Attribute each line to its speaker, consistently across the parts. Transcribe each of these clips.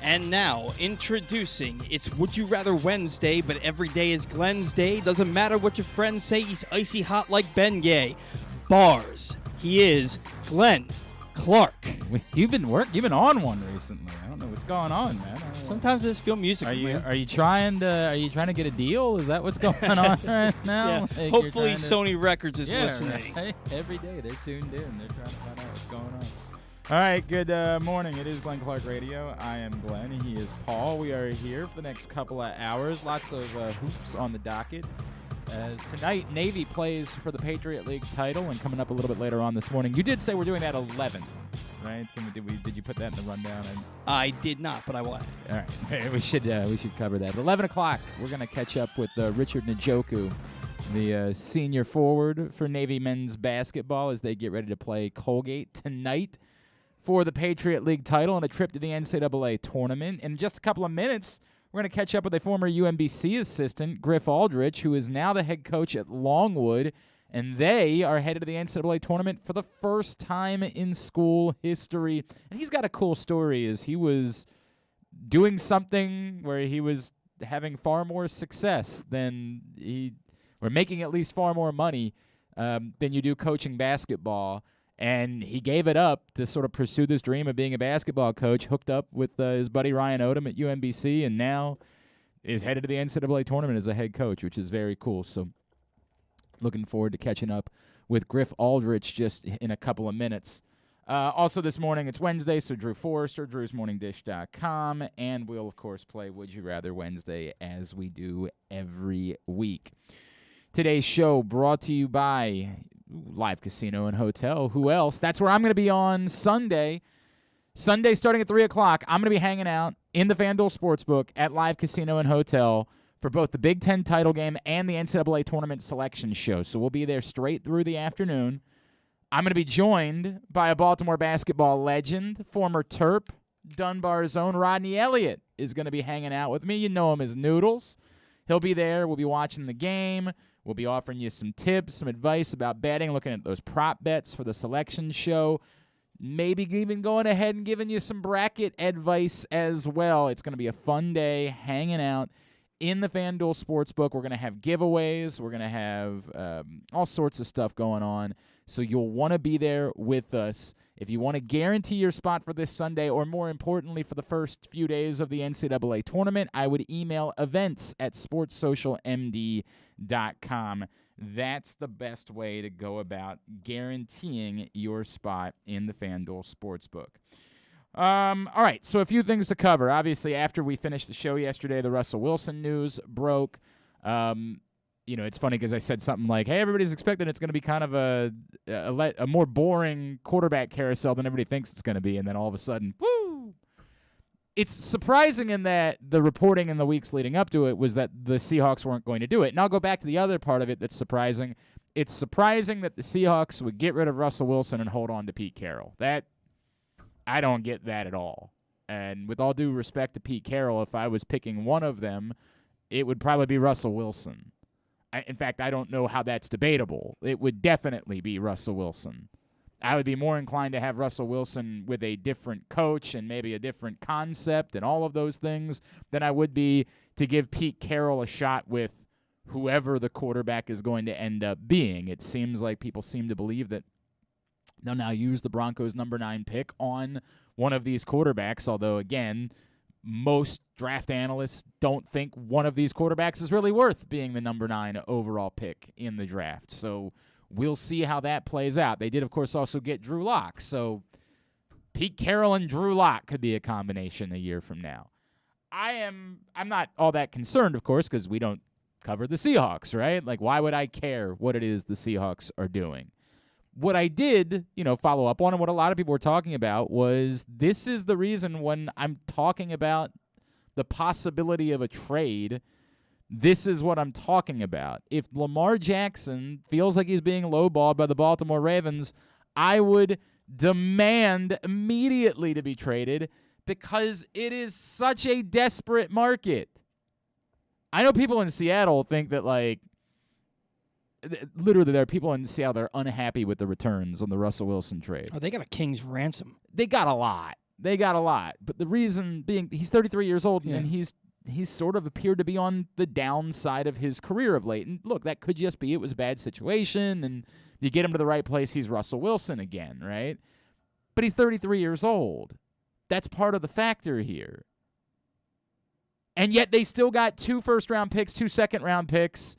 Speaker 1: And now, introducing, it's Would You Rather Wednesday, but every day is Glenn's day. Doesn't matter what your friends say, he's icy hot like Bengay. Bars. He is Glenn Clark.
Speaker 2: You've been on one recently. I don't know what's going on, man.
Speaker 1: Sometimes I just feel music.
Speaker 2: Are you trying to get a deal? Is that what's going on right now?
Speaker 1: Yeah. Like hopefully Sony Records is listening.
Speaker 2: Right? Every day they're tuned in. They're trying to find out what's going on. All right, good morning. It is Glenn Clark Radio. I am Glenn. He is Paul. We are here for the next couple of hours. Lots of hoops on the docket. As tonight, Navy plays for the Patriot League title, and coming up a little bit later on this morning. You did say we're doing that 11th, right? Did you put that in the rundown?
Speaker 1: I did not, but I will.
Speaker 2: All right, we should cover that. At 11 o'clock, we're going to catch up with Richard Njoku, the senior forward for Navy men's basketball, as they get ready to play Colgate tonight for the Patriot League title and a trip to the NCAA tournament. In just a couple of minutes, we're going to catch up with a former UMBC assistant, Griff Aldrich, who is now the head coach at Longwood, and they are headed to the NCAA tournament for the first time in school history. And he's got a cool story, as he was doing something where he was having far more success or making at least far more money than you do coaching basketball. And he gave it up to sort of pursue this dream of being a basketball coach, hooked up with his buddy Ryan Odom at UMBC, and now is headed to the NCAA tournament as a head coach, which is very cool. So looking forward to catching up with Griff Aldrich just in a couple of minutes. Also this morning, it's Wednesday, so Drew Forrester, drewsmorningdish.com, and we'll, of course, play Would You Rather Wednesday as we do every week. Today's show brought to you by Live Casino and Hotel. Who else? That's where I'm going to be on Sunday. Sunday starting at 3 o'clock, I'm going to be hanging out in the FanDuel Sportsbook at Live Casino and Hotel for both the Big Ten title game and the NCAA tournament selection show. So we'll be there straight through the afternoon. I'm going to be joined by a Baltimore basketball legend, former Terp, Dunbar's own Rodney Elliott is going to be hanging out with me. You know him as Noodles. He'll be there. We'll be watching the game. We'll be offering you some tips, some advice about betting, looking at those prop bets for the selection show, maybe even going ahead and giving you some bracket advice as well. It's going to be a fun day hanging out in the FanDuel Sportsbook. We're going to have giveaways. We're going to have all sorts of stuff going on. So you'll want to be there with us. If you want to guarantee your spot for this Sunday, or more importantly, for the first few days of the NCAA tournament, I would email events@sportssocialmd.com. That's the best way to go about guaranteeing your spot in the FanDuel Sportsbook. All right, so a few things to cover. Obviously, after we finished the show yesterday, the Russell Wilson news broke. It's funny because I said something like, hey, everybody's expecting it's going to be kind of a more boring quarterback carousel than everybody thinks it's going to be, and then all of a sudden, woo! It's surprising in that the reporting in the weeks leading up to it was that the Seahawks weren't going to do it. And I'll go back to the other part of it that's surprising. It's surprising that the Seahawks would get rid of Russell Wilson and hold on to Pete Carroll. I don't get that at all. And with all due respect to Pete Carroll, if I was picking one of them, it would probably be Russell Wilson. In fact, I don't know how that's debatable. It would definitely be Russell Wilson. I would be more inclined to have Russell Wilson with a different coach and maybe a different concept and all of those things than I would be to give Pete Carroll a shot with whoever the quarterback is going to end up being. It seems like people seem to believe that they'll now use the Broncos' number 9 pick on one of these quarterbacks, although, again, most draft analysts don't think one of these quarterbacks is really worth being the number 9 overall pick in the draft. So we'll see how that plays out. They did, of course, also get Drew Lock. So Pete Carroll and Drew Lock could be a combination a year from now. I'm not all that concerned, of course, because we don't cover the Seahawks, right? Like, why would I care what it is the Seahawks are doing? What I did, follow up on, and what a lot of people were talking about, was this is the reason when I'm talking about the possibility of a trade, this is what I'm talking about. If Lamar Jackson feels like he's being lowballed by the Baltimore Ravens, I would demand immediately to be traded because it is such a desperate market. I know people in Seattle think that, literally, there are people in Seattle that are unhappy with the returns on the Russell Wilson trade.
Speaker 1: Oh, they got a king's ransom.
Speaker 2: They got a lot. They got a lot. But the reason being he's 33 years old, and he's sort of appeared to be on the downside of his career of late. And look, that could just be it was a bad situation, and you get him to the right place, he's Russell Wilson again, right? But he's 33 years old. That's part of the factor here. And yet they still got 2 first-round picks, 2 second-round picks.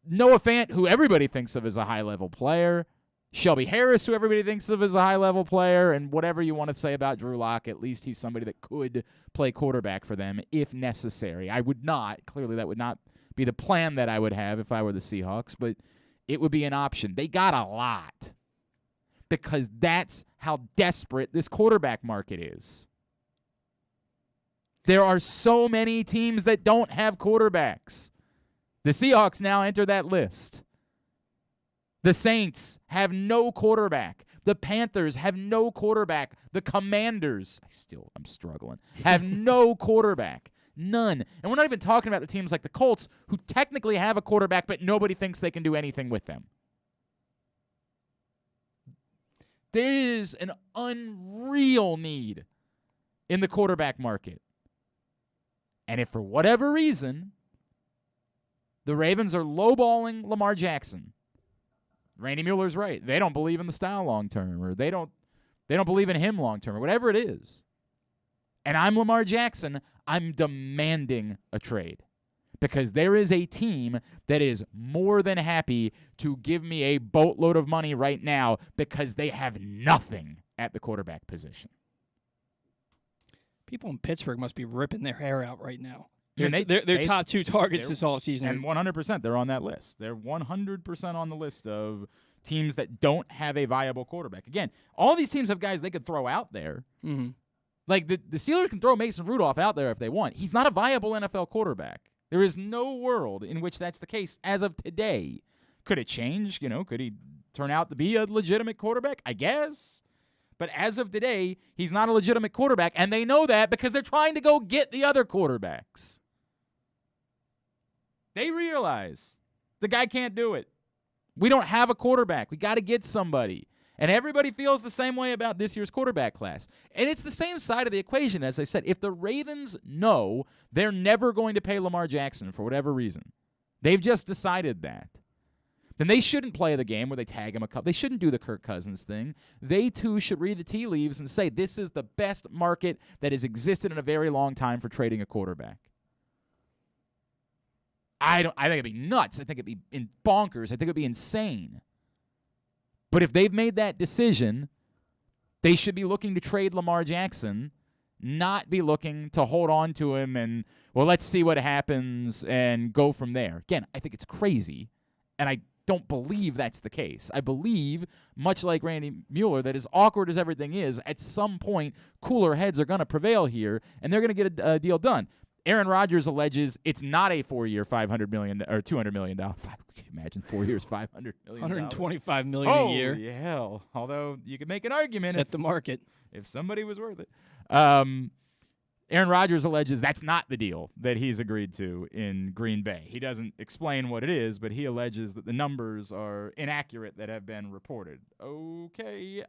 Speaker 2: Noah Fant, who everybody thinks of as a high-level player. Shelby Harris, who everybody thinks of as a high-level player. And whatever you want to say about Drew Lock, at least he's somebody that could play quarterback for them if necessary. I would not. Clearly that would not be the plan that I would have if I were the Seahawks, but it would be an option. They got a lot because that's how desperate this quarterback market is. There are so many teams that don't have quarterbacks. The Seahawks now enter that list. The Saints have no quarterback. The Panthers have no quarterback. The Commanders, I'm struggling, have no quarterback. None. And we're not even talking about the teams like the Colts, who technically have a quarterback, but nobody thinks they can do anything with them. There is an unreal need in the quarterback market. And if for whatever reason the Ravens are lowballing Lamar Jackson, Randy Mueller's right. They don't believe in the style long term, or they don't believe in him long term, or whatever it is. And I'm Lamar Jackson, I'm demanding a trade. Because there is a team that is more than happy to give me a boatload of money right now because they have nothing at the quarterback position.
Speaker 1: People in Pittsburgh must be ripping their hair out right now.
Speaker 2: And
Speaker 1: They're top 2 targets this offseason.
Speaker 2: And 100%, they're on that list. They're 100% on the list of teams that don't have a viable quarterback. Again, all these teams have guys they could throw out there.
Speaker 1: Mm-hmm.
Speaker 2: Like, the Steelers can throw Mason Rudolph out there if they want. He's not a viable NFL quarterback. There is no world in which that's the case as of today. Could it change? Could he turn out to be a legitimate quarterback? I guess. But as of today, he's not a legitimate quarterback, and they know that because they're trying to go get the other quarterbacks. They realize the guy can't do it. We don't have a quarterback. We got to get somebody. And everybody feels the same way about this year's quarterback class. And it's the same side of the equation, as I said. If the Ravens know they're never going to pay Lamar Jackson for whatever reason, they've just decided that, then they shouldn't play the game where they tag him a couple. They shouldn't do the Kirk Cousins thing. They, too, should read the tea leaves and say, this is the best market that has existed in a very long time for trading a quarterback. I think it'd be nuts. I think it'd be bonkers. I think it'd be insane. But if they've made that decision, they should be looking to trade Lamar Jackson, not be looking to hold on to him and, well, let's see what happens and go from there. Again, I think it's crazy, and I don't believe that's the case. I believe, much like Randy Mueller, that as awkward as everything is, at some point, cooler heads are going to prevail here, and they're going to get a deal done. Aaron Rodgers alleges it's not a 4-year, $500 million or $200 million. Can you imagine 4 years, $500 million?
Speaker 1: $125 million a year.
Speaker 2: Oh, yeah, hell. Although you could make an argument.
Speaker 1: Set the market.
Speaker 2: If somebody was worth it. Aaron Rodgers alleges that's not the deal that he's agreed to in Green Bay. He doesn't explain what it is, but he alleges that the numbers are inaccurate that have been reported. Okay,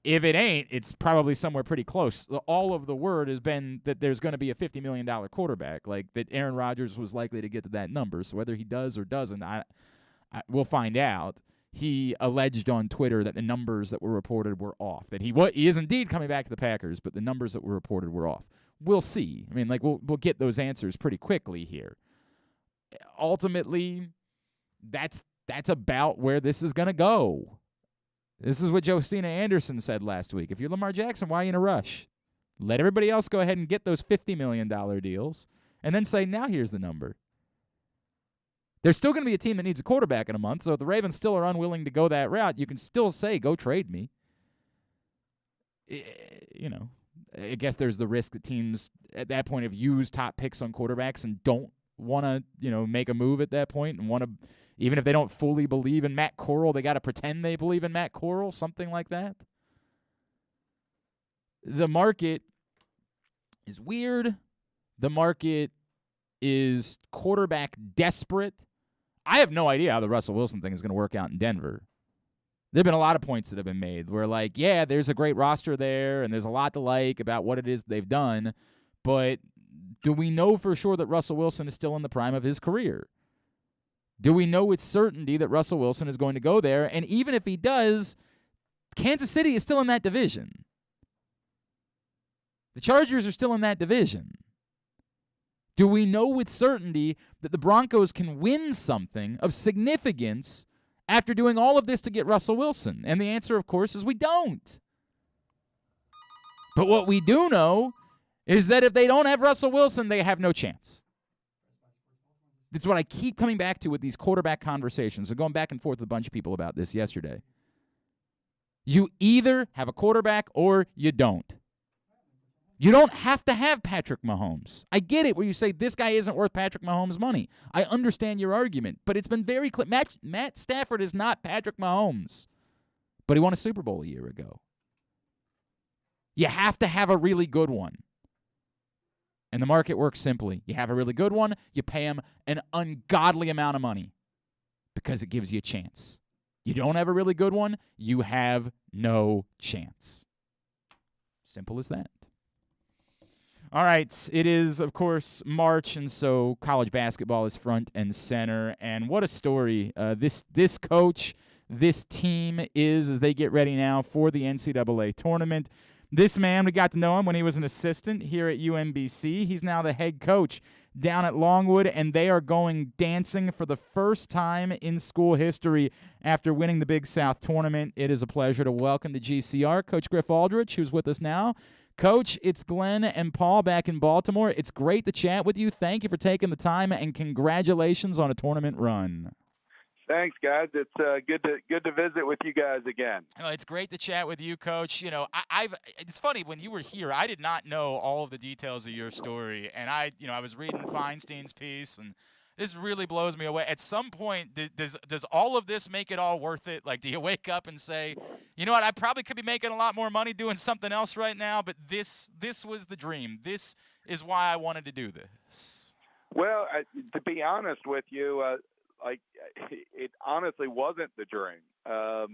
Speaker 2: if it ain't, it's probably somewhere pretty close. All of the word has been that there's going to be a $50 million quarterback, like that Aaron Rodgers was likely to get to that number. So whether he does or doesn't, we'll find out. He alleged on Twitter that the numbers that were reported were off, that he is indeed coming back to the Packers, but the numbers that were reported were off. We'll see. I mean, we'll get those answers pretty quickly here. Ultimately, that's about where this is going to go. This is what Josina Anderson said last week. If you're Lamar Jackson, why are you in a rush? Let everybody else go ahead and get those $50 million deals, and then say, now here's the number. There's still going to be a team that needs a quarterback in a month, so if the Ravens still are unwilling to go that route, you can still say, go trade me. I guess there's the risk that teams at that point have used top picks on quarterbacks and don't want to, make a move at that point and want to, even if they don't fully believe in Matt Corral, they got to pretend they believe in Matt Corral, something like that. The market is weird. The market is quarterback desperate. I have no idea how the Russell Wilson thing is going to work out in Denver. There have been a lot of points that have been made where, like, yeah, there's a great roster there and there's a lot to like about what it is they've done, but do we know for sure that Russell Wilson is still in the prime of his career? Do we know with certainty that Russell Wilson is going to go there? And even if he does, Kansas City is still in that division. The Chargers are still in that division. Do we know with certainty that the Broncos can win something of significance after doing all of this to get Russell Wilson? And the answer, of course, is we don't. But what we do know is that if they don't have Russell Wilson, they have no chance. It's what I keep coming back to with these quarterback conversations. So going back and forth with a bunch of people about this yesterday. You either have a quarterback or you don't. You don't have to have Patrick Mahomes. I get it where you say this guy isn't worth Patrick Mahomes' money. I understand your argument, but it's been very clear. Matt Stafford is not Patrick Mahomes, but he won a Super Bowl a year ago. You have to have a really good one. And the market works simply. You have a really good one, you pay him an ungodly amount of money because it gives you a chance. You don't have a really good one, you have no chance. Simple as that. All right, it is, of course, March, and so college basketball is front and center. And what a story this coach, this team is as they get ready now for the NCAA tournament. This man, we got to know him when he was an assistant here at UMBC. He's now the head coach down at Longwood, and they are going dancing for the first time in school history after winning the Big South tournament. It is a pleasure to welcome to GCR Coach Griff Aldrich, who's with us now. Coach, it's Glenn and Paul back in Baltimore. It's great to chat with you. Thank you for taking the time, and congratulations on a tournament run.
Speaker 3: Thanks, guys. It's good to visit with you guys again.
Speaker 2: Oh, it's great to chat with you, Coach. You know, it's funny, when you were here, I did not know all of the details of your story, and I was reading Feinstein's piece, and this really blows me away. At some point, does all of this make it all worth it? Like, do you wake up and say, you know what, I probably could be making a lot more money doing something else right now, but this was the dream. This is why I wanted to do this.
Speaker 3: Well, to be honest with you, it honestly wasn't the dream. I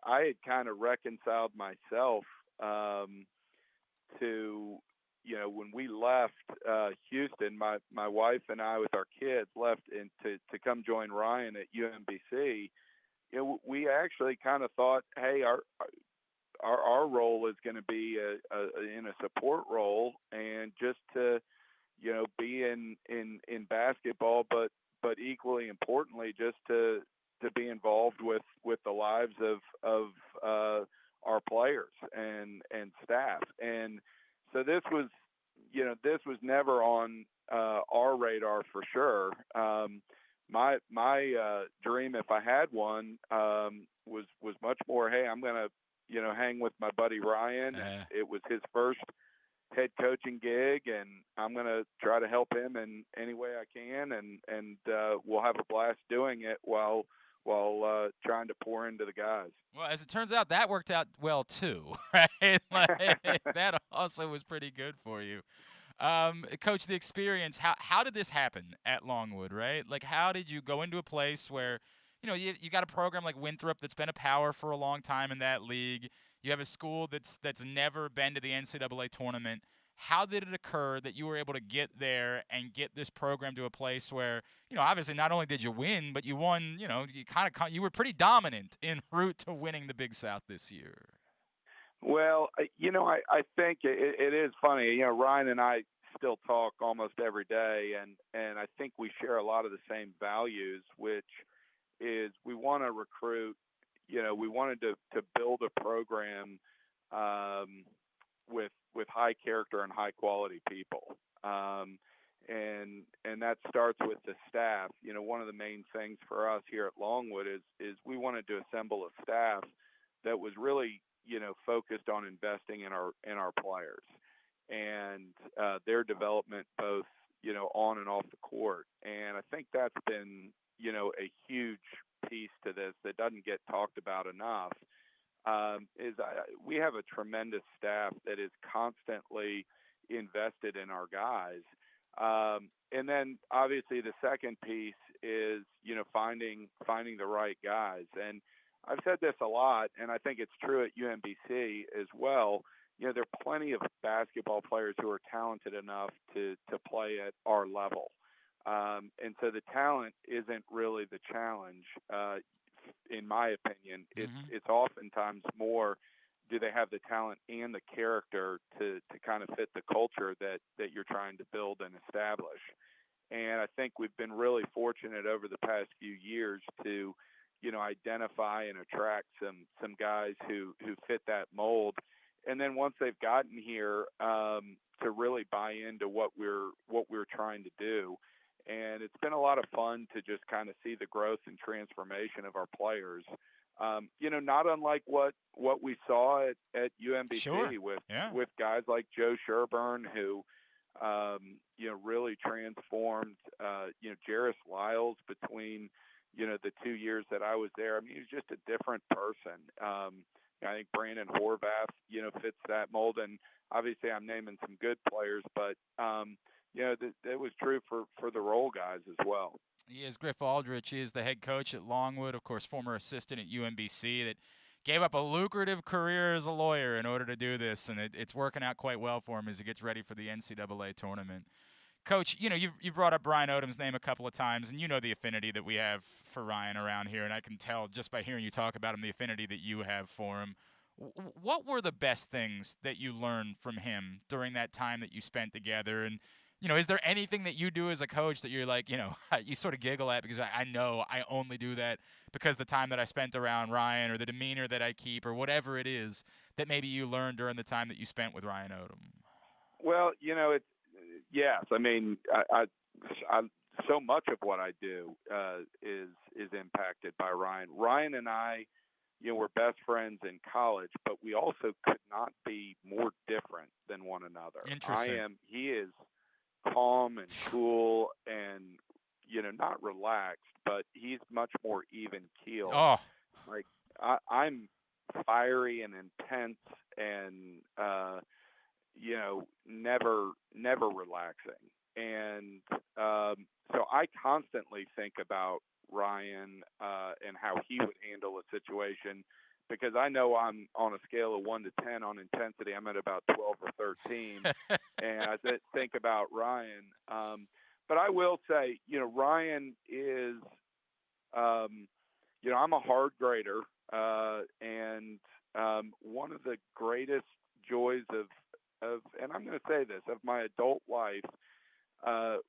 Speaker 3: had kind of reconciled myself to, when we left Houston, my wife and I with our kids left to come join Ryan at UMBC. We actually kind of thought, hey, our role is going to be in a support role, and just to be in basketball, but equally importantly, just to be involved with the lives of our players and staff. And so this was never on our radar for sure. My dream, if I had one, was much more, hey, I'm going to hang with my buddy Ryan. It was his first head coaching gig, and I'm going to try to help him in any way I can, and we'll have a blast doing it while trying to pour into the guys.
Speaker 2: Well, as it turns out, that worked out well too, right? That also was pretty good for you. Coach, the experience, how did this happen at Longwood, right? Like, how did you go into a place where, you got a program like Winthrop that's been a power for a long time in that league. You have a school that's never been to the NCAA tournament. How did it occur that you were able to get there and get this program to a place where, obviously not only did you win, but you won, you were pretty dominant en route to winning the Big South this year?
Speaker 3: Well, I think it is funny. Ryan and I still talk almost every day, and I think we share a lot of the same values, which is we want to recruit. We wanted to build a program with high character and high quality people, and that starts with the staff. One of the main things for us here at Longwood is we wanted to assemble a staff that was really focused on investing in our players and their development, both on and off the court. And I think that's been a huge piece to this that doesn't get talked about enough. We have a tremendous staff that is constantly invested in our guys. And then obviously the second piece is, finding the right guys. And I've said this a lot, and I think it's true at UMBC as well. There are plenty of basketball players who are talented enough to play at our level. And so the talent isn't really the challenge, in my opinion. It's oftentimes more, do they have the talent and the character to kind of fit the culture that you're trying to build and establish. And I think we've been really fortunate over the past few years to, identify and attract some guys who fit that mold. And then once they've gotten here, to really buy into what we're trying to do. And it's been a lot of fun to just kind of see the growth and transformation of our players. Not unlike what we saw at UMBC with guys like Joe Sherburne, who, really transformed, Jarris Lyles between, the 2 years that I was there. I mean, he's just a different person. I think Brandon Horvath, fits that mold. And obviously I'm naming some good players, but, that was true for the role guys as well.
Speaker 2: He is Griff Aldrich. He is the head coach at Longwood, of course, former assistant at UMBC that gave up a lucrative career as a lawyer in order to do this, and it's working out quite well for him as he gets ready for the NCAA tournament. Coach, you've brought up Ryan Odom's name a couple of times, and you know the affinity that we have for Ryan around here, and I can tell just by hearing you talk about him the affinity that you have for him. What were the best things that you learned from him during that time that you spent together? And is there anything that you do as a coach that you're like, you sort of giggle at because I know I only do that because the time that I spent around Ryan or the demeanor that I keep or whatever it is that maybe you learned during the time that you spent with Ryan Odom?
Speaker 3: Well, yes. I mean, I so much of what I do is impacted by Ryan. Ryan and I, we're best friends in college, but we also could not be more different than one another.
Speaker 2: Interesting.
Speaker 3: He is calm and cool and, not relaxed, but he's much more even keeled.
Speaker 2: Oh,
Speaker 3: like I'm fiery and intense and, never relaxing. And, so I constantly think about Ryan, and how he would handle a situation, because I know I'm on a scale of 1 to 10 on intensity. I'm at about 12 or 13. And I think about Ryan. But I will say, Ryan is, I'm a hard grader. And one of the greatest joys of, and I'm going to say this, of my adult life,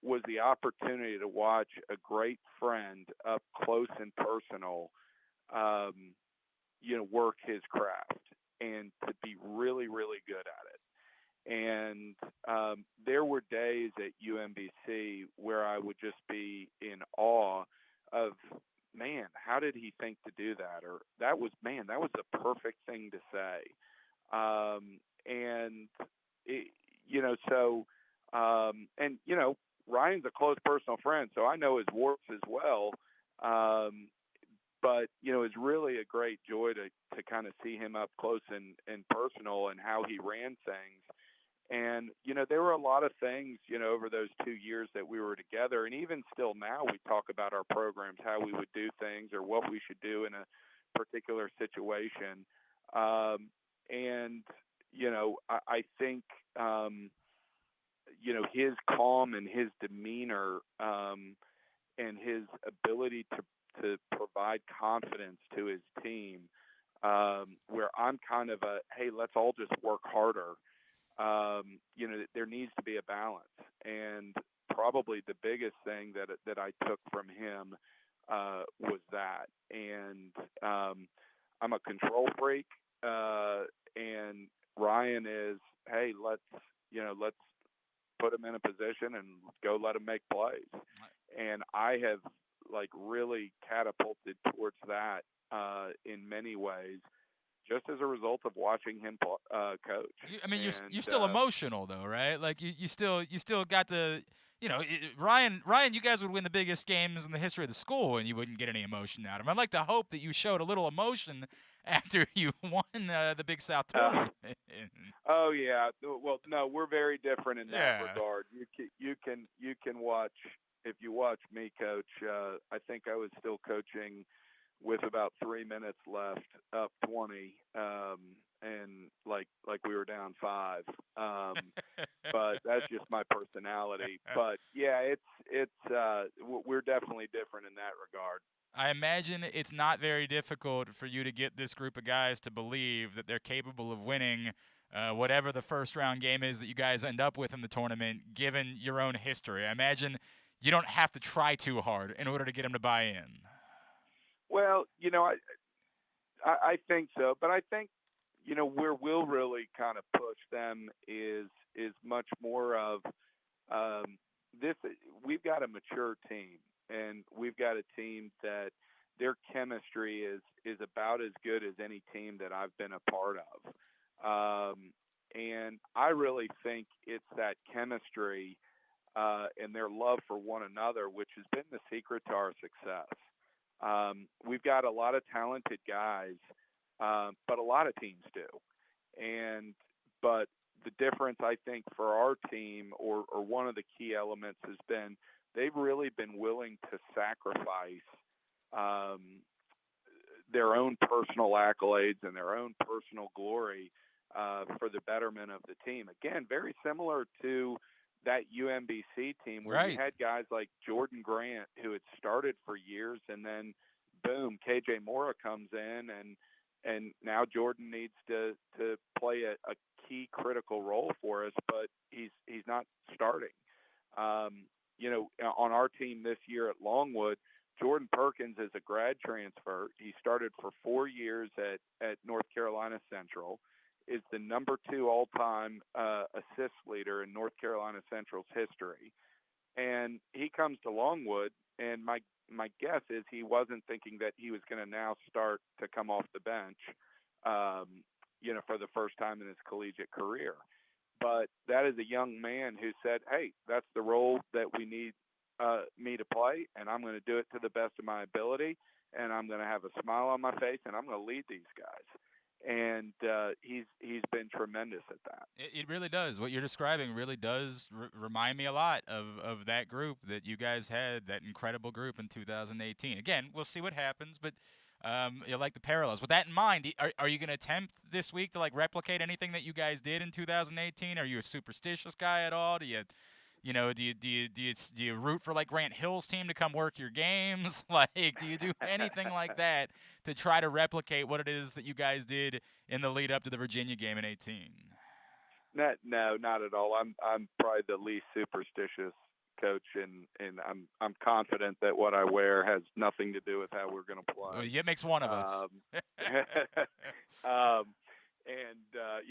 Speaker 3: was the opportunity to watch a great friend up close and personal, work his craft and to be really, really good at it. And there were days at UMBC where I would just be in awe of, man, how did he think to do that? Or that was the perfect thing to say. Ryan's a close personal friend, so I know his warts as well. But, it's really a great joy to kind of see him up close and personal and how he ran things. And, there were a lot of things, over those 2 years that we were together. And even still now we talk about our programs, how we would do things or what we should do in a particular situation. I think, his calm and his demeanor, and his ability to provide confidence to his team, where I'm kind of hey, let's all just work harder. There needs to be a balance. And probably the biggest thing that I took from him, was that. And, I'm a control freak. And Ryan is, hey, let's put him in a position and go let him make plays. And I have really catapulted towards that, in many ways, just as a result of watching him coach.
Speaker 2: You're still emotional though, right? Like you still got the, Ryan, you guys would win the biggest games in the history of the school and you wouldn't get any emotion out of him. I'd like to hope that you showed a little emotion after you won the Big South tournament.
Speaker 3: Oh yeah. Well, no, we're very different in that regard. You can watch, if you watch me coach, I think I was still coaching with about 3 minutes left, up 20, and like we were down 5. But that's just my personality. But yeah, we're definitely different in that regard.
Speaker 2: I imagine it's not very difficult for you to get this group of guys to believe that they're capable of winning whatever the first round game is that you guys end up with in the tournament, given your own history. I imagine you don't have to try too hard in order to get them to buy in.
Speaker 3: Well, I think so, but I think, where we'll really kind of push them is much more of this. We've got a mature team, and we've got a team that their chemistry is about as good as any team that I've been a part of. And I really think it's that chemistry and their love for one another, which has been the secret to our success. We've got a lot of talented guys, but a lot of teams do. But the difference, I think, for our team, or one of the key elements, has been they've really been willing to sacrifice their own personal accolades and their own personal glory for the betterment of the team. Again, very similar to that UMBC team where you had guys like Jordan Grant, who had started for years, and then boom, KJ Mora comes in, and now Jordan needs to play a key critical role for us, but he's not starting. On our team this year at Longwood, Jordan Perkins is a grad transfer. He started for 4 years at North Carolina Central, is the number 2 all-time assist leader in North Carolina Central's history. And he comes to Longwood, and my guess is he wasn't thinking that he was going to now start to come off the bench, for the first time in his collegiate career. But that is a young man who said, hey, that's the role that we need me to play, and I'm going to do it to the best of my ability, and I'm going to have a smile on my face, and I'm going to lead these guys. And he's been tremendous at that.
Speaker 2: It really does. What you're describing really does remind me a lot of that group that you guys had, that incredible group in 2018. Again, we'll see what happens, but you like the parallels. With that in mind, are you going to attempt this week to replicate anything that you guys did in 2018? Are you a superstitious guy at all? Do you root for Grant Hill's team to come work your games? Do you do anything like that to try to replicate what it is that you guys did in the lead up to the Virginia game in 18?
Speaker 3: No, not at all. I'm probably the least superstitious coach, and I'm confident that what I wear has nothing to do with how we're going to play.
Speaker 2: Well, it makes one of us.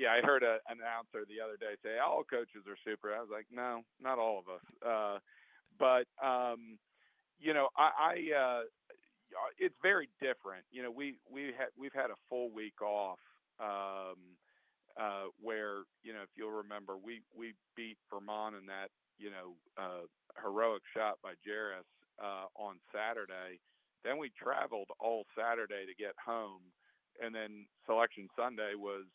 Speaker 3: I heard an announcer the other day say all coaches are super. I was like, no, not all of us. It's very different. We've had a full week off where if you'll remember, we beat Vermont in that heroic shot by Jarris on Saturday. Then we traveled all Saturday to get home. And then Selection Sunday was,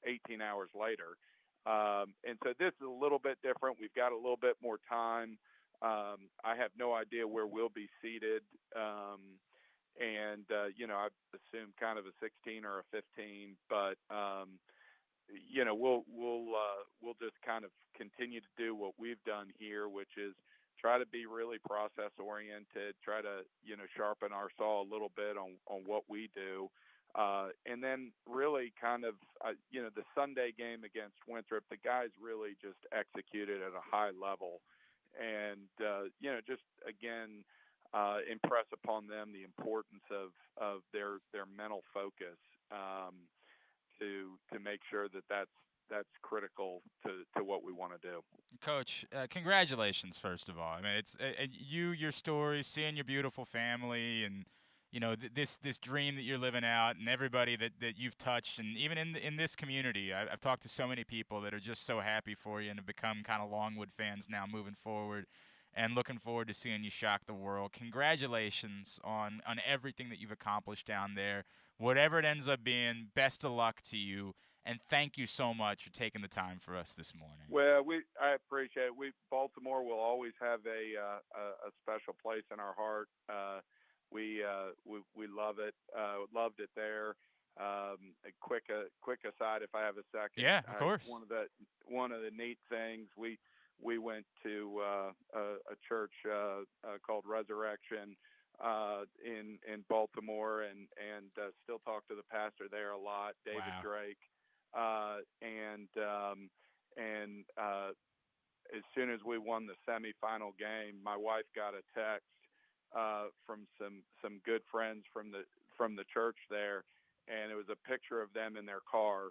Speaker 3: 18 hours later. And so this is a little bit different. We've got a little bit more time. I have no idea where we'll be seated. I assume kind of a 16 or a 15, but, we'll just kind of continue to do what we've done here, which is try to be really process oriented, try to, sharpen our saw a little bit on what we do. And then really kind of, the Sunday game against Winthrop, the guys really just executed at a high level and, just again, impress upon them the importance of their mental focus, to make sure that that's critical to what we want to do.
Speaker 2: Coach, congratulations, first of all. I mean, it's your story, seeing your beautiful family, and this dream that you're living out, and everybody that you've touched, and even in this community, I've talked to so many people that are just so happy for you and have become kind of Longwood fans now moving forward, and looking forward to seeing you shock the world. Congratulations on everything that you've accomplished down there. Whatever it ends up being, best of luck to you. And thank you so much for taking the time for us this morning.
Speaker 3: Well, I appreciate it. Baltimore will always have a special place in our heart. we love it. Loved it there. A quick aside, if I have a second.
Speaker 2: Yeah, of course.
Speaker 3: One of the neat things, we went to a church called Resurrection in Baltimore, and still talk to the pastor there a lot, David
Speaker 2: Wow.
Speaker 3: Drake. And as soon as we won the semifinal game, my wife got a text from some good friends from the church there, and it was a picture of them in their car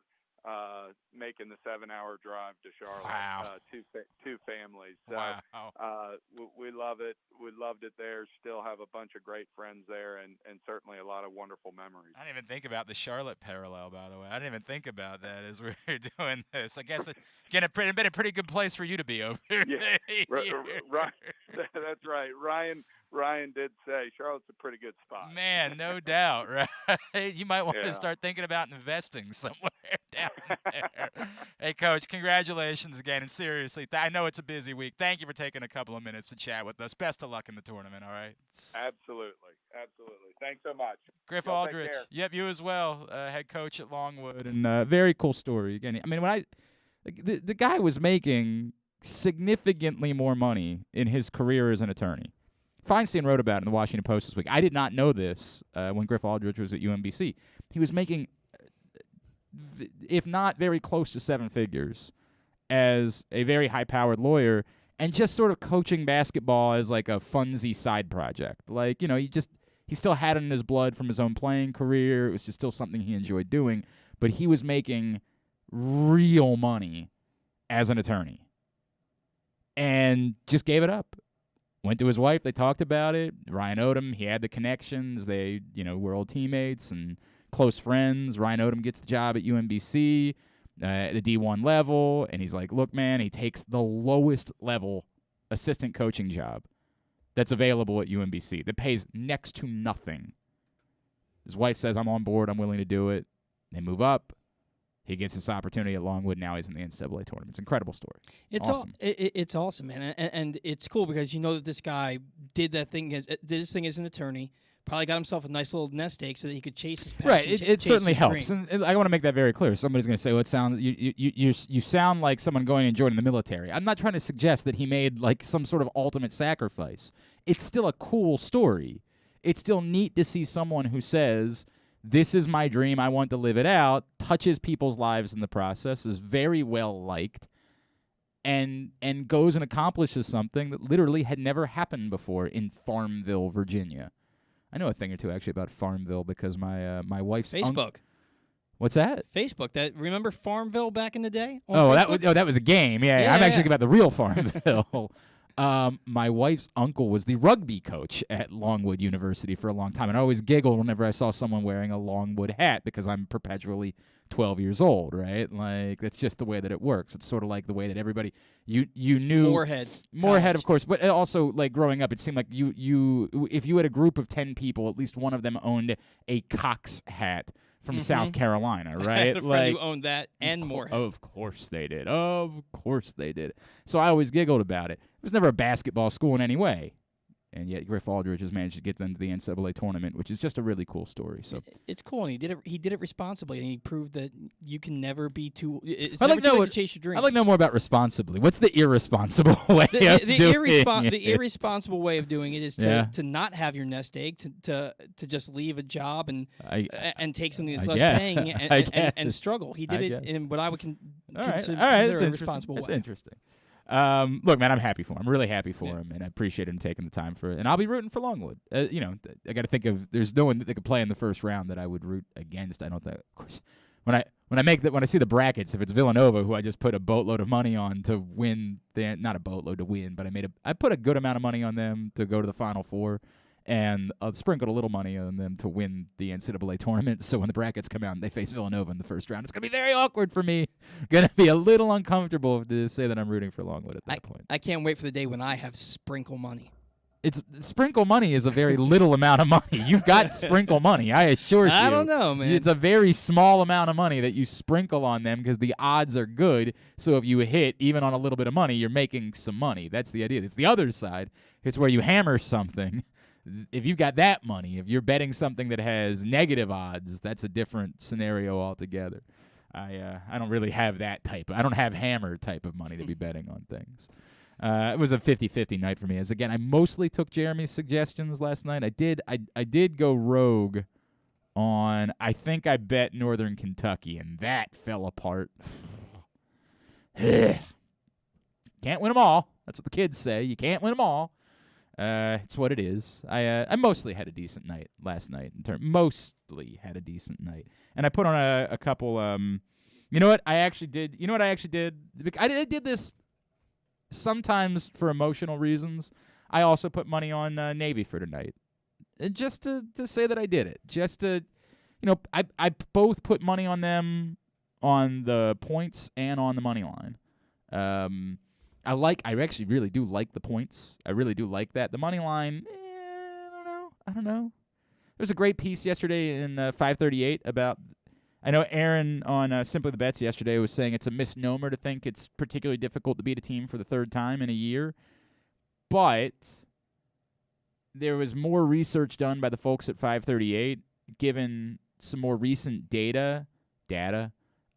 Speaker 3: making the 7-hour drive to Charlotte.
Speaker 2: Wow.
Speaker 3: Two families. So
Speaker 2: Wow.
Speaker 3: we love it. We loved it there. Still have a bunch of great friends there, and certainly a lot of wonderful memories.
Speaker 2: I didn't even think about the Charlotte parallel, by the way. I didn't even think about that as we were doing this. I guess been a pretty good place for you to be over here.
Speaker 3: Yeah, right. That's right. Ryan did say Charlotte's a pretty good spot.
Speaker 2: Man, no doubt, right? You might want to start thinking about investing somewhere down there. Hey, Coach, congratulations again. And seriously, I know it's a busy week. Thank you for taking a couple of minutes to chat with us. Best of luck in the tournament, all right?
Speaker 3: Absolutely. Thanks so much.
Speaker 2: Griff
Speaker 3: Y'all
Speaker 2: Aldrich.
Speaker 3: take care.
Speaker 2: Yep, you as well, head coach at Longwood. And very cool story. Again, I mean, when the guy was making significantly more money in his career as an attorney. Feinstein wrote about it in the Washington Post this week. I did not know this when Griff Aldrich was at UMBC. He was making, if not very close to 7 figures, as a very high-powered lawyer, and just sort of coaching basketball as like a funsy side project. Like, he still had it in his blood from his own playing career. It was just still something he enjoyed doing. But he was making real money as an attorney and just gave it up. Went to his wife. They talked about it. Ryan Odom, he had the connections. They, were old teammates and close friends. Ryan Odom gets the job at UMBC at the D1 level, and he's like, look, man, he takes the lowest level assistant coaching job that's available at UMBC that pays next to nothing. His wife says, I'm on board. I'm willing to do it. They move up. He gets this opportunity at Longwood. Now he's in the NCAA tournament. It's an incredible story.
Speaker 1: It's
Speaker 2: awesome.
Speaker 1: It's awesome, man, and it's cool because you know that this guy did this thing as an attorney. Probably got himself a nice little nest egg so that he could chase his passion.
Speaker 2: Right. It certainly
Speaker 1: his
Speaker 2: helps,
Speaker 1: dream.
Speaker 2: and I want to make that very clear. Somebody's going to say, "Well, it sounds you sound like someone going and joining the military." I'm not trying to suggest that he made like some sort of ultimate sacrifice. It's still a cool story. It's still neat to see someone who says, this is my dream, I want to live it out, touches people's lives in the process, is very well liked, and goes and accomplishes something that literally had never happened before in Farmville, Virginia. I know a thing or two actually about Farmville because my wife's
Speaker 1: Facebook.
Speaker 2: What's that?
Speaker 1: Facebook. Remember Farmville back in the day?
Speaker 2: That was a game. Yeah, I'm actually about the real Farmville. My wife's uncle was the rugby coach at Longwood University for a long time, and I always giggled whenever I saw someone wearing a Longwood hat because I'm perpetually 12 years old, right? Like, that's just the way that it works. It's sort of like the way that everybody you knew Moorhead, of course, but also like growing up, it seemed like you if you had a group of 10 people, at least one of them owned a Cox hat from South Carolina, right?
Speaker 1: I had a friend who owned that and Moorhead.
Speaker 2: Of course they did. So I always giggled about it. It was never a basketball school in any way. And yet Griff Aldrich has managed to get them to the NCAA tournament, which is just a really cool story. So
Speaker 1: it's cool, and he did it responsibly, and he proved that you can never be too. It's
Speaker 2: I'd
Speaker 1: never too late to chase your dreams.
Speaker 2: I'd like to know more about responsibly. What's the irresponsible way of doing it?
Speaker 1: The irresponsible way of doing it is to not have your nest egg, to just leave a job and take something that's less paying and struggle. He did it in what I would consider a responsible way.
Speaker 2: That's interesting. Look, man, I'm happy for him. I'm really happy for him, and I appreciate him taking the time for it. And I'll be rooting for Longwood. I got to think of there's no one that they could play in the first round that I would root against. I don't think, of course, when I see the brackets, if it's Villanova, who I just put a boatload of money on to win, not a boatload to win, but I put a good amount of money on them to go to the Final Four. And I'll sprinkle a little money on them to win the NCAA tournament. So when the brackets come out and they face Villanova in the first round, it's going to be very awkward for me. Going to be a little uncomfortable to say that I'm rooting for Longwood at that point.
Speaker 1: I can't wait for the day when I have sprinkle money.
Speaker 2: Sprinkle money is a very little amount of money. You've got sprinkle money, I assure you.
Speaker 1: I don't know, man.
Speaker 2: It's a very small amount of money that you sprinkle on them because the odds are good. So if you hit, even on a little bit of money, you're making some money. That's the idea. It's the other side. It's where you hammer something if you've got that money, if you're betting something that has negative odds, that's a different scenario altogether. I don't really have that type. I don't have hammer type of money to be betting on things. It was a 50-50 night for me. As again, I mostly took Jeremy's suggestions last night. I did go rogue on. I think I bet Northern Kentucky, and that fell apart. Can't win them all. That's what the kids say. You can't win them all. It's what it is. I mostly had a decent night last night. Mostly had a decent night, and I put on a couple. You know what I actually did? I did this sometimes for emotional reasons. I also put money on Navy for tonight, just to say that I did it. Just to, I both put money on them on the points and on the money line. I actually really do like the points. I really do like that. The money line, I don't know. There was a great piece yesterday in 538 about, I know Aaron on Simply the Bets yesterday was saying it's a misnomer to think it's particularly difficult to beat a team for the third time in a year. But there was more research done by the folks at 538, given some more recent data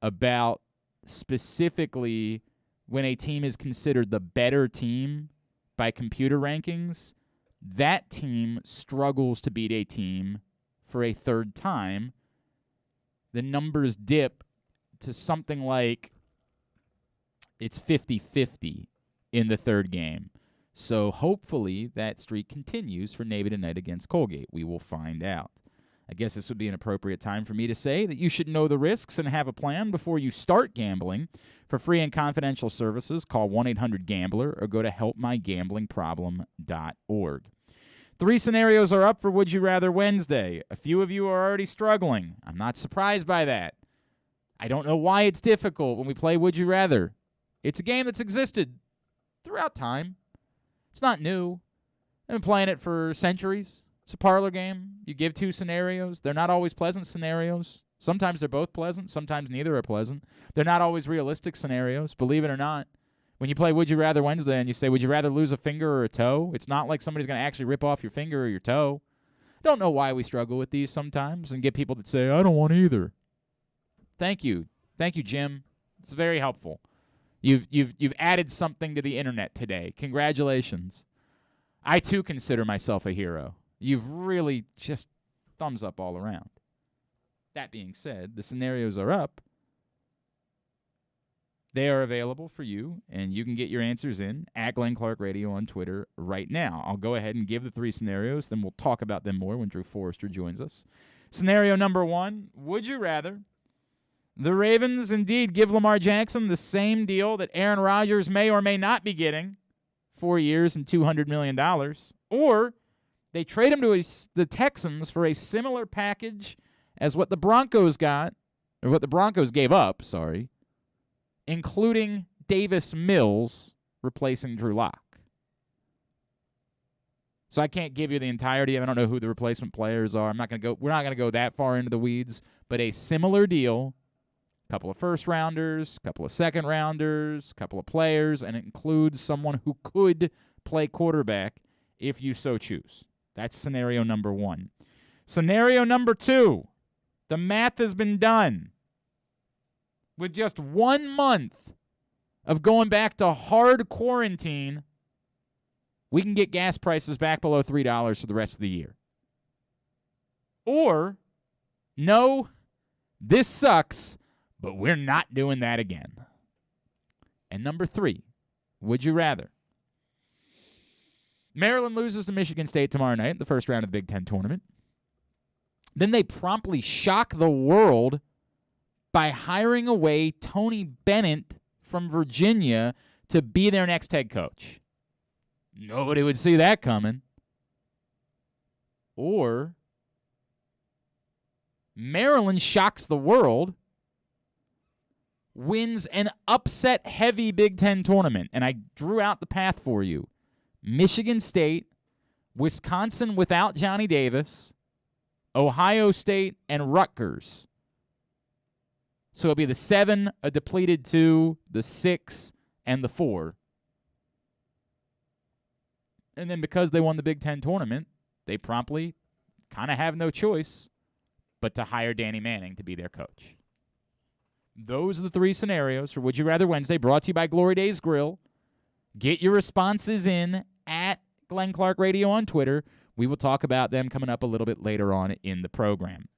Speaker 2: about specifically when a team is considered the better team by computer rankings, that team struggles to beat a team for a third time. The numbers dip to something like it's 50-50 in the third game. So hopefully that streak continues for Navy tonight against Colgate. We will find out. I guess this would be an appropriate time for me to say that you should know the risks and have a plan before you start gambling. For free and confidential services, call 1-800-GAMBLER or go to helpmygamblingproblem.org. 3 scenarios are up for Would You Rather Wednesday. A few of you are already struggling. I'm not surprised by that. I don't know why it's difficult when we play Would You Rather. It's a game that's existed throughout time. It's not new. I've been playing it for centuries. It's a parlor game. You give 2 scenarios. They're not always pleasant scenarios. Sometimes they're both pleasant. Sometimes neither are pleasant. They're not always realistic scenarios, believe it or not. When you play Would You Rather Wednesday and you say, would you rather lose a finger or a toe? It's not like somebody's going to actually rip off your finger or your toe. I don't know why we struggle with these sometimes and get people that say, I don't want either. Thank you. Thank you, Jim. It's very helpful. You've added something to the internet today. Congratulations. I, too, consider myself a hero. You've really just thumbs up all around. That being said, the scenarios are up. They are available for you, and you can get your answers in at Glenn Clark Radio on Twitter right now. I'll go ahead and give the 3 scenarios, then we'll talk about them more when Drew Forrester joins us. Scenario number 1, would you rather the Ravens indeed give Lamar Jackson the same deal that Aaron Rodgers may or may not be getting, 4 years and $200 million, or they trade him to the Texans for a similar package as what the Broncos got, or what the Broncos gave up, including Davis Mills replacing Drew Lock. So I can't give you the entirety of it. I don't know who the replacement players are. We're not going to go that far into the weeds, but a similar deal, a couple of first-rounders, a couple of second-rounders, a couple of players, and it includes someone who could play quarterback if you so choose. That's scenario number 1. Scenario number 2, the math has been done. With just 1 month of going back to hard quarantine, we can get gas prices back below $3 for the rest of the year. Or, no, this sucks, but we're not doing that again. And number 3, would you rather? Maryland loses to Michigan State tomorrow night in the first round of the Big Ten tournament. Then they promptly shock the world by hiring away Tony Bennett from Virginia to be their next head coach. Nobody would see that coming. Or Maryland shocks the world, wins an upset-heavy Big Ten tournament, and I drew out the path for you. Michigan State, Wisconsin without Johnny Davis, Ohio State, and Rutgers. So it'll be the 7, a depleted 2, the 6, and the 4. And then because they won the Big Ten tournament, they promptly kind of have no choice but to hire Danny Manning to be their coach. Those are the three scenarios for Would You Rather Wednesday, brought to you by Glory Days Grill. Get your responses in at Glenn Clark Radio on Twitter. We will talk about them coming up a little bit later on in the program.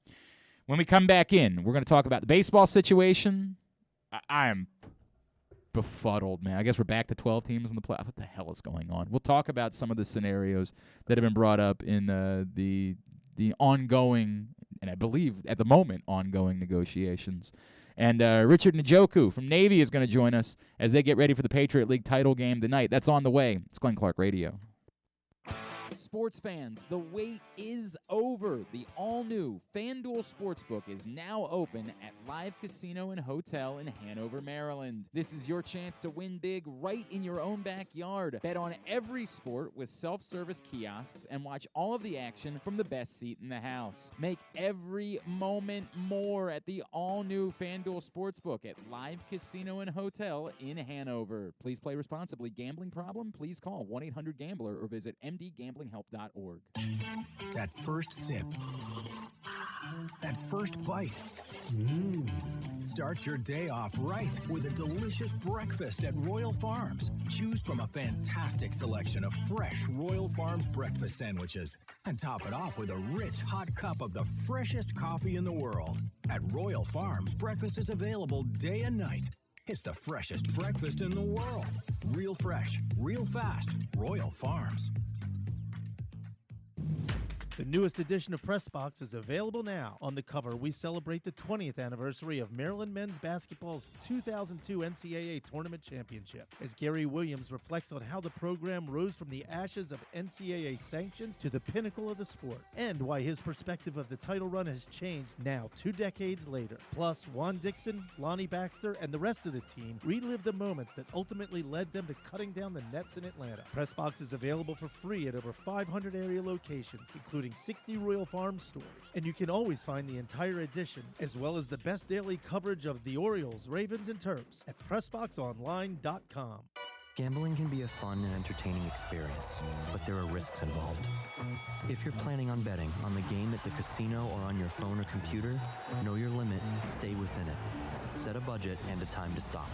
Speaker 2: When we come back in, we're going to talk about the baseball situation. I am befuddled, man. I guess we're back to 12 teams in the playoffs. What the hell is going on? We'll talk about some of the scenarios that have been brought up in the ongoing, and I believe at the moment, ongoing negotiations. And Richard Njoku from Navy is going to join us as they get ready for the Patriot League title game tonight. That's on the way. It's Glenn Clark Radio. Sports fans, the wait is over. The all-new FanDuel Sportsbook is now open at Live Casino and Hotel in Hanover, Maryland. This is your chance to win big right in your own backyard. Bet on every sport with self-service kiosks and watch all of the action from the best seat in the house. Make every moment more at the all-new FanDuel Sportsbook at Live Casino and Hotel in Hanover. Please play responsibly. Gambling problem? Please call 1-800-GAMBLER or visit mdgamblinghelp.org.
Speaker 4: That first sip. That first bite. Start your day off right with a delicious breakfast at Royal Farms. Choose from a fantastic selection of fresh Royal Farms breakfast sandwiches and top it off with a rich hot cup of the freshest coffee in the world. At Royal Farms, breakfast is available day and night. It's the freshest breakfast in the world. Real fresh, real fast. Royal Farms.
Speaker 5: The newest edition of PressBox is available now. On the cover, we celebrate the 20th anniversary of Maryland men's basketball's 2002 NCAA Tournament Championship, as Gary Williams reflects on how the program rose from the ashes of NCAA sanctions to the pinnacle of the sport, and why his perspective of the title run has changed now 2 decades later. Plus, Juan Dixon, Lonnie Baxter, and the rest of the team relive the moments that ultimately led them to cutting down the nets in Atlanta. PressBox is available for free at over 500 area locations, including 60 Royal Farms stores. And you can always find the entire edition, as well as the best daily coverage of the Orioles, Ravens, and Terps at PressBoxOnline.com.
Speaker 6: Gambling can be a fun and entertaining experience, but there are risks involved. If you're planning on betting on the game at the casino or on your phone or computer, know your limit, stay within it. Set a budget and a time to stop.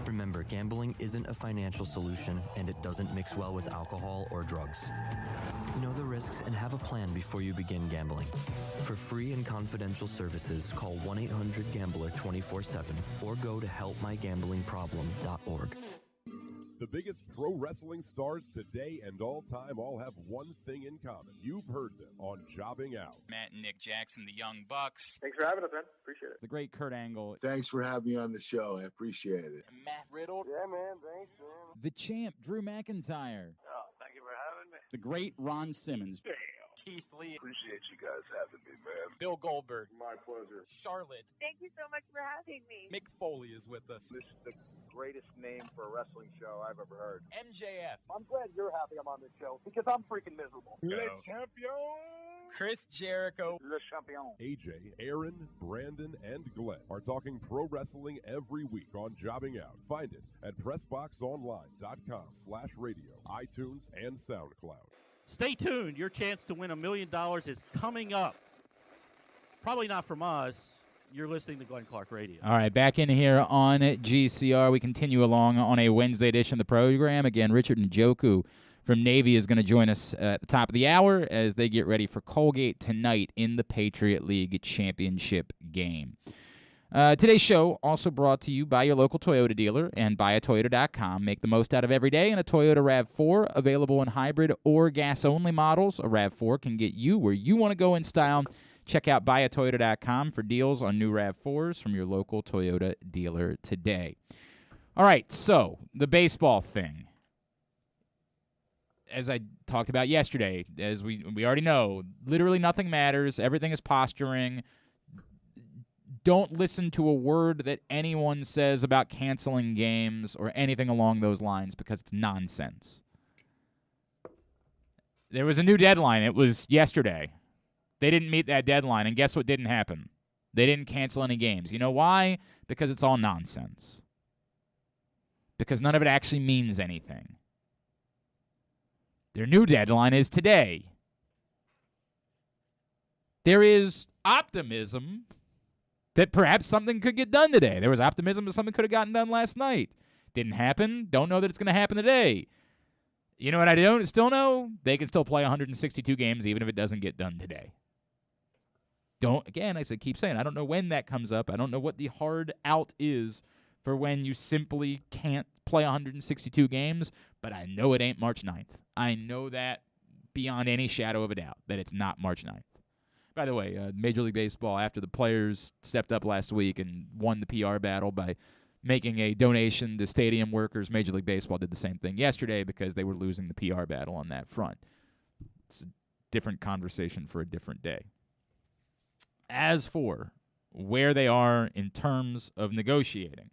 Speaker 6: Remember, gambling isn't a financial solution, and it doesn't mix well with alcohol or drugs. Know the risks and have a plan before you begin gambling. For free and confidential services, call 1-800-GAMBLER 24/7 or go to helpmygamblingproblem.org.
Speaker 7: The biggest pro wrestling stars today and all time all have one thing in common. You've heard them on Jobbing Out.
Speaker 2: Matt and Nick Jackson, the Young Bucks.
Speaker 8: Thanks for having us, man. Appreciate it.
Speaker 2: The great Kurt Angle.
Speaker 9: Thanks for having me on the show. I appreciate it.
Speaker 2: Matt Riddle.
Speaker 8: Yeah, man. Thanks, man.
Speaker 2: The champ, Drew McIntyre.
Speaker 8: Oh, thank you for having me.
Speaker 10: The great Ron Simmons.
Speaker 8: Damn.
Speaker 10: Keith Lee.
Speaker 7: Appreciate you guys having me, man.
Speaker 10: Bill Goldberg.
Speaker 8: My pleasure.
Speaker 10: Charlotte.
Speaker 11: Thank you so much for having me.
Speaker 10: Mick Foley is with us.
Speaker 8: This is the greatest name for a wrestling show I've ever heard.
Speaker 10: MJF.
Speaker 8: I'm glad you're happy I'm on this show because I'm freaking miserable.
Speaker 7: Le
Speaker 8: champion.
Speaker 10: Chris Jericho.
Speaker 8: Le champion.
Speaker 7: AJ, Aaron, Brandon, and Glenn are talking pro wrestling every week on Jobbing Out. Find it at PressBoxOnline.com/radio, iTunes, and SoundCloud.
Speaker 12: Stay tuned. Your chance to win $1 million is coming up. Probably not from us. You're listening to Glenn Clark Radio.
Speaker 2: All right, back in here on GCR. We continue along on a Wednesday edition of the program. Again, Richard Njoku from Navy is going to join us at the top of the hour as they get ready for Colgate tonight in the Patriot League Championship game. Today's show also brought to you by your local Toyota dealer and buyatoyota.com. Make the most out of every day in a Toyota RAV4, available in hybrid or gas-only models. A RAV4 can get you where you want to go in style. Check out buyatoyota.com for deals on new RAV4s from your local Toyota dealer today. All right, so the baseball thing. As I talked about yesterday, as we already know, literally nothing matters. Everything is posturing. Don't listen to a word that anyone says about canceling games or anything along those lines because it's nonsense. There was a new deadline. It was yesterday. They didn't meet that deadline, and guess what didn't happen? They didn't cancel any games. You know why? Because it's all nonsense. Because none of it actually means anything. Their new deadline is today. There is optimism that perhaps something could get done today. There was optimism that something could have gotten done last night. Didn't happen. Don't know that it's going to happen today. You know what I don't still know? They can still play 162 games even if it doesn't get done today. Keep saying, I don't know when that comes up. I don't know what the hard out is for when you simply can't play 162 games, but I know it ain't March 9th. I know that beyond any shadow of a doubt, that it's not March 9th. By the way, Major League Baseball, after the players stepped up last week and won the PR battle by making a donation to stadium workers, Major League Baseball did the same thing yesterday because they were losing the PR battle on that front. It's a different conversation for a different day. As for where they are in terms of negotiating,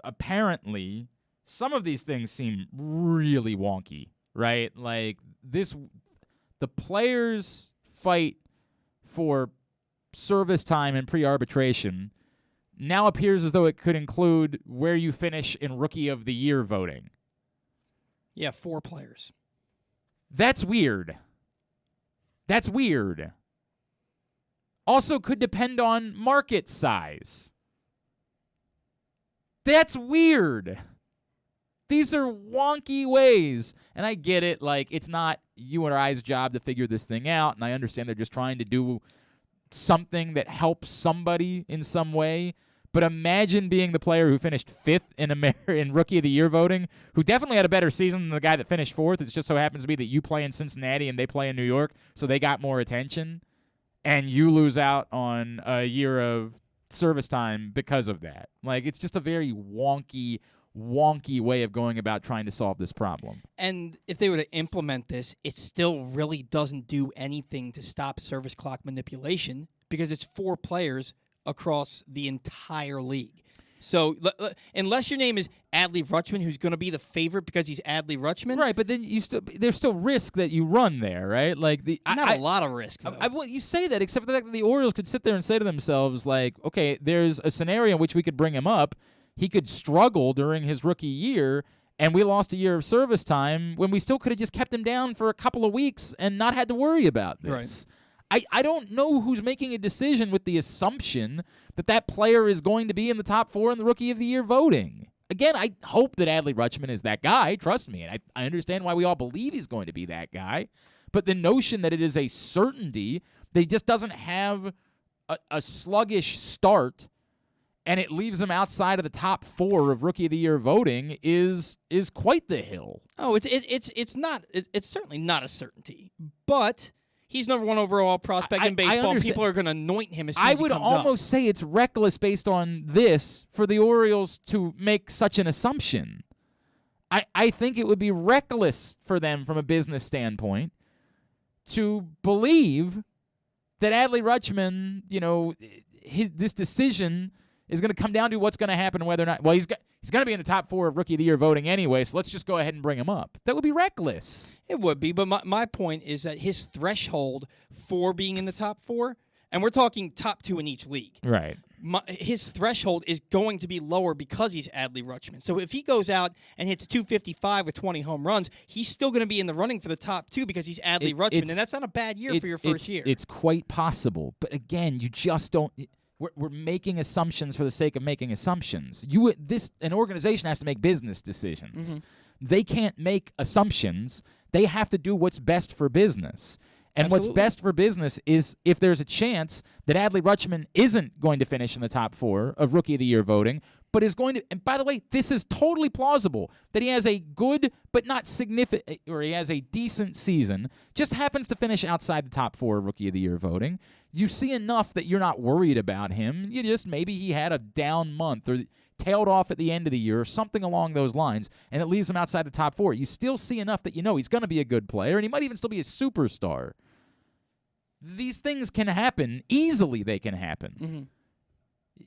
Speaker 2: apparently some of these things seem really wonky, right? Like the players fight for service time and pre-arbitration now appears as though it could include where you finish in Rookie of the Year voting.
Speaker 1: Yeah, 4 players.
Speaker 2: That's weird. Also could depend on market size. That's weird. These are wonky ways. And I get it. Like, it's not you and I's job to figure this thing out. And I understand they're just trying to do something that helps somebody in some way. But imagine being the player who finished 5th in Rookie of the Year voting, who definitely had a better season than the guy that finished 4th. It just so happens to be that you play in Cincinnati and they play in New York, so they got more attention. And you lose out on a year of service time because of that. Like, it's just a very wonky way of going about trying to solve this problem.
Speaker 1: And if they were to implement this, it still really doesn't do anything to stop service clock manipulation because it's 4 players across the entire league. So unless your name is Adley Rutschman, who's going to be the favorite because he's Adley Rutschman,
Speaker 2: right? But then there's still risk that you run there, right? Like
Speaker 1: a lot of risk.
Speaker 2: Well, you say that, except for the fact that the Orioles could sit there and say to themselves, like, okay, there's a scenario in which we could bring him up. He could struggle during his rookie year, and we lost a year of service time when we still could have just kept him down for a couple of weeks and not had to worry about this.
Speaker 1: Right.
Speaker 2: I don't know who's making a decision with the assumption that player is going to be in the top 4 in the Rookie of the Year voting. Again, I hope that Adley Rutschman is that guy. Trust me. And I understand why we all believe he's going to be that guy. But the notion that it is a certainty that he just doesn't have a sluggish start and it leaves him outside of the top 4 of Rookie of the Year voting is quite the hill.
Speaker 1: Oh, it's not. It's certainly not a certainty. But he's number 1 overall prospect in baseball. And people are going to anoint him as soon as he comes up.
Speaker 2: I would almost say it's reckless based on this for the Orioles to make such an assumption. I think it would be reckless for them from a business standpoint to believe that Adley Rutschman, this decision is going to come down to what's going to happen, whether or not. Well, he's going to be in the top 4 of Rookie of the Year voting anyway, so let's just go ahead and bring him up. That would be reckless.
Speaker 1: It would be, but my point is that his threshold for being in the top 4, and we're talking top 2 in each league.
Speaker 2: Right.
Speaker 1: His threshold is going to be lower because he's Adley Rutschman. So if he goes out and hits 255 with 20 home runs, he's still going to be in the running for the top 2 because he's Adley Rutschman, and that's not a bad year for your first year.
Speaker 2: It's quite possible, but again, you just don't. We're making assumptions for the sake of making assumptions. An organization has to make business decisions. Mm-hmm. They can't make assumptions. They have to do what's best for business. And
Speaker 1: Absolutely.
Speaker 2: What's best for business is if there's a chance that Adley Rutschman isn't going to finish in the top 4 of Rookie of the Year voting, but is going to, and by the way, this is totally plausible, that he has a good but not significant, or he has a decent season, just happens to finish outside the top 4 of Rookie of the Year voting. You see enough that you're not worried about him. You just, maybe he had a down month or tailed off at the end of the year or something along those lines, and it leaves him outside the top 4. You still see enough that he's going to be a good player, and he might even still be a superstar. These things can happen. Easily they can happen.
Speaker 1: Mm-hmm.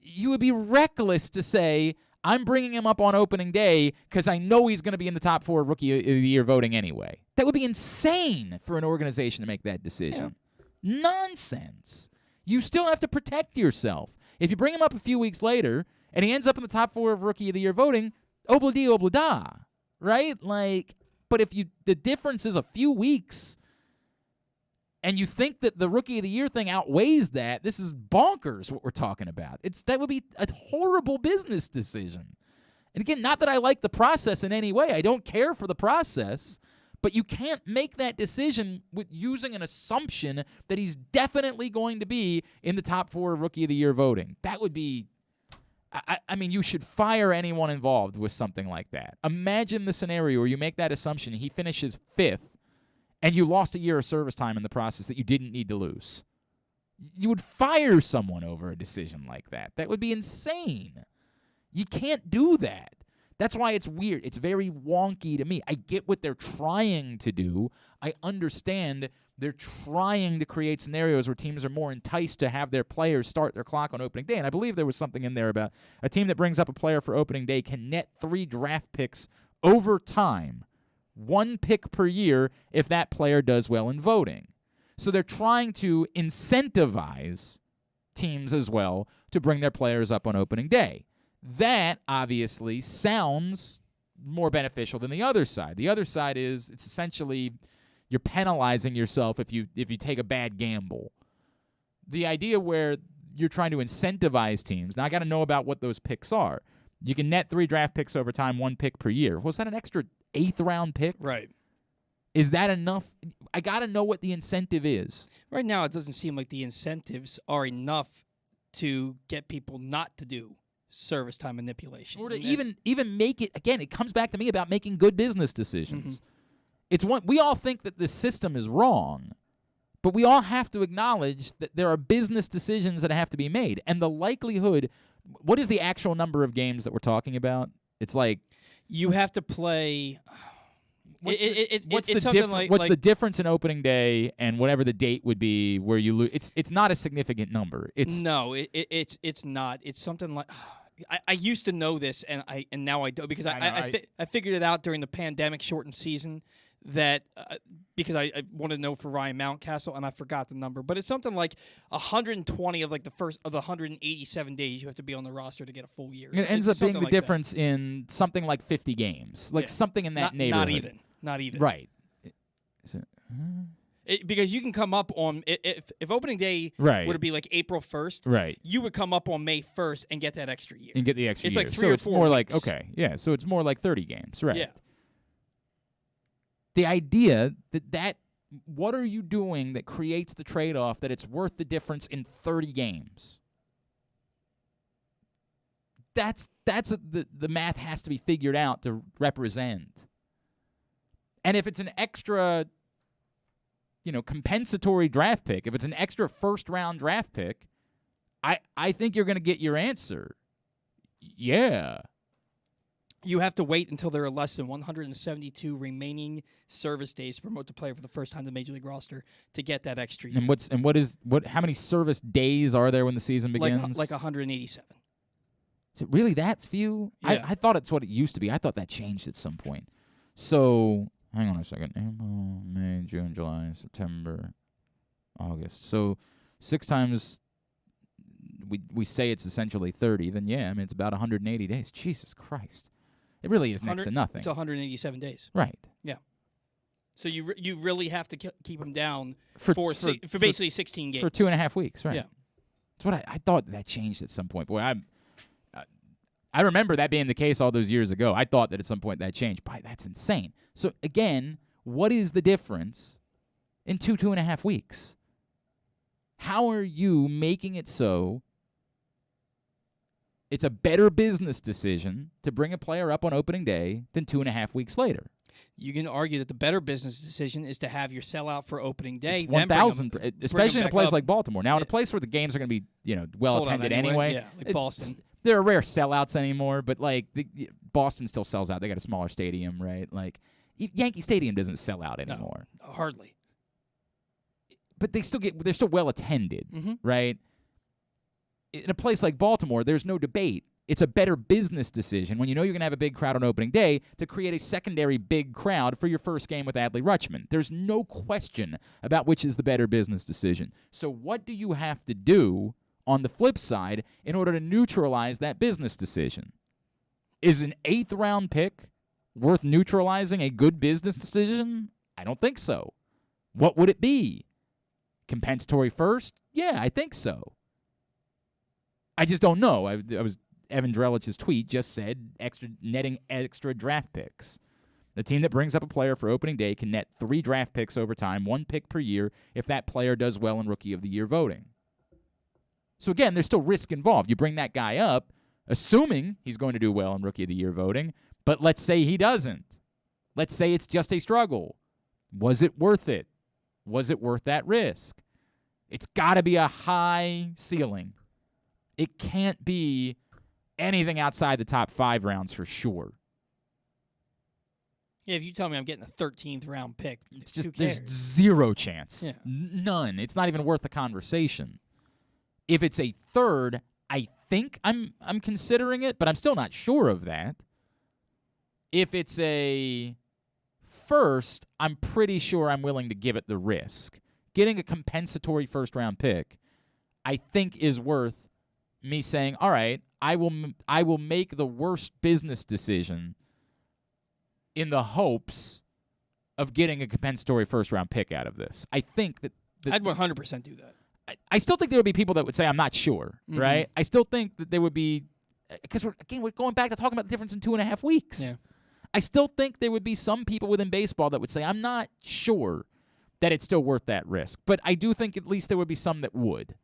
Speaker 2: You would be reckless to say, I'm bringing him up on opening day because I know he's going to be in the top 4 Rookie of the Year voting anyway. That would be insane for an organization to make that decision. Yeah. Nonsense. You still have to protect yourself. If you bring him up a few weeks later and he ends up in the top 4 of Rookie of the Year voting, obla-dee, obla-da, right? Like, but if the difference is a few weeks and you think that the Rookie of the Year thing outweighs that, this is bonkers what we're talking about. That would be a horrible business decision. And again, not that I like the process in any way. I don't care for the process. But you can't make that decision with using an assumption that he's definitely going to be in the top 4 Rookie of the Year voting. That would be, I mean, you should fire anyone involved with something like that. Imagine the scenario where you make that assumption, he finishes 5th, and you lost a year of service time in the process that you didn't need to lose. You would fire someone over a decision like that. That would be insane. You can't do that. That's why it's weird. It's very wonky to me. I get what they're trying to do. I understand they're trying to create scenarios where teams are more enticed to have their players start their clock on opening day. And I believe there was something in there about a team that brings up a player for opening day can net 3 draft picks over time, 1 pick per year if that player does well in voting. So they're trying to incentivize teams as well to bring their players up on opening day. That obviously sounds more beneficial than the other side. The other side is it's essentially you're penalizing yourself if you take a bad gamble. The idea where you're trying to incentivize teams. Now I got to know about what those picks are. You can net 3 draft picks over time, 1 pick per year. Was that an extra 8th round pick?
Speaker 1: Right.
Speaker 2: Is that enough? I got to know what the incentive is.
Speaker 1: Right now it doesn't seem like the incentives are enough to get people not to do service time manipulation.
Speaker 2: Or to even make it, again, it comes back to me about making good business decisions. It's one we all think that the system is wrong, but we all have to acknowledge that there are business decisions that have to be made. And the likelihood, what is the actual number of games that we're talking about? It's like
Speaker 1: you have to play.
Speaker 2: What's the difference in opening day and whatever the date would be where you lose? It's not a significant number. It's
Speaker 1: not. It's something like I used to know this and now I don't because I figured it out during the pandemic shortened season that because I wanted to know for Ryan Mountcastle and I forgot the number, but it's something like 120 of like the first of the 187 days you have to be on the roster to get a full year.
Speaker 2: It ends up being the difference in something like 50 games, like something in that neighborhood.
Speaker 1: Not even.
Speaker 2: Right.
Speaker 1: Because you can come up on if opening day
Speaker 2: right.
Speaker 1: were to be like April 1st,
Speaker 2: right?
Speaker 1: You would come up on May 1st and get that extra year.
Speaker 2: And get the extra year.
Speaker 1: It's like 3 or 4
Speaker 2: So it's more
Speaker 1: weeks.
Speaker 2: like so it's more like 30 games, right?
Speaker 1: Yeah.
Speaker 2: The idea that what are you doing that creates the trade-off that it's worth the difference in 30 games? That's the math has to be figured out to represent. And if it's an extra, compensatory draft pick, if it's an extra first-round draft pick, I think you're going to get your answer. Yeah.
Speaker 1: You have to wait until there are less than 172 remaining service days to promote the player for the first time to the Major League roster to get that extra year.
Speaker 2: And how many service days are there when the season begins?
Speaker 1: Like 187.
Speaker 2: Is it really that few?
Speaker 1: Yeah.
Speaker 2: I thought it's what it used to be. I thought that changed at some point. So, hang on a second. April, May, June, July, September, August. So, 6 times we say it's essentially 30, then it's about 180 days. Jesus Christ. It really is next to nothing.
Speaker 1: It's 187 days.
Speaker 2: Right.
Speaker 1: Yeah. So you really have to keep them down
Speaker 2: for
Speaker 1: basically 16 games.
Speaker 2: For 2.5 weeks, right.
Speaker 1: Yeah.
Speaker 2: That's what I thought that changed at some point. Boy, I remember that being the case all those years ago. I thought that at some point that changed. Boy, that's insane. So, again, what is the difference in 2.5 weeks? How are you making it so it's a better business decision to bring a player up on opening day than 2.5 weeks later?
Speaker 1: You can argue that the better business decision is to have your sellout for opening day.
Speaker 2: It's 1,000, especially in a place like Baltimore. Now, in a place where the games are going to be, well attended anyway.
Speaker 1: Yeah, like Boston.
Speaker 2: There are rare sellouts anymore, but Boston still sells out. They got a smaller stadium, right? Like Yankee Stadium doesn't sell out anymore.
Speaker 1: No, hardly.
Speaker 2: But they're still well attended, right? In a place like Baltimore, there's no debate. It's a better business decision when you know you're going to have a big crowd on opening day to create a secondary big crowd for your first game with Adley Rutschman. There's no question about which is the better business decision. So what do you have to do on the flip side in order to neutralize that business decision? Is an 8th round pick worth neutralizing a good business decision? I don't think so. What would it be? Compensatory first? Yeah, I think so. I just don't know. I was Evan Drellich's tweet just said netting extra draft picks. The team that brings up a player for opening day can net 3 draft picks over time, 1 pick per year, if that player does well in Rookie of the Year voting. So again, there's still risk involved. You bring that guy up, assuming he's going to do well in Rookie of the Year voting, but let's say he doesn't. Let's say it's just a struggle. Was it worth it? Was it worth that risk? It's got to be a high ceiling. It can't be anything outside the top 5 rounds for sure.
Speaker 1: Yeah, if you tell me I'm getting a 13th round pick,
Speaker 2: it's just
Speaker 1: who cares?
Speaker 2: There's zero chance.
Speaker 1: Yeah.
Speaker 2: None. It's not even worth the conversation. If it's a 3rd, I think I'm considering it, but I'm still not sure of that. If it's a 1st, I'm pretty sure I'm willing to give it the risk. Getting a compensatory 1st-round pick, I think, is worth me saying, all right, I will make the worst business decision in the hopes of getting a compensatory 1st-round pick out of this. I think that
Speaker 1: I'd 100% do that.
Speaker 2: I still think there would be people that would say I'm not sure, right? I still think that there would be, because we're going back to talking about the difference in 2.5 weeks.
Speaker 1: Yeah.
Speaker 2: I still think there would be some people within baseball that would say I'm not sure that it's still worth that risk. But I do think at least there would be some that would.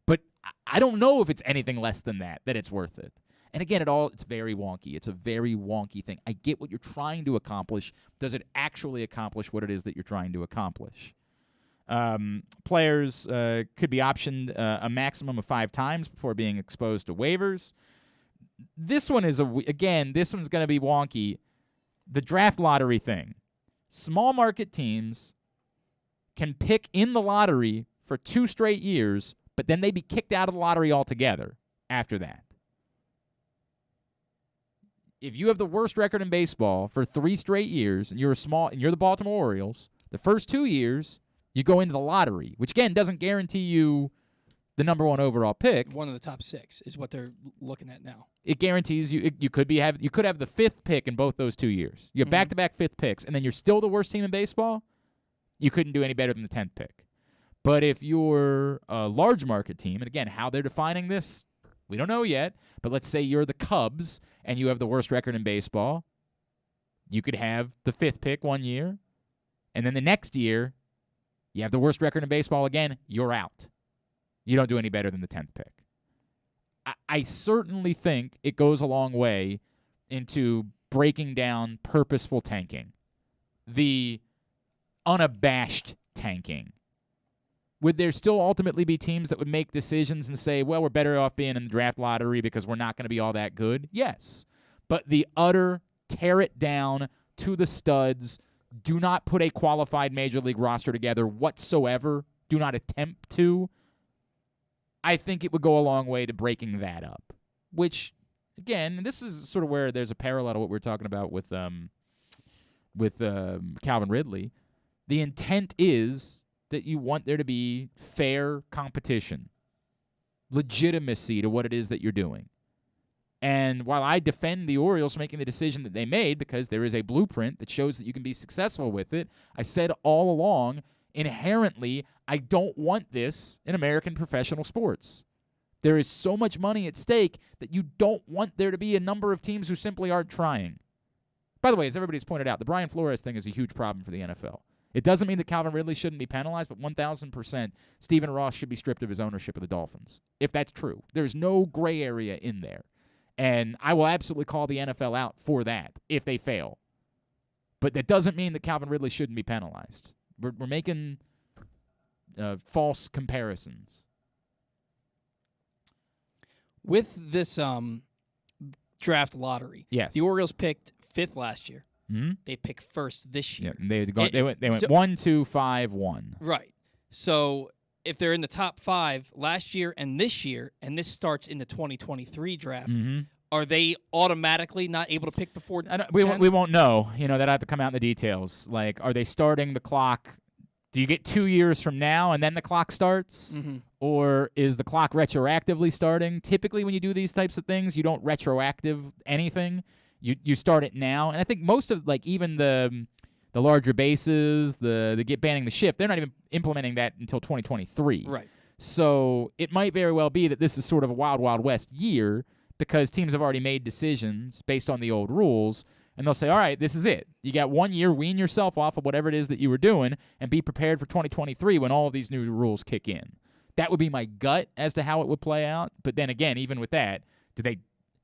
Speaker 2: But I don't know if it's anything less than that it's worth it. And again, it's very wonky. It's a very wonky thing. I get what you're trying to accomplish. Does it actually accomplish what it is that you're trying to accomplish? Players could be optioned a maximum of 5 times before being exposed to waivers. This one is, this one's going to be wonky. The draft lottery thing. Small market teams can pick in the lottery for 2 straight years, but then they be kicked out of the lottery altogether after that. If you have the worst record in baseball for 3 straight years and you're the Baltimore Orioles, the first 2 years you go into the lottery, which again doesn't guarantee you the number 1 overall pick.
Speaker 1: One of the top 6 is what they're looking at now.
Speaker 2: It guarantees you could have the 5th pick in both those 2 years. You have back-to-back 5th picks, and then you're still the worst team in baseball. You couldn't do any better than the 10th pick. But if you're a large market team, and again, how they're defining this, we don't know yet, but let's say you're the Cubs and you have the worst record in baseball, you could have the 5th pick 1 year, and then the next year, you have the worst record in baseball again, you're out. You don't do any better than the 10th pick. I certainly think it goes a long way into breaking down purposeful tanking. The unabashed tanking. Would there still ultimately be teams that would make decisions and say, well, we're better off being in the draft lottery because we're not going to be all that good? Yes. But the utter tear it down to the studs, do not put a qualified major league roster together whatsoever, do not attempt to, I think it would go a long way to breaking that up. Which, again, this is sort of where there's a parallel to what we were talking about with Calvin Ridley. The intent is that you want there to be fair competition, legitimacy to what it is that you're doing. And while I defend the Orioles making the decision that they made because there is a blueprint that shows that you can be successful with it, I said all along, inherently, I don't want this in American professional sports. There is so much money at stake that you don't want there to be a number of teams who simply aren't trying. By the way, as everybody's pointed out, the Brian Flores thing is a huge problem for the NFL. It doesn't mean that Calvin Ridley shouldn't be penalized, but 1,000% Stephen Ross should be stripped of his ownership of the Dolphins, if that's true. There's no gray area in there. And I will absolutely call the NFL out for that if they fail. But that doesn't mean that Calvin Ridley shouldn't be penalized. We're making false comparisons.
Speaker 1: With this draft lottery,
Speaker 2: yes,
Speaker 1: the Orioles picked 5th last year.
Speaker 2: Mm-hmm.
Speaker 1: They picked 1st this year.
Speaker 2: Yeah, they went 1, 2, 5, 1.
Speaker 1: Right. So if they're in the top 5 last year and this year, and this starts in the 2023 draft, are they automatically not able to pick before?
Speaker 2: We won't know. That'll have to come out in the details. Like, are they starting the clock? Do you get 2 years from now and then the clock starts?
Speaker 1: Mm-hmm.
Speaker 2: Or is the clock retroactively starting? Typically, when you do these types of things, you don't retroactive anything. You start it now. And I think most of, even the the larger bases, the banning the shift, they're not even implementing that until 2023.
Speaker 1: Right.
Speaker 2: So it might very well be that this is sort of a wild, wild west year because teams have already made decisions based on the old rules, and they'll say, all right, this is it. You got 1 year, wean yourself off of whatever it is that you were doing, and be prepared for 2023 when all of these new rules kick in. That would be my gut as to how it would play out. But then again, even with that,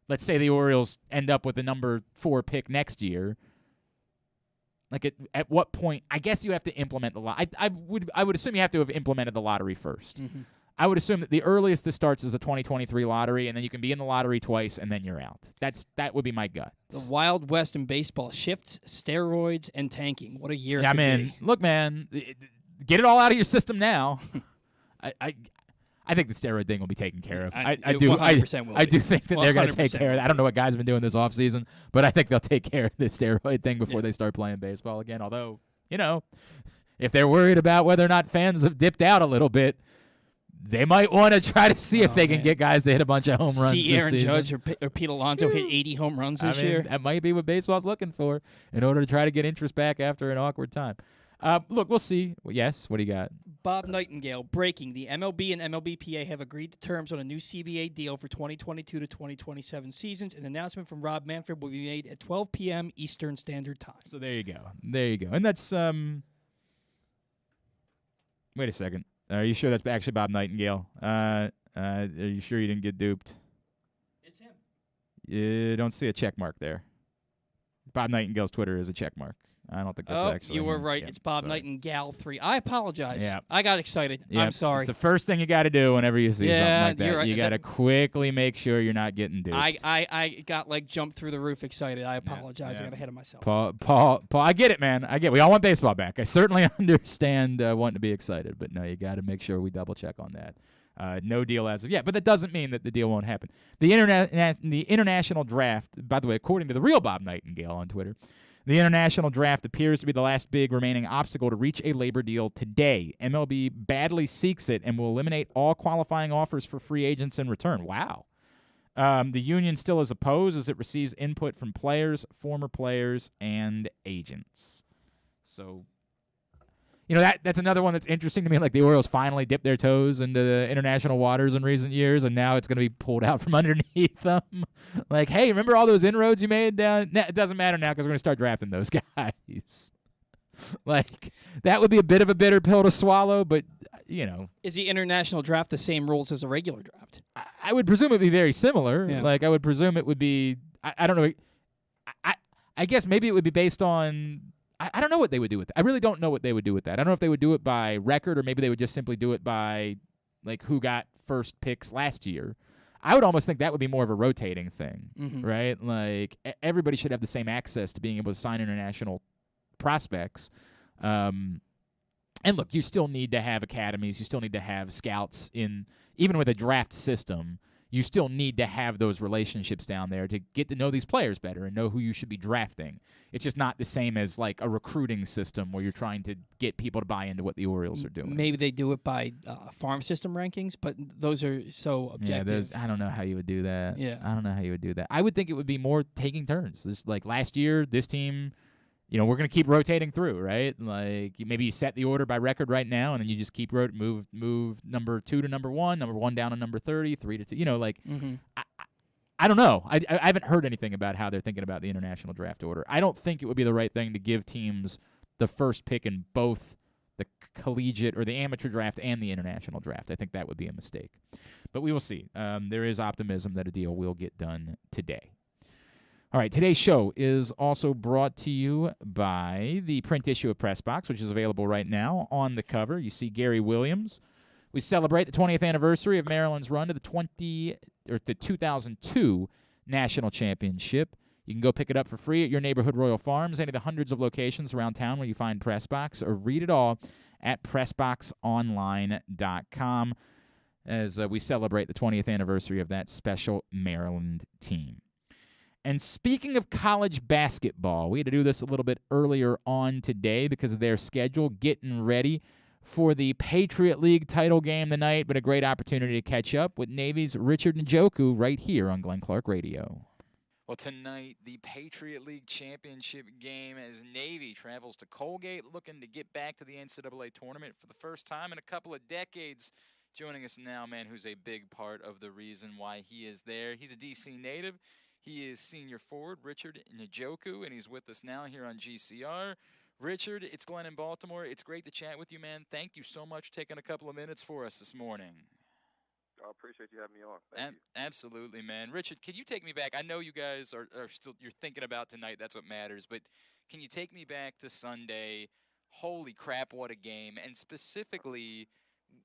Speaker 2: let's say the Orioles end up with the number 4 pick next year. Like at what point? I guess you have to implement the lottery. I would assume you have to have implemented the lottery first.
Speaker 1: Mm-hmm.
Speaker 2: I would assume that the earliest this starts is the 2023 lottery, and then you can be in the lottery twice, and then you're out. That would be my gut.
Speaker 1: The Wild West in baseball: shifts, steroids, and tanking. What a year!
Speaker 2: Yeah, man. Look, man, get it all out of your system now. I think the steroid thing will be taken care of. I do.
Speaker 1: 100% will
Speaker 2: I do think that they're going to
Speaker 1: 100%
Speaker 2: take care of that. I don't know what guys have been doing this offseason, but I think they'll take care of the steroid thing before they start playing baseball again. Although, if they're worried about whether or not fans have dipped out a little bit, they might want to try to see if they can get guys to hit a bunch of home runs
Speaker 1: See
Speaker 2: this
Speaker 1: Aaron
Speaker 2: season.
Speaker 1: Judge or Pete Alonso hit 80 home runs this year.
Speaker 2: That might be what baseball's looking for in order to try to get interest back after an awkward time. Look, we'll see. Yes, what do you got?
Speaker 1: Bob Nightingale, breaking. The MLB and MLBPA have agreed to terms on a new CBA deal for 2022 to 2027 seasons. An announcement from Rob Manfred will be made at 12 p.m. Eastern Standard Time.
Speaker 2: So there you go. And that's wait a second. Are you sure that's actually Bob Nightingale? Are you sure you didn't get duped?
Speaker 1: It's him.
Speaker 2: You don't see a check mark there. Bob Nightingale's Twitter is a check mark. I don't think that's actually
Speaker 1: you were
Speaker 2: him.
Speaker 1: right.
Speaker 2: Yeah,
Speaker 1: It's Bob
Speaker 2: sorry.
Speaker 1: Nightingale 3. I apologize.
Speaker 2: Yeah.
Speaker 1: I got excited.
Speaker 2: Yep.
Speaker 1: I'm sorry.
Speaker 2: It's the first thing you got to do whenever you see something like that.
Speaker 1: you're right.
Speaker 2: You got to quickly make sure you're not getting duped.
Speaker 1: I got jumped through the roof excited. I apologize.
Speaker 2: Yeah.
Speaker 1: I got ahead of myself.
Speaker 2: Paul, I get it, man. I get it. We all want baseball back. I certainly understand wanting to be excited, but no, you got to make sure we double check on that. No deal as of yet, but that doesn't mean that the deal won't happen. The international draft, by the way, according to the real Bob Nightingale on Twitter, the international draft appears to be the last big remaining obstacle to reach a labor deal today. MLB badly seeks it and will eliminate all qualifying offers for free agents in return. Wow. The union still is opposed as it receives input from players, former players, and agents. So, that's another one that's interesting to me. Like the Orioles finally dipped their toes into the international waters in recent years, and now it's going to be pulled out from underneath them. Like, hey, remember all those inroads you made down? Nah, it doesn't matter now because we're going to start drafting those guys. Like, that would be a bit of a bitter pill to swallow, but,
Speaker 1: Is the international draft the same rules as a regular draft?
Speaker 2: I would presume it would be very similar.
Speaker 1: Yeah.
Speaker 2: Like, I would presume it would be, I don't know. I guess maybe it would be based on, I don't know what they would do with that. I really don't know what they would do with that. I don't know if they would do it by record or maybe they would just simply do it by, like, who got first picks last year. I would almost think that would be more of a rotating thing, right? Like, everybody should have the same access to being able to sign international prospects. And look, you still need to have academies. You still need to have scouts even with a draft system. You still need to have those relationships down there to get to know these players better and know who you should be drafting. It's just not the same as like a recruiting system where you're trying to get people to buy into what the Orioles are doing.
Speaker 1: Maybe they do it by farm system rankings, but those are so objective.
Speaker 2: I don't know how you would do that.
Speaker 1: Yeah.
Speaker 2: I don't know how you would do that. I would think it would be more taking turns. This, like last year, this team, we're going to keep rotating through, right? Like maybe you set the order by record right now, and then you just keep move number 2 to number 1, number 1 down to number 30, 3 to 2. I don't know. I haven't heard anything about how they're thinking about the international draft order. I don't think it would be the right thing to give teams the first pick in both the collegiate or the amateur draft and the international draft. I think that would be a mistake. But we will see. There is optimism that a deal will get done today. All right, today's show is also brought to you by the print issue of Press Box, which is available right now. On the cover, you see Gary Williams. We celebrate the 20th anniversary of Maryland's run to the 2002 National Championship. You can go pick it up for free at your neighborhood Royal Farms, any of the hundreds of locations around town where you find Press Box, or read it all at PressBoxOnline.com as we celebrate the 20th anniversary of that special Maryland team. And speaking of college basketball, we had to do this a little bit earlier on today because of their schedule, getting ready for the Patriot League title game tonight, but a great opportunity to catch up with Navy's Richard Njoku right here on Glenn Clark Radio. Well, tonight, the Patriot League Championship game as Navy travels to Colgate, looking to get back to the NCAA tournament for the first time in a couple of decades. Joining us now, man, who's a big part of the reason why he is there. He's a D.C. native. He is senior forward, Richard Njoku, and he's with us now here on GCR. Richard, it's Glenn in Baltimore. It's great to chat with you, man. Thank you so much for taking a couple of minutes for us this morning.
Speaker 3: I appreciate you having me on. Thank you.
Speaker 2: Absolutely, man. Richard, can you take me back? I know you guys are still, you're thinking about tonight. That's what matters. But can you take me back to Sunday? Holy crap, what a game. And specifically,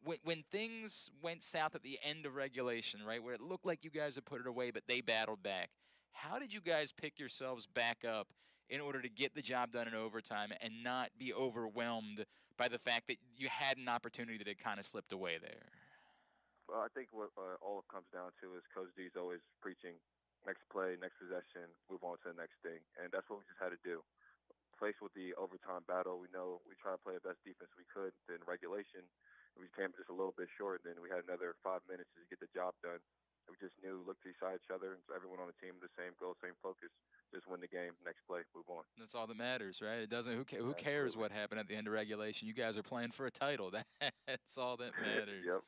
Speaker 2: when things went south at the end of regulation, right, where it looked like you guys had put it away, but they battled back, how did you guys pick yourselves back up in order to get the job done in overtime and not be overwhelmed by the fact that you had an opportunity that had kind of slipped away there?
Speaker 3: Well, I think what all it comes down to is Coach D's always preaching next play, next possession, move on to the next thing. And that's what we just had to do. Faced with the overtime battle, we know we tried to play the best defense we could in regulation. We came just a little bit short, and then we had another 5 minutes to get the job done. We just knew, looked to each other, and so everyone on the team the same goal, same focus. Just win the game, next play, move on.
Speaker 2: That's all that matters, right? It doesn't. Who cares what happened at the end of regulation? You guys are playing for a title. That's all that matters.
Speaker 3: Yep.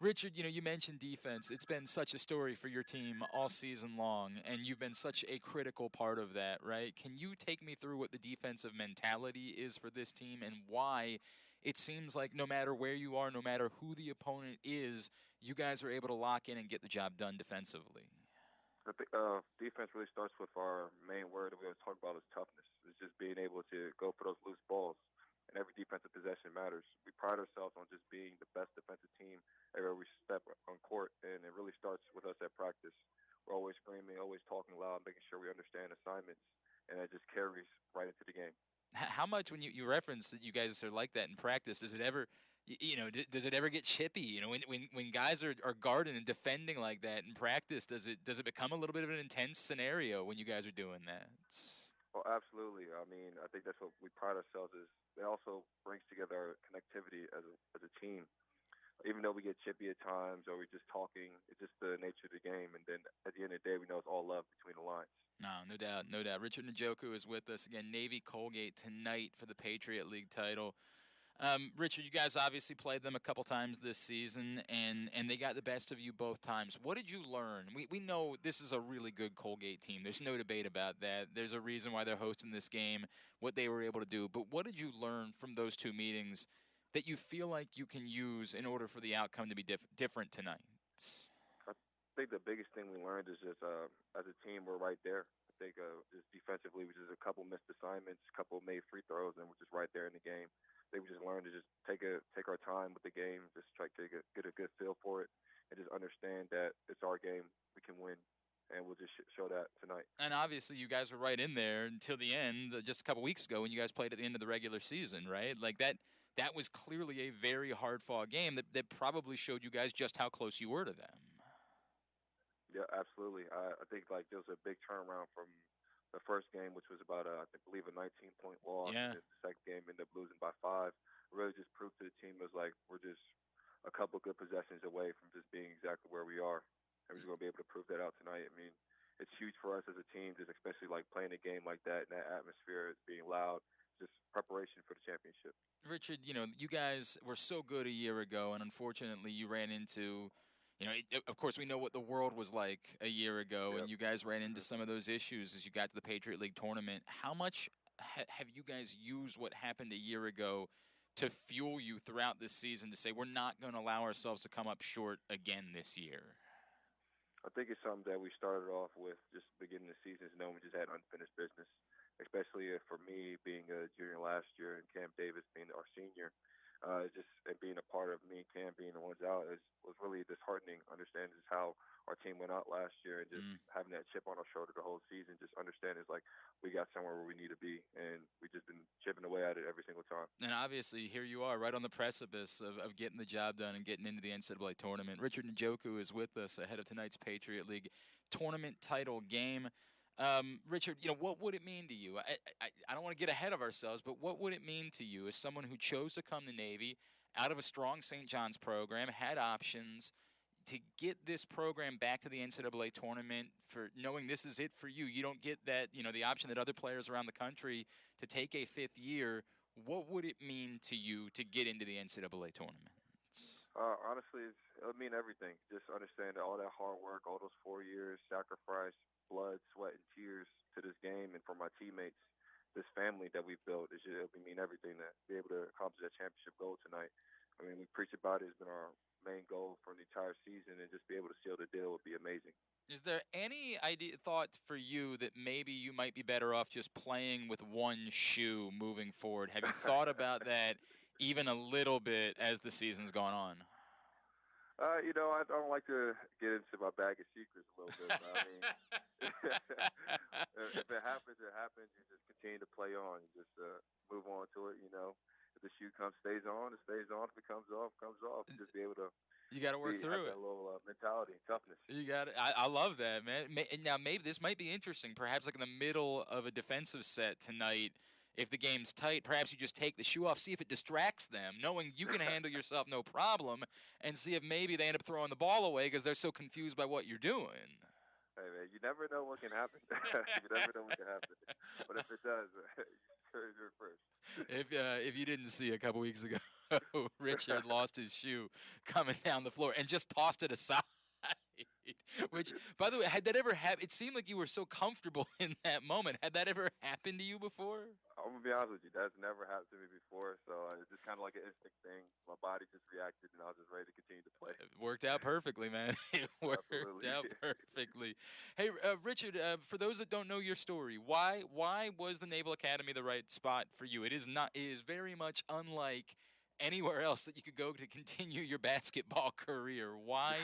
Speaker 2: Richard, you mentioned defense. It's been such a story for your team all season long, and you've been such a critical part of that, right? Can you take me through what the defensive mentality is for this team and why it seems like no matter where you are, no matter who the opponent is, you guys are able to lock in and get the job done defensively?
Speaker 3: I think defense really starts with our main word that we always talk about is toughness. It's just being able to go for those loose balls. And every defensive possession matters. We pride ourselves on just being the best defensive team everywhere we step on court, and it really starts with us at practice. We're always screaming, always talking loud, making sure we understand assignments, and that just carries right into the game.
Speaker 2: How much, when you reference that you guys are like that in practice, does it ever, does it ever get chippy? When guys are guarding and defending like that in practice, does it become a little bit of an intense scenario when you guys are doing that?
Speaker 3: Well, absolutely. I mean, I think that's what we pride ourselves is. It also brings together our connectivity as a team. Even though we get chippy at times or we're just talking, it's just the nature of the game. And then at the end of the day, we know it's all love between the lines.
Speaker 2: No doubt, no doubt. Richard Njoku is with us again. Navy Colgate tonight for the Patriot League title. Richard, you guys obviously played them a couple times this season, and they got the best of you both times. What did you learn? We know this is a really good Colgate team. There's no debate about that. There's a reason why they're hosting this game, what they were able to do. But what did you learn from those two meetings that you feel like you can use in order for the outcome to be different tonight?
Speaker 3: I think the biggest thing we learned is just as a team, we're right there. I think just defensively, we just a couple missed assignments, a couple made free throws, and we're just right there in the game. They just learned to just take our time with the game, just try to get a good feel for it, and just understand that it's our game, we can win, and we'll just show that tonight.
Speaker 2: And obviously, you guys were right in there until the end, just a couple weeks ago when you guys played at the end of the regular season, right? Like that was clearly a very hard-fought game that probably showed you guys just how close you were to them.
Speaker 3: Yeah, absolutely. I think there was a big turnaround from the first game, which was about, I believe, a 19-point loss.
Speaker 2: Yeah.
Speaker 3: And the second game ended up losing by 5. Really just proved to the team it was like we're just a couple good possessions away from just being exactly where we are. And we're going to be able to prove that out tonight. I mean, it's huge for us as a team, just especially playing a game like that in that atmosphere, it's being loud, just preparation for the championship.
Speaker 2: Richard, you guys were so good a year ago, and unfortunately you ran into – of course, we know what the world was like a year ago,
Speaker 3: Yep.
Speaker 2: and you guys ran into some of those issues as you got to the Patriot League Tournament. How much have you guys used what happened a year ago to fuel you throughout this season to say we're not going to allow ourselves to come up short again this year?
Speaker 3: I think it's something that we started off with just beginning of the season, knowing we just had unfinished business, especially for me being a junior last year and Cam Davis being our senior. And being a part of me and Cam being the ones out was really disheartening. Understanding just how our team went out last year and just having that chip on our shoulder the whole season. Just understanding we got somewhere where we need to be, and we've just been chipping away at it every single time.
Speaker 2: And obviously, here you are, right on the precipice of getting the job done and getting into the NCAA tournament. Richard Njoku is with us ahead of tonight's Patriot League tournament title game. Richard, what would it mean to you? I don't want to get ahead of ourselves, but what would it mean to you as someone who chose to come to Navy out of a strong St. John's program, had options, to get this program back to the NCAA tournament, for knowing this is it for you. You don't get that, the option that other players around the country to take a 5th year. What would it mean to you to get into the NCAA tournament?
Speaker 3: Honestly, it would mean everything. Just understand that all that hard work, all those 4 years, sacrifice, blood, sweat, and tears to this game, and for my teammates, this family that we've built, it would mean everything to be able to accomplish that championship goal tonight. I mean, we preach about it. It's been our main goal for the entire season, and just be able to seal the deal would be amazing.
Speaker 2: Is there any thought for you that maybe you might be better off just playing with one shoe moving forward? Have you thought about that even a little bit as the season's gone on?
Speaker 3: I don't like to get into my bag of secrets a little bit. But I mean, if it happens, it happens. You just continue to play on. You just move on to it. If the shoe stays on, it stays on. If it comes off, it comes off. Just be able to.
Speaker 2: You got to work through it.
Speaker 3: That little mentality, toughness.
Speaker 2: You got it. I love that, man. Now, maybe this might be interesting. Perhaps like in the middle of a defensive set tonight, if the game's tight, perhaps you just take the shoe off, see if it distracts them, knowing you can handle yourself no problem, and see if maybe they end up throwing the ball away because they're so confused by what you're doing.
Speaker 3: Hey, man, you never know what can happen. You never know what can happen. But if it does, you're first.
Speaker 2: If you didn't see a couple weeks ago, Richard lost his shoe coming down the floor and just tossed it aside. Which, by the way, had that ever happened? It seemed like you were so comfortable in that moment. Had that ever happened to you before?
Speaker 3: I'm going to be honest with you. That's never happened to me before. So it's just kind of like an instinct thing. My body just reacted, and I was just ready to continue to play.
Speaker 2: It worked out perfectly, man. It worked out perfectly. Hey, Richard, for those that don't know your story, why was the Naval Academy the right spot for you? It is very much unlike anywhere else that you could go to continue your basketball career. Why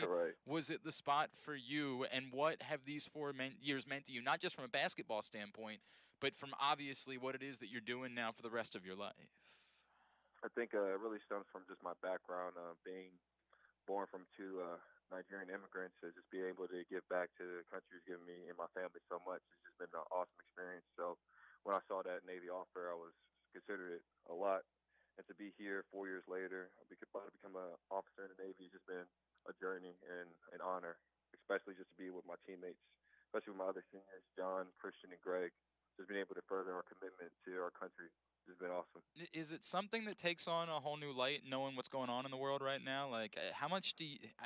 Speaker 2: was it the spot for you, and what have these 4 years meant to you, not just from a basketball standpoint, but from obviously what it is that you're doing now for the rest of your life?
Speaker 3: I think it really stems from just my background, being born from 2 Nigerian immigrants, to just be able to give back to the country has given me and my family so much. It's just been an awesome experience. So when I saw that Navy offer, I considered it a lot. And to be here 4 years later, about to become an officer in the Navy, has just been a journey and an honor, especially just to be with my teammates, especially with my other seniors, John, Christian, and Greg. Just being able to further our commitment to our country has been awesome.
Speaker 2: Is it something that takes on a whole new light, knowing what's going on in the world right now? Like, how much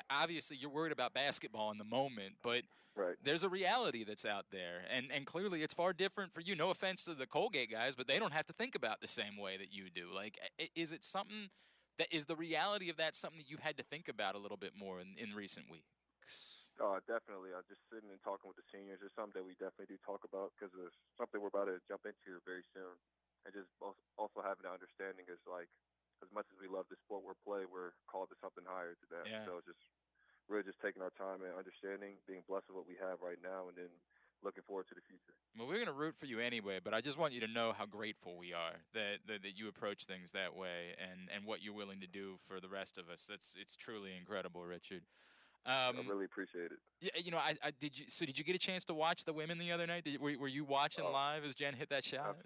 Speaker 2: obviously you're worried about basketball in the moment, but there's a reality that's out there, and clearly it's far different for you. No offense to the Colgate guys, but they don't have to think about the same way that you do. Like, is it something that is the reality of that, something that you've had to think about a little bit more in recent weeks?
Speaker 3: Definitely. I'm just sitting and talking with the seniors. It's something that we definitely do talk about because it's something we're about to jump into very soon. And just also having an understanding is like, as much as we love the sport we're playing, we're called to something higher to that.
Speaker 2: Yeah.
Speaker 3: So it's just really just taking our time and understanding, being blessed with what we have right now, and then looking forward to the future.
Speaker 2: Well, we're going to root for you anyway, but I just want you to know how grateful we are that you approach things that way and what you're willing to do for the rest of us. It's truly incredible, Richard.
Speaker 3: I really appreciate it.
Speaker 2: Yeah, did you get a chance to watch the women the other night? Were you watching live as Jen hit that shot?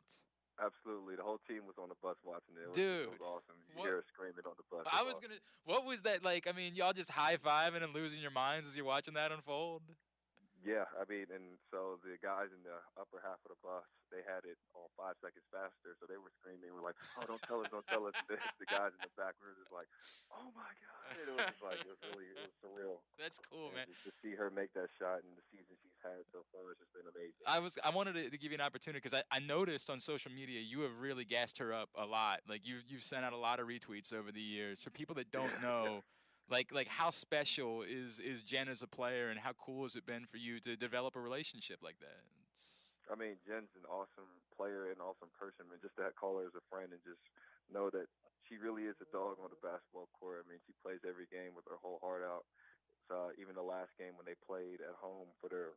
Speaker 3: Absolutely. The whole team was on the bus watching it. It was awesome. You hear her screaming on the bus.
Speaker 2: What was that like? I mean, y'all just high-fiving and losing your minds as you're watching that unfold?
Speaker 3: Yeah, I mean, and so the guys in the upper half of the bus, they had it on 5 seconds faster, so they were screaming. We're like, "Oh, don't tell us, don't tell us!" The guys in the back were just like, "Oh my God!" And it was surreal.
Speaker 2: That's cool, man.
Speaker 3: To see her make that shot and the season she's had so far, it's just been amazing.
Speaker 2: I wanted to give you an opportunity because I noticed on social media you have really gassed her up a lot. Like you've sent out a lot of retweets over the years. For people that don't know. Like how special is Jen as a player, and how cool has it been for you to develop a relationship like that?
Speaker 3: I mean, Jen's an awesome player and awesome person, and just to call her as a friend and just know that she really is a dog on the basketball court. I mean, she plays every game with her whole heart out. So even the last game when they played at home for their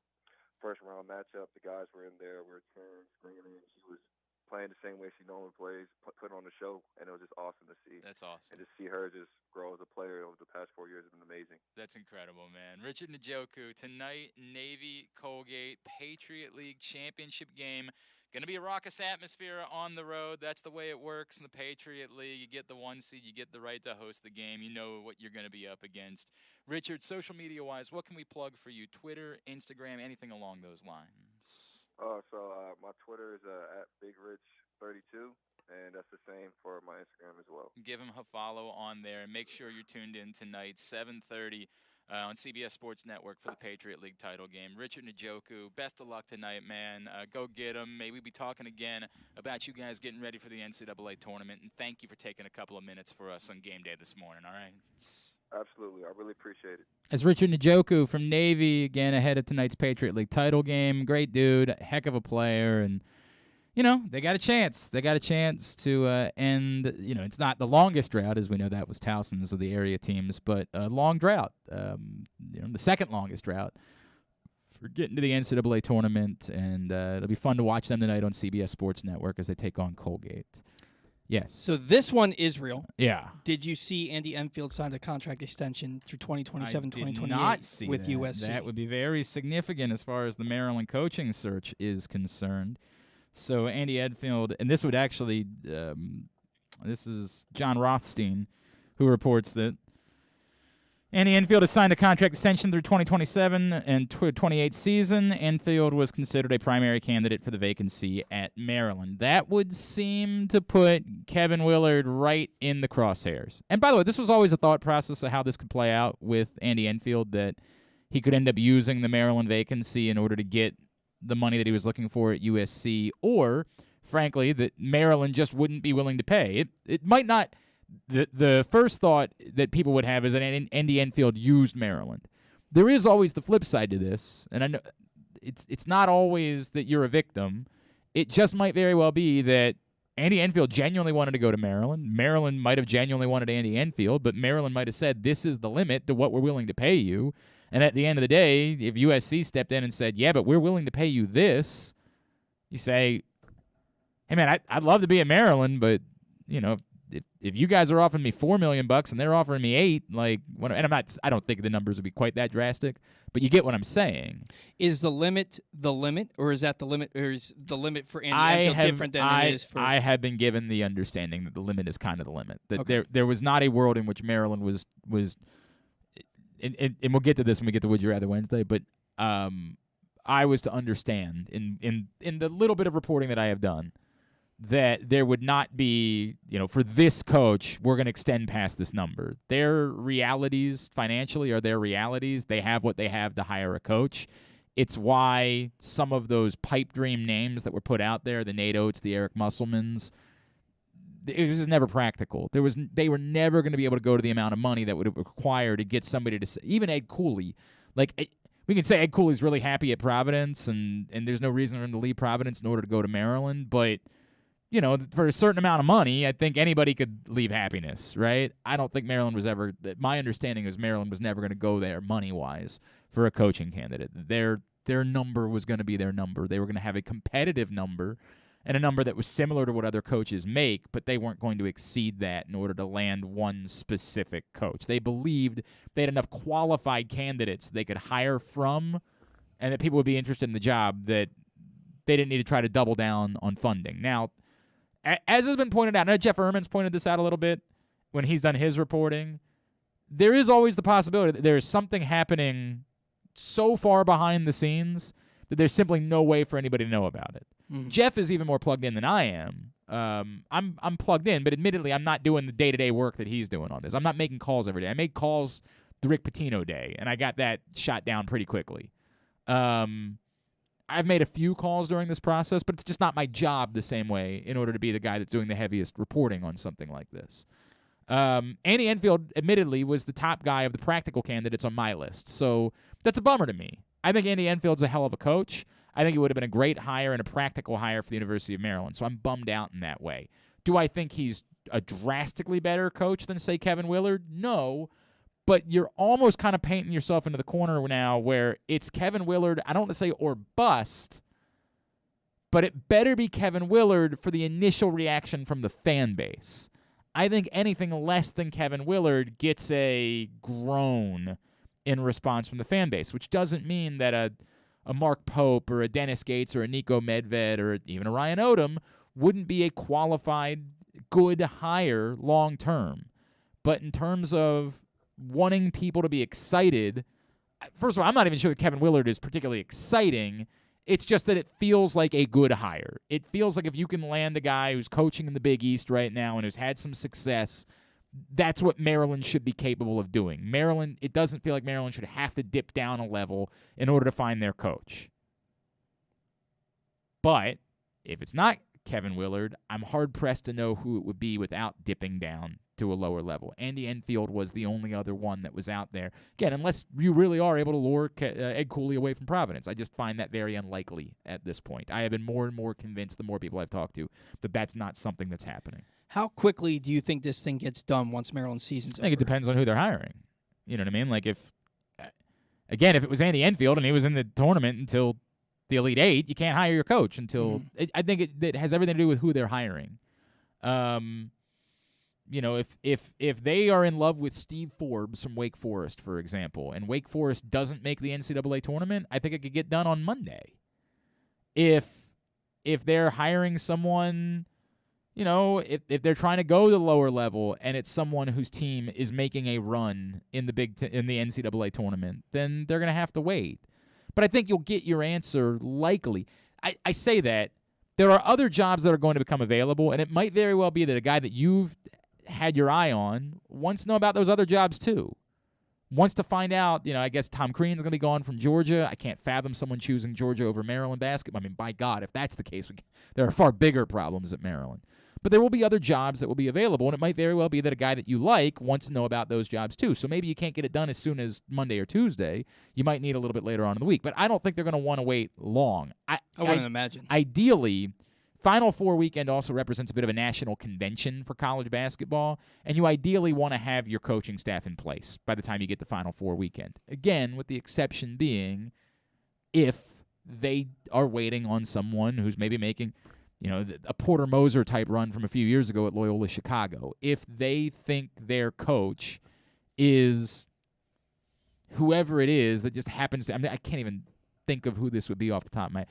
Speaker 3: first round matchup, the guys were in there, were cheering, screaming. She was playing the same way she normally plays, put on the show, and it was just awesome to see.
Speaker 2: That's awesome.
Speaker 3: And to see her just grow as a player over the past 4 years has been amazing.
Speaker 2: That's incredible, man. Richard Njoku, tonight, Navy, Colgate, Patriot League Championship game Going to be a raucous atmosphere on the road. That's the way it works in the Patriot League. You get the 1 seed. You get the right to host the game. You know what you're going to be up against. Richard, social media-wise, what can we plug for you? Twitter, Instagram, anything along those lines?
Speaker 3: My Twitter is at BigRich32, and that's the same for my Instagram as well.
Speaker 2: Give him a follow on there, and make sure you're tuned in tonight, 7:30 on CBS Sports Network for the Patriot League title game. Richard Njoku, best of luck tonight, man. Go get him. May we be talking again about you guys getting ready for the NCAA tournament, and thank you for taking a couple of minutes for us on game day this morning, all right?
Speaker 3: Absolutely. I really appreciate it.
Speaker 2: As Richard Njoku from Navy, again, ahead of tonight's Patriot League title game. Great dude, heck of a player, and you know, they got a chance. They got a chance to end, you know, it's not the longest drought, as we know that was Towson's of the area teams, but a long drought, you know, the second longest drought for getting to the NCAA tournament, and it'll be fun to watch them tonight on CBS Sports Network as they take on Colgate. Yes.
Speaker 1: So this one is real.
Speaker 2: Yeah.
Speaker 1: Did you see Andy Enfield signed a contract extension through 2027,
Speaker 2: I did
Speaker 1: 2028
Speaker 2: not see
Speaker 1: with
Speaker 2: that.
Speaker 1: USC?
Speaker 2: That would be very significant as far as the Maryland coaching search is concerned. So Andy Enfield, and this would actually, this is John Rothstein, who reports that Andy Enfield has signed a contract extension through 2027 and 28 season. Enfield was considered a primary candidate for the vacancy at Maryland. That would seem to put Kevin Willard right in the crosshairs. And by the way, this was always a thought process of how this could play out with Andy Enfield, that he could end up using the Maryland vacancy in order to get the money that he was looking for at USC, or, frankly, that Maryland just wouldn't be willing to pay. It might not. The first thought that people would have is that Andy Enfield used Maryland. There is always the flip side to this, and I know it's not always that you're a victim. It just might very well be that Andy Enfield genuinely wanted to go to Maryland. Maryland might have genuinely wanted Andy Enfield, but Maryland might have said, this is the limit to what we're willing to pay you. And at the end of the day, if USC stepped in and said, yeah, but we're willing to pay you this, you say, hey, man, I'd love to be in Maryland, but, you know, if you guys are offering me $4 million and they're offering me $8, like, and I don't think the numbers would be quite that drastic, but you get what I'm saying.
Speaker 1: Is the limit, or is that the limit, or is the limit for Andy Enfield different than it is for?
Speaker 2: I have been given the understanding that the limit is kind of the limit. That
Speaker 1: Okay.
Speaker 2: there was not a world in which Maryland was. And we'll get to this when we get to Would You Rather Wednesday, but I was to understand in the little bit of reporting that I have done that there would not be, you know, for this coach, we're going to extend past this number. Their realities financially are their realities. They have what they have to hire a coach. It's why some of those pipe dream names that were put out there, the Nate Oates, the Eric Musselmans, it was just never practical. They were never going to be able to go to the amount of money that would require to get somebody to say, even Ed Cooley. Like, we can say Ed Cooley's really happy at Providence, and there's no reason for him to leave Providence in order to go to Maryland. But, you know, for a certain amount of money, I think anybody could leave happiness, right? I don't think Maryland was ever – my understanding is Maryland was never going to go there money-wise for a coaching candidate. Their number was going to be their number. They were going to have a competitive number, and a number that was similar to what other coaches make, but they weren't going to exceed that in order to land one specific coach. They believed they had enough qualified candidates they could hire from and that people would be interested in the job, that they didn't need to try to double down on funding. Now, as has been pointed out, I know Jeff Ehrman's pointed this out a little bit when he's done his reporting, there is always the possibility that there's something happening so far behind the scenes that there's simply no way for anybody to know about it.
Speaker 1: Mm-hmm.
Speaker 2: Jeff is even more plugged in than I am. I'm plugged in, but admittedly, I'm not doing the day-to-day work that he's doing on this. I'm not making calls every day. I make calls the Rick Pitino day, and I got that shot down pretty quickly. I've made a few calls during this process, but it's just not my job the same way in order to be the guy that's doing the heaviest reporting on something like this. Andy Enfield, admittedly, was the top guy of the practical candidates on my list, so that's a bummer to me. I think Andy Enfield's a hell of a coach. I think he would have been a great hire and a practical hire for the University of Maryland, so I'm bummed out in that way. Do I think he's a drastically better coach than, say, Kevin Willard? No, but you're almost kind of painting yourself into the corner now where it's Kevin Willard, I don't want to say or bust, but it better be Kevin Willard for the initial reaction from the fan base. I think anything less than Kevin Willard gets a groan in response from the fan base, which doesn't mean that a a Mark Pope or a Dennis Gates or a Nico Medved or even a Ryan Odom wouldn't be a qualified good hire long term. But in terms of wanting people to be excited, first of all, I'm not even sure that Kevin Willard is particularly exciting. It's just that it feels like a good hire. It feels like if you can land a guy who's coaching in the Big East right now and who's had some success, that's what Maryland should be capable of doing. It doesn't feel like Maryland should have to dip down a level in order to find their coach. But if it's not Kevin Willard, I'm hard-pressed to know who it would be without dipping down to a lower level. Andy Enfield was the only other one that was out there. Again, unless you really are able to lure Ed Cooley away from Providence. I just find that very unlikely at this point. I have been more and more convinced the more people I've talked to that that's not something that's happening.
Speaker 1: How quickly do you think this thing gets done once Maryland's season's over?
Speaker 2: I think it depends on who they're hiring. You know what I mean? Like if it was Andy Enfield and he was in the tournament until the Elite Eight, you can't hire your coach until I think it has everything to do with who they're hiring. If they are in love with Steve Forbes from Wake Forest, for example, and Wake Forest doesn't make the NCAA tournament, I think it could get done on Monday. If they're hiring someone, if they're trying to go to the lower level and it's someone whose team is making a run in the NCAA tournament, then they're going to have to wait. But I think you'll get your answer likely. I say that. There are other jobs that are going to become available, and it might very well be that a guy that you've had your eye on wants to know about those other jobs too. Wants to find out, I guess Tom Crean's going to be gone from Georgia. I can't fathom someone choosing Georgia over Maryland basketball. I mean, by God, if that's the case, there are far bigger problems at Maryland. But there will be other jobs that will be available, and it might very well be that a guy that you like wants to know about those jobs too. So maybe you can't get it done as soon as Monday or Tuesday. You might need a little bit later on in the week. But I don't think they're going to want to wait long. I
Speaker 1: wouldn't imagine.
Speaker 2: Ideally, Final Four weekend also represents a bit of a national convention for college basketball, and you ideally want to have your coaching staff in place by the time you get to Final Four weekend. Again, with the exception being if they are waiting on someone who's maybe making a Porter Moser type run from a few years ago at Loyola Chicago. If they think their coach is whoever it is that just happens to, I can't even think of who this would be off the top of my head.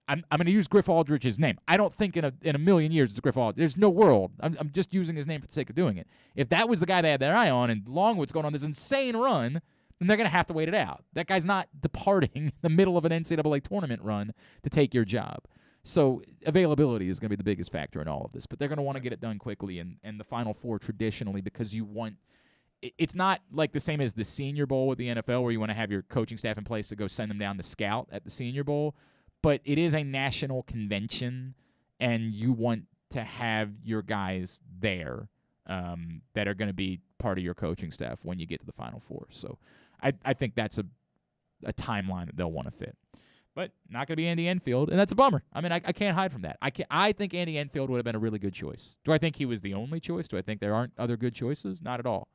Speaker 2: I'm going to use Griff Aldrich's name. I don't think in a million years it's Griff Aldrich. There's no world. I'm just using his name for the sake of doing it. If that was the guy they had their eye on and Longwood's going on this insane run, then they're going to have to wait it out. That guy's not departing in the middle of an NCAA tournament run to take your job. So availability is going to be the biggest factor in all of this. But they're going to want to get it done quickly. And the Final Four traditionally, because you want – it's not like the same as the Senior Bowl with the NFL where you want to have your coaching staff in place to go send them down to scout at the Senior Bowl. But it is a national convention, and you want to have your guys there that are going to be part of your coaching staff when you get to the Final Four. So I think that's a timeline that they'll want to fit. But not going to be Andy Enfield, and that's a bummer. I mean, I can't hide from that. I think Andy Enfield would have been a really good choice. Do I think he was the only choice? Do I think there aren't other good choices? Not at all.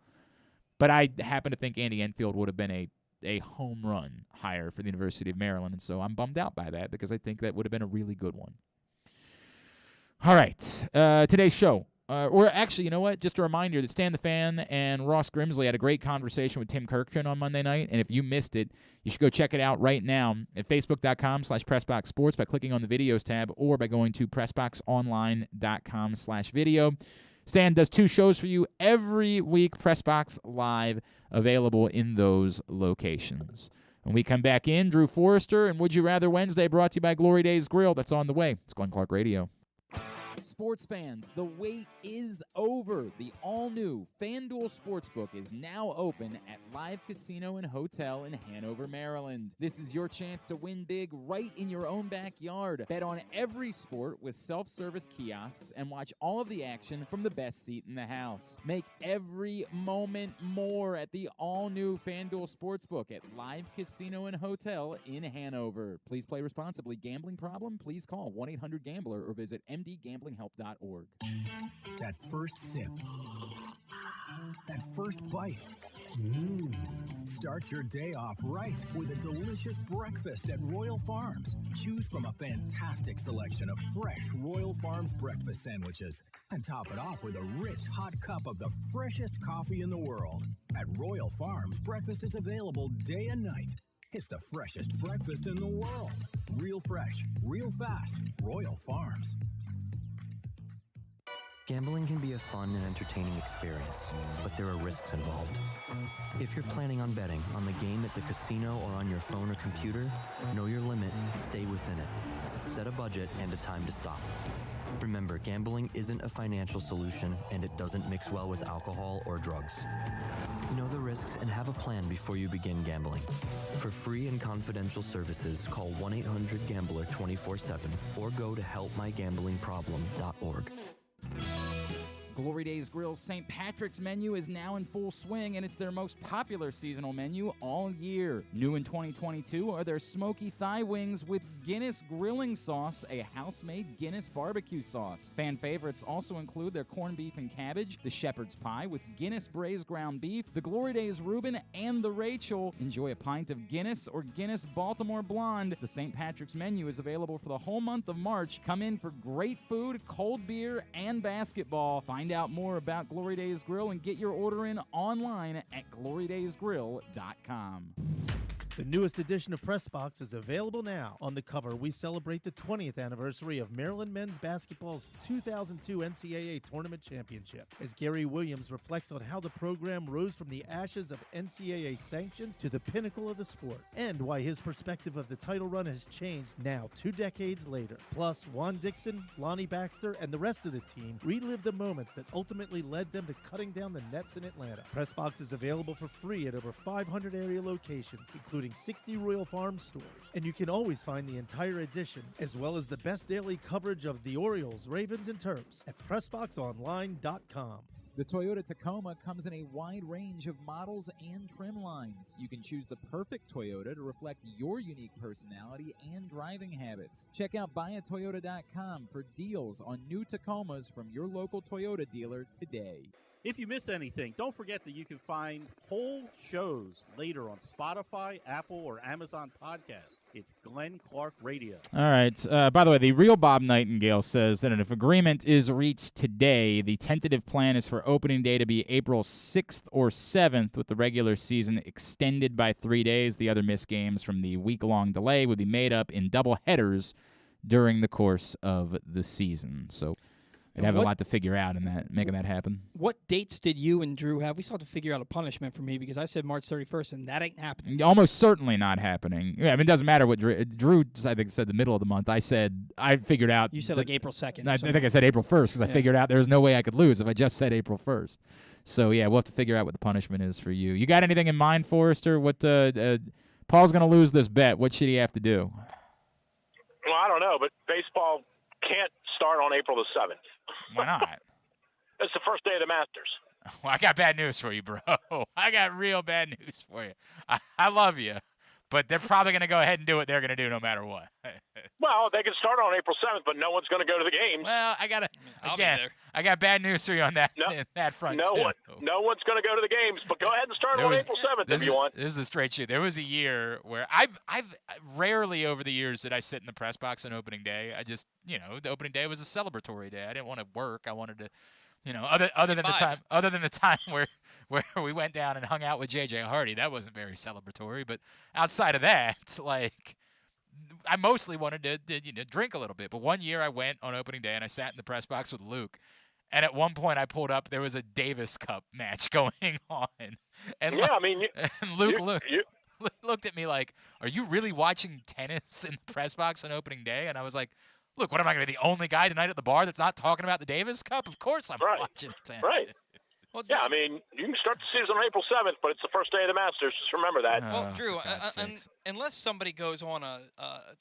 Speaker 2: But I happen to think Andy Enfield would have been a home run hire for the University of Maryland, and so I'm bummed out by that because I think that would have been a really good one. All right, today's show. Or actually, you know what? Just a reminder that Stan the Fan and Ross Grimsley had a great conversation with Tim Kirkchin on Monday night, and if you missed it, you should go check it out right now at facebook.com/PressBoxSports by clicking on the videos tab or by going to PressBoxOnline.com/video. Stan does 2 shows for you every week, PressBox Live, available in those locations. When we come back in, Drew Forrester and Would You Rather Wednesday brought to you by Glory Days Grill. That's on the way. It's Glenn Clark Radio. Sports fans, the wait is over. The all-new FanDuel Sportsbook is now open at Live Casino and Hotel in Hanover, Maryland. This is your chance to win big right in your own backyard. Bet on every sport with self-service kiosks and watch all of the action from the best seat in the house. Make every moment more at the all-new FanDuel Sportsbook at Live Casino and Hotel in Hanover. Please play responsibly. Gambling problem? Please call 1-800-GAMBLER or visit mdgamblinghelp.org.
Speaker 4: That first sip. That first bite. Start your day off right with a delicious breakfast at Royal Farms. Choose from a fantastic selection of fresh Royal Farms breakfast sandwiches and top it off with a rich hot cup of the freshest coffee in the world. At Royal Farms, breakfast is available day and night. It's the freshest breakfast in the world. Real fresh, real fast. Royal Farms.
Speaker 6: Gambling can be a fun and entertaining experience, but there are risks involved. If you're planning on betting on the game at the casino or on your phone or computer, know your limit, stay within it. Set a budget and a time to stop. Remember, gambling isn't a financial solution, and it doesn't mix well with alcohol or drugs. Know the risks and have a plan before you begin gambling. For free and confidential services, call 1-800-GAMBLER 24/7 or go to helpmygamblingproblem.org.
Speaker 2: Glory Days Grill's St. Patrick's menu is now in full swing, and it's their most popular seasonal menu all year. New in 2022 are their smoky thigh wings with Guinness grilling sauce, a house-made Guinness barbecue sauce. Fan favorites also include their corned beef and cabbage, the shepherd's pie with Guinness braised ground beef, the Glory Days Reuben, and the Rachel. Enjoy a pint of Guinness or Guinness Baltimore Blonde. The St. Patrick's menu is available for the whole month of March. Come in for great food, cold beer, and basketball. Find out more about Glory Days Grill and get your order in online at glorydaysgrill.com.
Speaker 5: The newest edition of Press Box is available now. On the cover, we celebrate the 20th anniversary of Maryland men's basketball's 2002 NCAA Tournament Championship, as Gary Williams reflects on how the program rose from the ashes of NCAA sanctions to the pinnacle of the sport, and why his perspective of the title run has changed now 2 decades later. Plus, Juan Dixon, Lonnie Baxter, and the rest of the team relive the moments that ultimately led them to cutting down the nets in Atlanta. Press Box is available for free at over 500 area locations, including 60 Royal Farms stores. And you can always find the entire edition, as well as the best daily coverage of the Orioles, Ravens, and Terps at PressBoxOnline.com.
Speaker 2: The Toyota Tacoma comes in a wide range of models and trim lines. You can choose the perfect Toyota to reflect your unique personality and driving habits. Check out buyatoyota.com for deals on new Tacomas from your local Toyota dealer today.
Speaker 12: If you miss anything, don't forget that you can find whole shows later on Spotify, Apple, or Amazon Podcasts. It's Glenn Clark Radio.
Speaker 2: All right. By the way, the real Bob Nightingale says that if agreement is reached today, the tentative plan is for opening day to be April 6th or 7th, with the regular season extended by 3 days. The other missed games from the week-long delay would be made up in double headers during the course of the season. So they'd have a lot to figure out in that, making that happen.
Speaker 1: What dates did you and Drew have? We still have to figure out a punishment for me because I said March 31st, and that ain't happening.
Speaker 2: Almost certainly not happening. Yeah, I mean, it doesn't matter what Drew I think, said the middle of the month. I figured out.
Speaker 1: You said like April 2nd.
Speaker 2: I think I said April 1st because I figured out there was no way I could lose if I just said April 1st. So, yeah, we'll have to figure out what the punishment is for you. You got anything in mind, Forrester? What Paul's going to lose this bet. What should he have to do?
Speaker 13: Well, I don't know, but baseball can't start on April the 7th.
Speaker 2: Why not?
Speaker 13: It's the first day of the Masters.
Speaker 2: Well, I got bad news for you, bro. I got real bad news for you. I love you, but they're probably going to go ahead and do what they're going to do no matter what.
Speaker 13: Well, they can start on April 7th, but no one's going to go to the games.
Speaker 2: Well, I got bad news for you on that that front, too.
Speaker 13: No one's going to go to the games, but go ahead and start on April 7th if you want.
Speaker 2: This is a straight shoot. There was a year where I've rarely over the years did I sit in the press box on opening day. I just, the opening day was a celebratory day. I didn't want to work. I wanted to, other than the time where we went down and hung out with J.J. Hardy, that wasn't very celebratory. But outside of that, I mostly wanted to drink a little bit. But one year I went on opening day and I sat in the press box with Luke. And at one point I pulled up, there was a Davis Cup match going on. And Luke looked at me like, "Are you really watching tennis in the press box on opening day?" And I was like, "Look, what am I going to be the only guy tonight at the bar that's not talking about the Davis Cup? Of course I'm watching tennis."
Speaker 13: Right. Well, yeah, you can start the season on April 7th, but it's the first day of the Masters. Just remember that.
Speaker 1: Well, Drew, unless somebody goes on a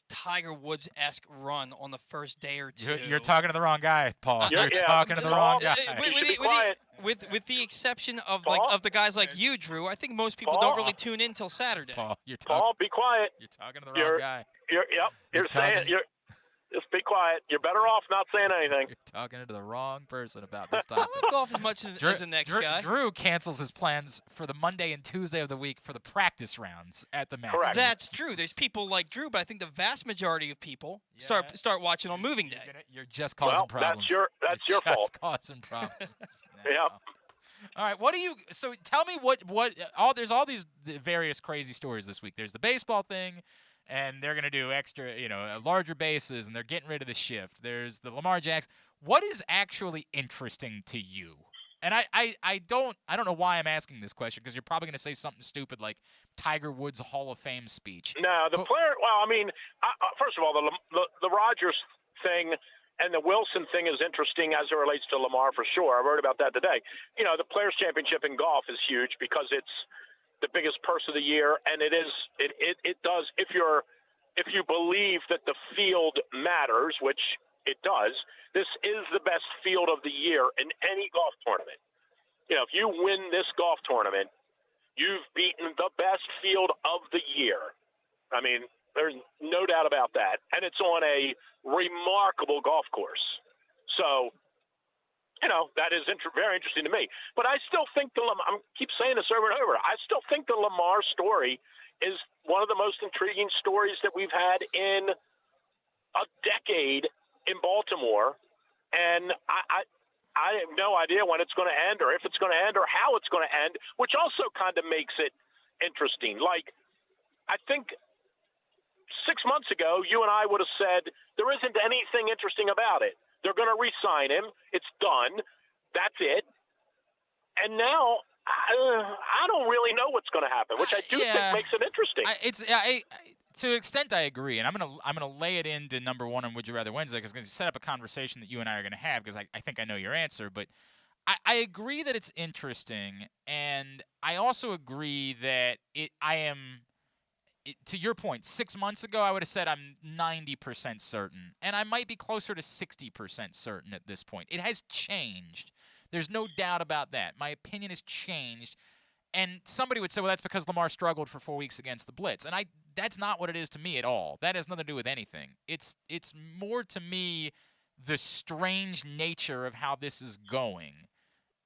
Speaker 1: Tiger Woods-esque run on the first day or two.
Speaker 2: You're talking to the wrong guy, Paul. You're talking to the wrong guy.
Speaker 1: With the exception of the guys like you, Drew, I think most people don't really tune in till Saturday.
Speaker 2: Paul,
Speaker 13: be quiet.
Speaker 2: You're talking to the wrong guy.
Speaker 13: Just be quiet. You're better off not saying anything.
Speaker 2: You're talking to the wrong person about this topic.
Speaker 1: I love golf as much as the next guy.
Speaker 2: Drew cancels his plans for the Monday and Tuesday of the week for the practice rounds at the Masters.
Speaker 13: Correct.
Speaker 1: That's true. There's people like Drew, but I think the vast majority of people start watching on moving day.
Speaker 2: You're just causing problems.
Speaker 13: That's your fault.
Speaker 2: Just causing problems.
Speaker 13: Yep.
Speaker 2: All right, so tell me there's all these various crazy stories this week. There's the baseball thing, and they're going to do extra, larger bases, and they're getting rid of the shift. There's the Lamar Jackson. What is actually interesting to you? And I don't know why I'm asking this question, because you're probably going to say something stupid like Tiger Woods' Hall of Fame speech.
Speaker 13: No, first of all, the Rodgers thing and the Wilson thing is interesting as it relates to Lamar for sure. I wrote about that today. The Players Championship in golf is huge because it's the biggest purse of the year, and it does, if you believe that the field matters, which it does, this is the best field of the year in any golf tournament. If you win this golf tournament, you've beaten the best field of the year. I mean, there's no doubt about that. And it's on a remarkable golf course. So, that is very interesting to me. But I still think I keep saying this over and over, I still think the Lamar story is one of the most intriguing stories that we've had in a decade in Baltimore. And I have no idea when it's going to end or if it's going to end or how it's going to end, which also kind of makes it interesting. Like, I think 6 months ago, you and I would have said there isn't anything interesting about it. They're going to re-sign him. It's done. That's it. And now I don't really know what's going to happen, which I do think makes it interesting.
Speaker 2: To an extent, I agree, and I'm gonna lay it into number one on Would You Rather Wednesday, because it's going to set up a conversation that you and I are going to have, because I think I know your answer. But I agree that it's interesting, and I also agree that to your point, 6 months ago, I would have said I'm 90% certain, and I might be closer to 60% certain at this point. It has changed. There's no doubt about that. My opinion has changed. And somebody would say, well, that's because Lamar struggled for 4 weeks against the blitz. And that's not what it is to me at all. That has nothing to do with anything. It's more to me the strange nature of how this is going.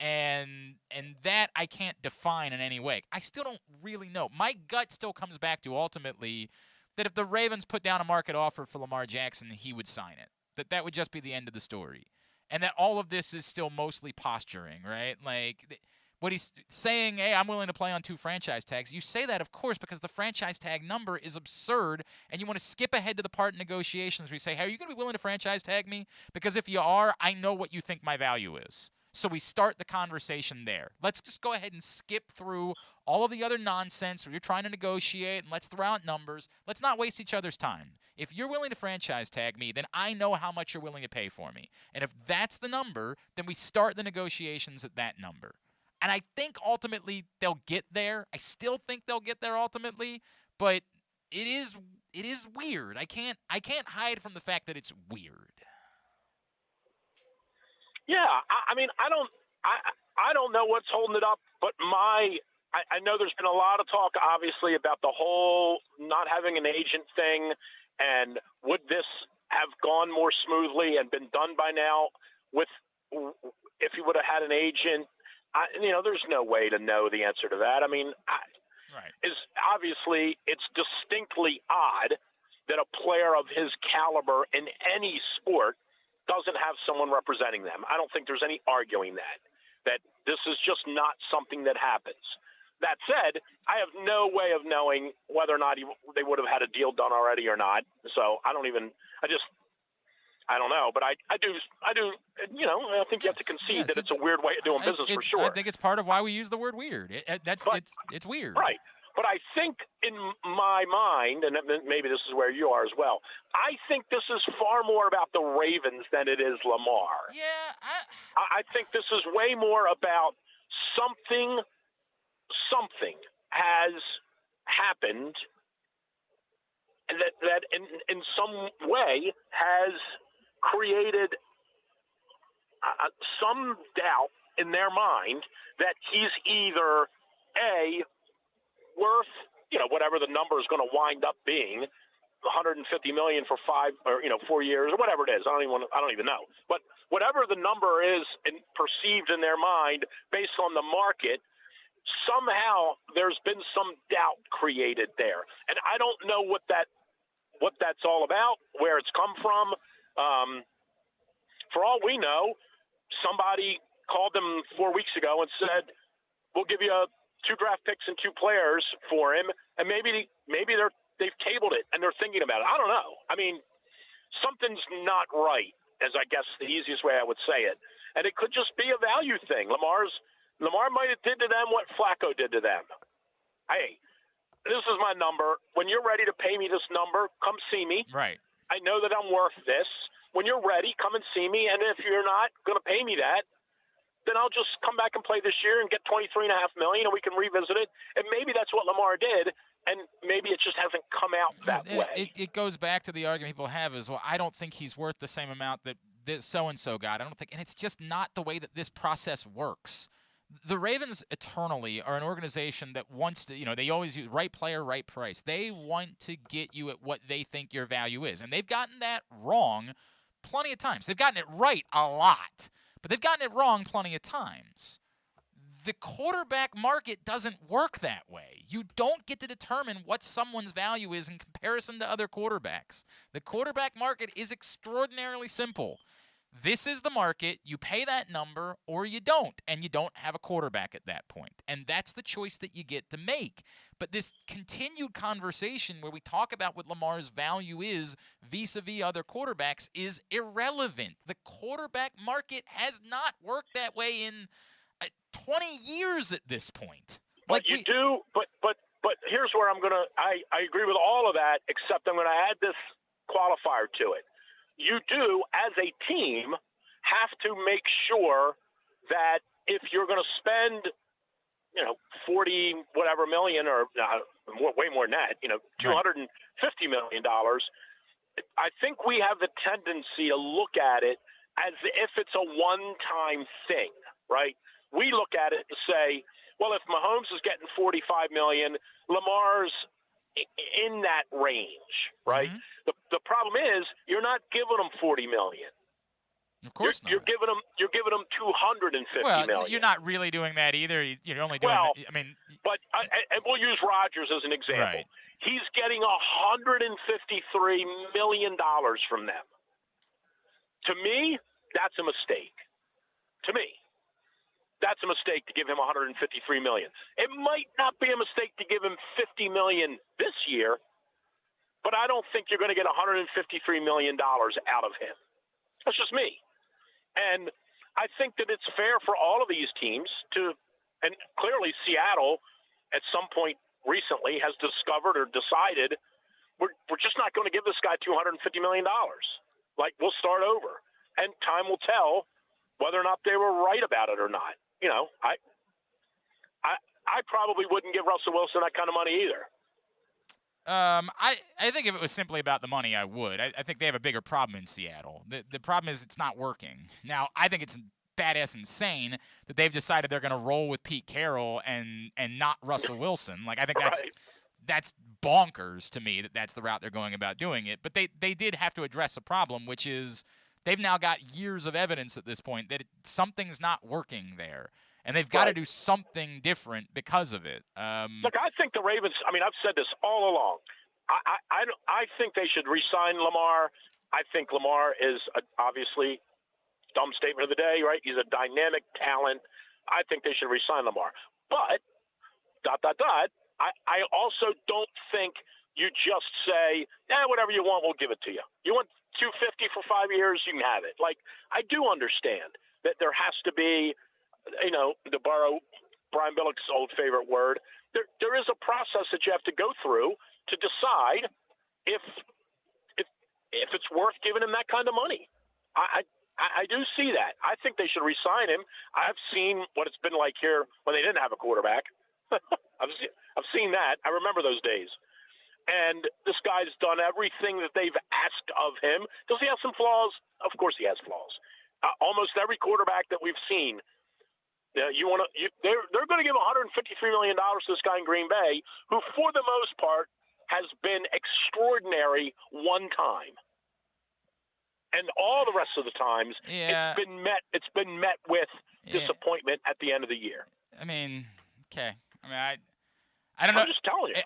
Speaker 2: And that I can't define in any way. I still don't really know. My gut still comes back to ultimately that if the Ravens put down a market offer for Lamar Jackson, he would sign it. That would just be the end of the story. And that all of this is still mostly posturing, right? Like, what he's saying, hey, I'm willing to play on 2 franchise tags. You say that, of course, because the franchise tag number is absurd, and you want to skip ahead to the part in negotiations where you say, hey, are you going to be willing to franchise tag me? Because if you are, I know what you think my value is. So we start the conversation there. Let's just go ahead and skip through all of the other nonsense where you're trying to negotiate, and let's throw out numbers. Let's not waste each other's time. If you're willing to franchise tag me, then I know how much you're willing to pay for me. And if that's the number, then we start the negotiations at that number. And I think ultimately they'll get there. I still think they'll get there ultimately, but it is weird. I can't hide from the fact that it's weird.
Speaker 13: Yeah, I mean, I don't know what's holding it up, but I know there's been a lot of talk, obviously, about the whole not having an agent thing, and would this have gone more smoothly and been done by now if you would have had an agent? There's no way to know the answer to that. I mean, it's distinctly odd that a player of his caliber in any sport doesn't have someone representing them. I don't think there's any arguing that this is just not something that happens. That said, I have no way of knowing whether or not they would have had a deal done already or not. So I don't know, but I do. I think you have to concede that it's a weird way of doing business for sure.
Speaker 2: I think it's part of why we use the word weird. It's weird,
Speaker 13: right? But I think in my mind, and maybe this is where you are as well, I think this is far more about the Ravens than it is Lamar.
Speaker 2: Yeah,
Speaker 13: I think this is way more about something has happened that in some way has created some doubt in their mind that he's either A, worth, whatever the number is going to wind up being, $150 million for 5 or 4 years or whatever it is. I don't even know. But whatever the number is perceived in their mind based on the market, somehow there's been some doubt created there. And I don't know what that's all about, where it's come from. For all we know, somebody called them 4 weeks ago and said, we'll give you 2 draft picks and 2 players for him, and maybe they've tabled it and they're thinking about it. I don't know. I mean, something's not right, as I guess the easiest way I would say it. And it could just be a value thing. Lamar might have did to them what Flacco did to them. Hey, this is my number. When you're ready to pay me this number, come see me.
Speaker 2: Right.
Speaker 13: I know that I'm worth this. When you're ready, come and see me. And if you're not going to pay me that, then I'll just come back and play this year and get $23.5 million, and we can revisit it. And maybe that's what Lamar did, and maybe it just hasn't come out that way.
Speaker 2: It goes back to the argument people have is, well, I don't think he's worth the same amount that this so-and-so got. I don't think, and it's just not the way that this process works. The Ravens eternally are an organization that wants to, they always use right player, right price. They want to get you at what they think your value is, and they've gotten that wrong plenty of times. They've gotten it right a lot, but they've gotten it wrong plenty of times. The quarterback market doesn't work that way. You don't get to determine what someone's value is in comparison to other quarterbacks. The quarterback market is extraordinarily simple. This is the market. You pay that number or you don't, and you don't have a quarterback at that point. And that's the choice that you get to make. But this continued conversation where we talk about what Lamar's value is vis-a-vis other quarterbacks is irrelevant. The quarterback market has not worked that way in 20 years at this point.
Speaker 13: But but here's where I agree with all of that, except I'm going to add this qualifier to it. You do, as a team, have to make sure that if you're going to spend, 40 whatever million or way more than that, $250 million, I think we have the tendency to look at it as if it's a one-time thing, right? We look at it and say, well, if Mahomes is getting $45 million, Lamar's in that range, right? Mm-hmm. The problem is you're not giving them $40 million.
Speaker 2: Of course not.
Speaker 13: You're giving them $250 million.
Speaker 2: You're not really doing that either. You're only doing.
Speaker 13: But we'll use Rodgers as an example.
Speaker 2: Right.
Speaker 13: He's getting $153 million from them. To me, that's a mistake. To me. That's a mistake to give him $153 million. It might not be a mistake to give him $50 million this year, but I don't think you're going to get $153 million out of him. That's just me. And I think that it's fair for all of these teams to, and clearly Seattle at some point recently has discovered or decided we're just not going to give this guy $250 million. Like, we'll start over. And time will tell whether or not they were right about it or not. I probably wouldn't give Russell Wilson that kind of money either.
Speaker 2: I think if it was simply about the money, I would. I think they have a bigger problem in Seattle. The problem is it's not working. Now, I think it's badass insane that they've decided they're going to roll with Pete Carroll and not Russell Wilson. Like, I think that's bonkers to me that that's the route they're going about doing it. But they did have to address a problem, which is they've now got years of evidence at this point that something's not working there. And they've got to do something different because of it.
Speaker 13: Look, I think the Ravens, I've said this all along. I think they should re-sign Lamar. I think Lamar is obviously, dumb statement of the day, right? He's a dynamic talent. I think they should re-sign Lamar. But, I also don't think you just say, whatever you want, we'll give it to you. You want $250 for 5 years, you can have it. Like, I do understand that there has to be, to borrow Brian Billick's old favorite word, there is a process that you have to go through to decide if it's worth giving him that kind of money. I do see that. I think they should re-sign him. I've seen what it's been like here when they didn't have a quarterback. I've seen that. I remember those days. And this guy's done everything that they've asked of him. Does he have some flaws? Of course he has flaws. Almost every quarterback that we've seen, they're going to give $153 million to this guy in Green Bay, who for the most part has been extraordinary one time. And all the rest of the times, it's been met with disappointment at the end of the year.
Speaker 2: Okay. I don't know.
Speaker 13: I'm just telling you.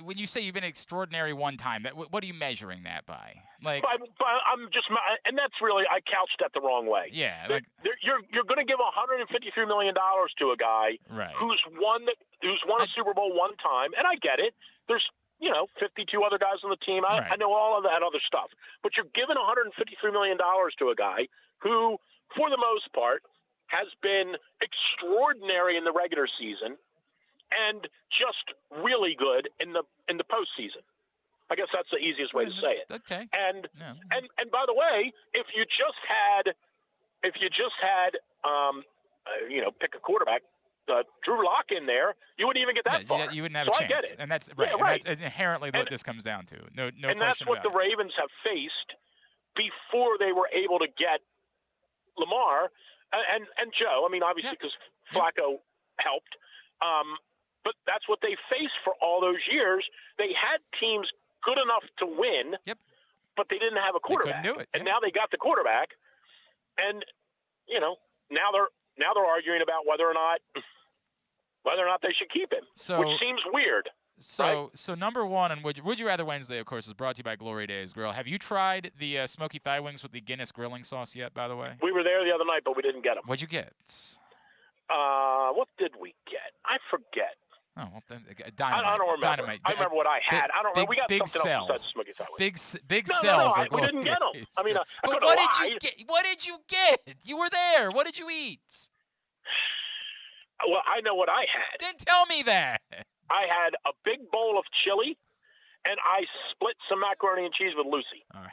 Speaker 2: When you say you've been extraordinary one time, what are you measuring that by? Like,
Speaker 13: I'm just, and that's really, I couched that the wrong way.
Speaker 2: Yeah,
Speaker 13: you're going to give $153 million to a guy who's won a Super Bowl one time, and I get it. There's 52 other guys on the team. I know all of that other stuff, but you're giving $153 million to a guy who, for the most part, has been extraordinary in the regular season and just really good in the postseason. I guess that's the easiest way to say it.
Speaker 2: Okay.
Speaker 13: And by the way, if you just had pick a quarterback, Drew Lock in there, you wouldn't even get that far.
Speaker 2: You wouldn't have a chance.
Speaker 13: I get it.
Speaker 2: And that's right.
Speaker 13: Yeah, right.
Speaker 2: And that's inherently what this comes down to. No question
Speaker 13: And that's what the Ravens have faced before they were able to get Lamar and Joe. I mean, obviously because Flacco helped. But that's what they faced for all those years. They had teams good enough to win, but they didn't have a quarterback.
Speaker 2: They couldn't do it.
Speaker 13: And now they got the quarterback, and now they're arguing about whether or not they should keep him, which seems weird.
Speaker 2: So number one, and Would You Rather Wednesday, of course, is brought to you by Glory Days Grill. Have you tried the smoky thigh wings with the Guinness grilling sauce yet, by the way?
Speaker 13: We were there the other night, but we didn't get them.
Speaker 2: What'd you get?
Speaker 13: What did we get? I forget.
Speaker 2: Oh, well, then, Dynamite.
Speaker 13: I don't remember.
Speaker 2: Dynamite.
Speaker 13: I remember what I had. I don't remember. We got something else besides smoky thigh wings.
Speaker 2: Big
Speaker 13: no,
Speaker 2: sell.
Speaker 13: No, we didn't get them. I mean,
Speaker 2: but what did you get? What did you get? You were there. What did you eat?
Speaker 13: Well, I know what I had.
Speaker 2: Then tell me that.
Speaker 13: I had a big bowl of chili, and I split some macaroni and cheese with Lucy.
Speaker 2: All right.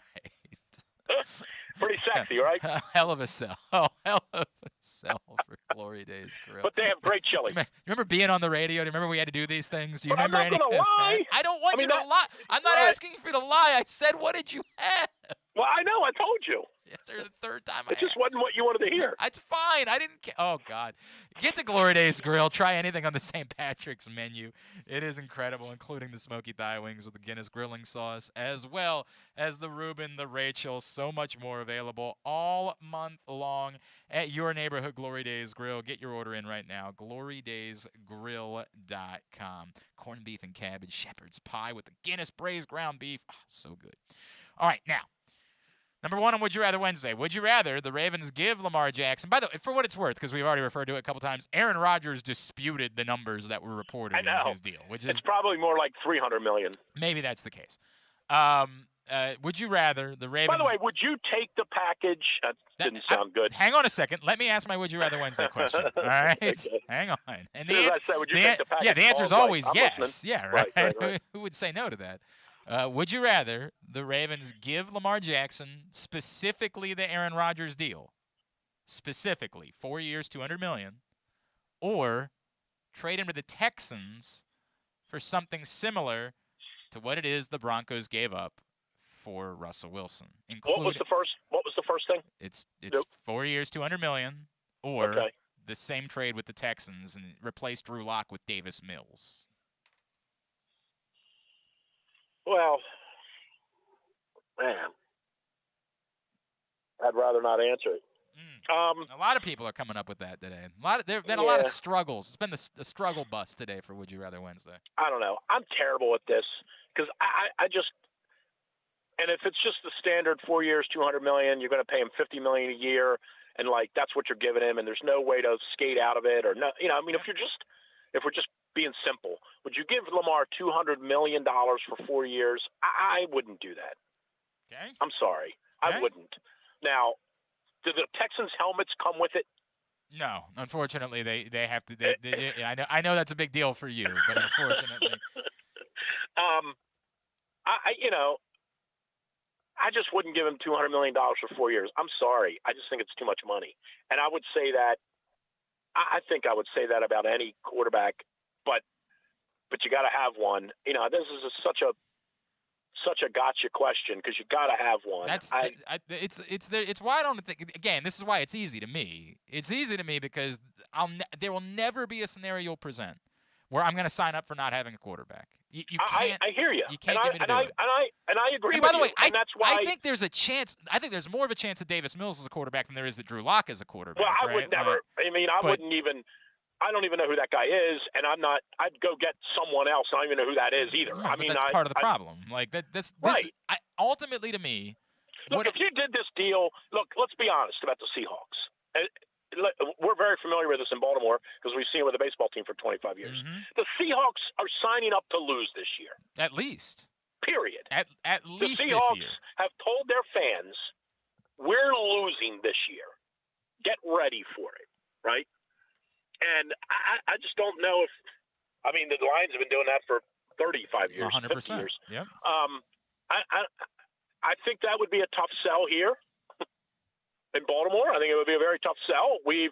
Speaker 13: Pretty sexy, right?
Speaker 2: Hell of a sell. Oh, hell of a sell for Glory Days Grill.
Speaker 13: But they have great chili.
Speaker 2: You remember being on the radio? Do you remember we had to do these things? Do you remember
Speaker 13: I'm not going to lie.
Speaker 2: I don't want you to lie. I'm not asking you to lie. I said, what did you have?
Speaker 13: Well, I know. I told you.
Speaker 2: After the third time
Speaker 13: it just wasn't what you wanted to hear.
Speaker 2: It's fine. I didn't care. Oh, God. Get to Glory Days Grill. Try anything on the St. Patrick's menu. It is incredible, including the smoky thigh wings with the Guinness grilling sauce, as well as the Reuben, the Rachel, so much more available all month long at your neighborhood Glory Days Grill. Get your order in right now, glorydaysgrill.com. Corned beef and cabbage, shepherd's pie with the Guinness braised ground beef. Oh, so good. All right, now. Number one on Would You Rather Wednesday. Would you rather the Ravens give Lamar Jackson? By the way, for what it's worth, because we've already referred to it a couple times, Aaron Rodgers disputed the numbers that were reported in his deal.
Speaker 13: It's probably more like $300 million.
Speaker 2: Maybe that's the case. Would you rather the Ravens...
Speaker 13: By the way, would you take the package? That didn't sound good.
Speaker 2: Hang on a second. Let me ask my Would You Rather Wednesday question. All right?
Speaker 13: Okay.
Speaker 2: Hang on. And
Speaker 13: the answer, take the package?
Speaker 2: Yeah, the answer is always yes.
Speaker 13: Listening.
Speaker 2: Yeah, right?
Speaker 13: Right.
Speaker 2: Who would say no to that? Would you rather the Ravens give Lamar Jackson specifically the Aaron Rodgers deal, specifically 4 years, $200 million, or trade him to the Texans for something similar to what it is the Broncos gave up for Russell Wilson?
Speaker 13: What was the first thing?
Speaker 2: It's 4 years, $200 million, or the same trade with the Texans and replace Drew Lock with Davis Mills.
Speaker 13: Well, man, I'd rather not answer it.
Speaker 2: A lot of people are coming up with that today. There have been a lot of struggles. It's been the struggle bus today for Would You Rather Wednesday.
Speaker 13: I don't know. I'm terrible at this because I just – and if it's just the standard 4 years, $200 million, you're going to pay him $50 million a year, and, like, that's what you're giving him, and there's no way to skate out of it or no. I mean, if we're just being simple, would you give Lamar $200 million for 4 years? I wouldn't do that.
Speaker 2: Okay.
Speaker 13: I'm sorry.
Speaker 2: Okay.
Speaker 13: I wouldn't. Now, do the Texans helmets come with it?
Speaker 2: No. Unfortunately, they have to. I know that's a big deal for you, but unfortunately.
Speaker 13: I just wouldn't give him $200 million for 4 years. I'm sorry. I just think it's too much money. And I would say that I think I would say that about any quarterback, but you got to have one. This is such a gotcha question because you got to have one.
Speaker 2: It's why I don't think. Again, this is why it's easy to me. It's easy to me because there will never be a scenario you'll present where I'm going to sign up for not having a quarterback. You can't.
Speaker 13: I hear you.
Speaker 2: You can't get me to do it.
Speaker 13: And I agree.
Speaker 2: And by the way,
Speaker 13: that's why
Speaker 2: I think there's a chance. I think there's more of a chance that Davis Mills is a quarterback than there is that Drew Lock is a quarterback.
Speaker 13: Well, I
Speaker 2: right?
Speaker 13: would never. I wouldn't even. I don't even know who that guy is, and I'd go get someone else. I don't even know who that is either.
Speaker 2: But that's part of the problem. Like this
Speaker 13: right.
Speaker 2: Ultimately to me.
Speaker 13: Look, if you did this deal, let's be honest about the Seahawks. We're very familiar with this in Baltimore because we've seen it with the baseball team for 25 years.
Speaker 2: Mm-hmm.
Speaker 13: The Seahawks are signing up to lose this year.
Speaker 2: At least.
Speaker 13: Period.
Speaker 2: At least
Speaker 13: the
Speaker 2: this
Speaker 13: Seahawks
Speaker 2: year.
Speaker 13: have told their fans, we're losing this year. Get ready for it, right? And I just don't know if – I mean, the Lions have been doing that for 35 years,
Speaker 2: 100%.
Speaker 13: 50 years.
Speaker 2: Yep.
Speaker 13: I think that would be a tough sell here in Baltimore. I think it would be a very tough sell. We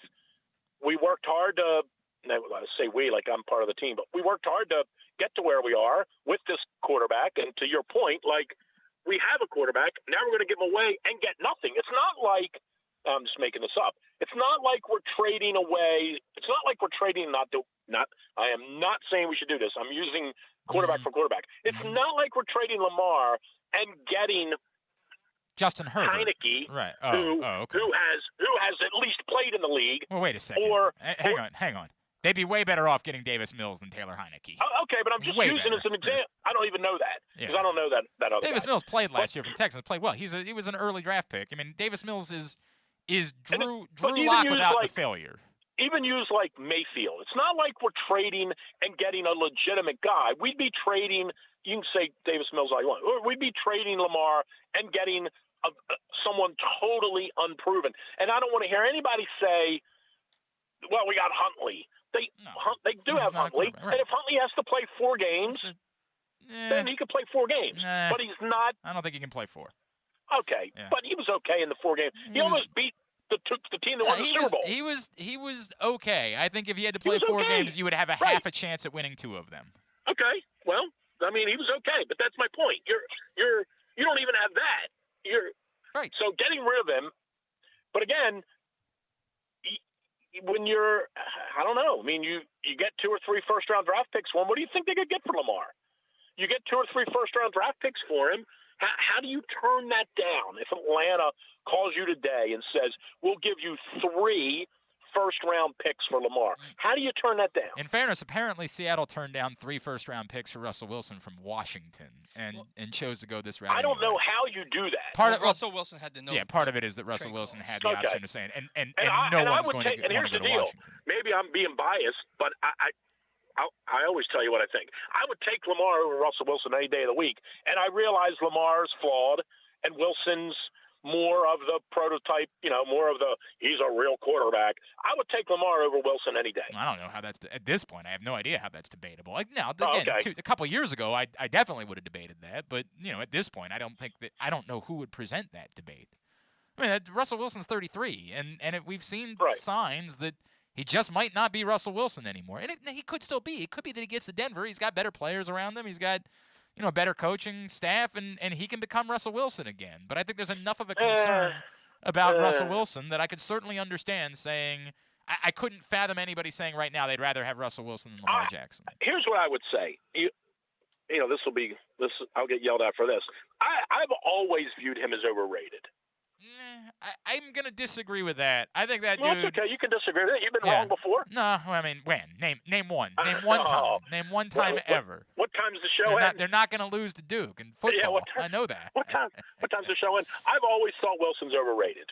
Speaker 13: worked hard to – I say we like I'm part of the team, but we worked hard to get to where we are with this quarterback. And to your point, like we have a quarterback. Now we're going to give him away and get nothing. It's not like – I'm just making this up. It's not like we're trading away. It's not like we're trading I am not saying we should do this. I'm using quarterback for quarterback. It's not like we're trading Lamar and getting
Speaker 2: Justin Herbert,
Speaker 13: Heineke,
Speaker 2: right?
Speaker 13: Okay. who has at least played in the league.
Speaker 2: Well, wait a second. Hang on. They'd be way better off getting Davis Mills than Taylor Heineke.
Speaker 13: Okay, but I'm just using as an example. I don't even know that because I don't know that other
Speaker 2: Davis
Speaker 13: guy.
Speaker 2: Mills played last year for the Texans. Played well. He was an early draft pick. I mean, Davis Mills is Drew Lock without the failure.
Speaker 13: Even use like Mayfield. It's not like we're trading and getting a legitimate guy. We'd be trading. You can say Davis Mills all you want. We'd be trading Lamar and getting someone totally unproven. And I don't want to hear anybody say, "Well, we got Huntley." They do have Huntley, right. And if Huntley has to play 4 games, then he could play 4 games. But he's not.
Speaker 2: I don't think he can play 4.
Speaker 13: Okay, but he was okay in the 4 games. He almost beat the team that won the Super Bowl.
Speaker 2: He was okay. I think if he had to play 4 games, you would have half a chance at winning 2 of them.
Speaker 13: Okay, well, I mean, he was okay, but that's my point. You don't even have that. You're
Speaker 2: right.
Speaker 13: So getting rid of him, but again, when you're, I don't know. I mean, you get 2 or 3 first-round draft picks for him. What do you think they could get for Lamar? You get 2 or 3 first-round draft picks for him. How do you turn that down if Atlanta calls you today and says, we'll give you 3 first-round picks for Lamar? How do you turn that down?
Speaker 2: In fairness, apparently Seattle turned down 3 first-round picks for Russell Wilson from Washington and chose to go this route.
Speaker 13: I don't know how you do that.
Speaker 1: Russell Wilson had to know.
Speaker 2: Yeah, part of it is that Russell Wilson had the option of saying, and no one's going to want to go to Washington.
Speaker 13: Maybe I'm being biased, but I always tell you what I think. I would take Lamar over Russell Wilson any day of the week, and I realize Lamar's flawed and Wilson's more of the prototype, more of the he's a real quarterback. I would take Lamar over Wilson any day.
Speaker 2: I don't know how that's at this point. I have no idea how that's debatable. Like now, again, a couple of years ago, I definitely would have debated that, but at this point, I don't know who would present that debate. I mean, Russell Wilson's 33, and we've seen signs that he just might not be Russell Wilson anymore. And he could still be. It could be that he gets to Denver. He's got better players around him. He's got, a better coaching staff, and he can become Russell Wilson again. But I think there's enough of a concern about Russell Wilson that I could certainly understand saying I couldn't fathom anybody saying right now they'd rather have Russell Wilson than Lamar Jackson.
Speaker 13: Here's what I would say. I'll get yelled at for this. I've always viewed him as overrated.
Speaker 2: I'm going to disagree with that. I think that
Speaker 13: dude...
Speaker 2: Well,
Speaker 13: okay. You can disagree with it. You've been wrong before.
Speaker 2: No, I mean, when? Name one. Name one time. Name one time ever.
Speaker 13: What time's the show end?
Speaker 2: They're not going to lose to Duke in football. I know that.
Speaker 13: What time's the show end? I've always thought Wilson's overrated.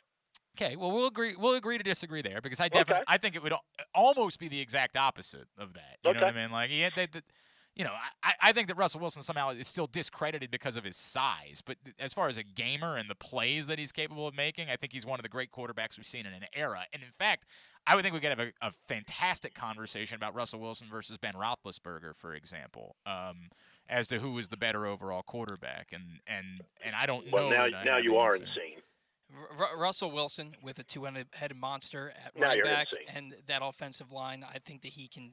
Speaker 2: Okay, well, we'll agree to disagree there because I think it would almost be the exact opposite of that. You know what I mean? Like, I think that Russell Wilson somehow is still discredited because of his size. But as far as a gamer and the plays that he's capable of making, I think he's one of the great quarterbacks we've seen in an era. And, in fact, I would think we could have a fantastic conversation about Russell Wilson versus Ben Roethlisberger, for example, as to who was the better overall quarterback. And I don't know.
Speaker 13: Well, now you are insane.
Speaker 1: Russell Wilson with a 2-headed monster at running back and that offensive line, I think that he can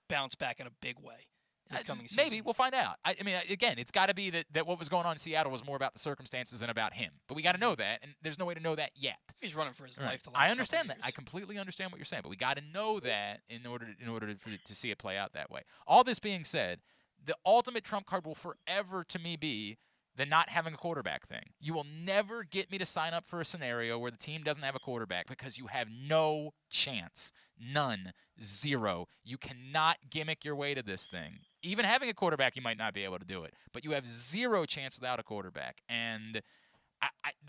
Speaker 1: bounce back in a big way. This coming season.
Speaker 2: Maybe. We'll find out. I mean, again, it's got to be that what was going on in Seattle was more about the circumstances than about him. But we got to know that, and there's no way to know that yet.
Speaker 1: He's running for his life the last
Speaker 2: I understand that.
Speaker 1: years.
Speaker 2: I completely understand what you're saying, but we got to know that in order to see it play out that way. All this being said, the ultimate trump card will forever, to me, be the not having a quarterback thing. You will never get me to sign up for a scenario where the team doesn't have a quarterback because you have no chance. None. Zero. You cannot gimmick your way to this thing. Even having a quarterback, you might not be able to do it. But you have zero chance without a quarterback. And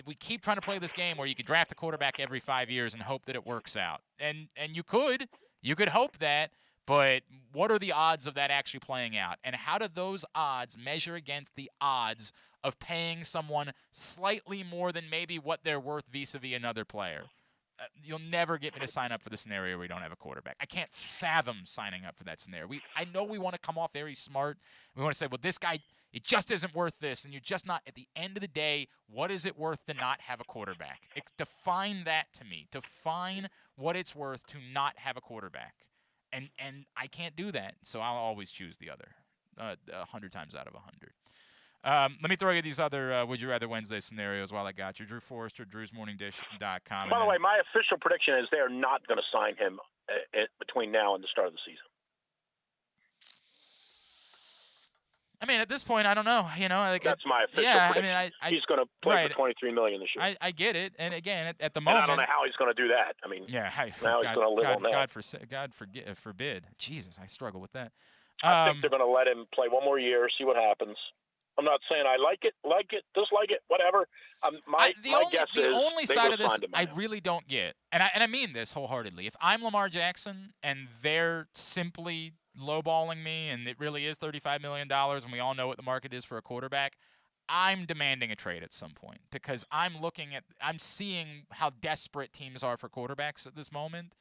Speaker 2: we keep trying to play this game where you could draft a quarterback every 5 years and hope that it works out. And you could. You could hope that. But what are the odds of that actually playing out? And how do those odds measure against the odds of paying someone slightly more than maybe what they're worth vis-a-vis another player? You'll never get me to sign up for the scenario where we don't have a quarterback. I can't fathom signing up for that scenario. I know we want to come off very smart. We want to say, well, this guy, it just isn't worth this, and you're just not. At the end of the day, what is it worth to not have a quarterback? Define that to me. Define what it's worth to not have a quarterback. And I can't do that, so I'll always choose the other 100 times out of 100. Let me throw you these other Would You Rather Wednesday scenarios while I got you. Drew Forrester, drewsmorningdish.com.
Speaker 13: By the way, my official prediction is they are not going to sign him between now and the start of the season.
Speaker 2: I mean, at this point, I don't know.
Speaker 13: That's my official prediction. I mean, he's going to play for $23 million this year.
Speaker 2: I get it, and again, at the moment,
Speaker 13: and I don't know how he's going to do that. I mean,
Speaker 2: yeah,
Speaker 13: now he's going to live on that.
Speaker 2: God forbid. Jesus, I struggle with that.
Speaker 13: I think they're going to let him play one more year, see what happens. I'm not saying I like it, dislike it, whatever. My guess is
Speaker 2: the only side of this I
Speaker 13: now.
Speaker 2: really don't get, and I mean this wholeheartedly. If I'm Lamar Jackson and they're simply lowballing me, and it really is $35 million, and we all know what the market is for a quarterback, I'm demanding a trade at some point because I'm seeing how desperate teams are for quarterbacks at this moment.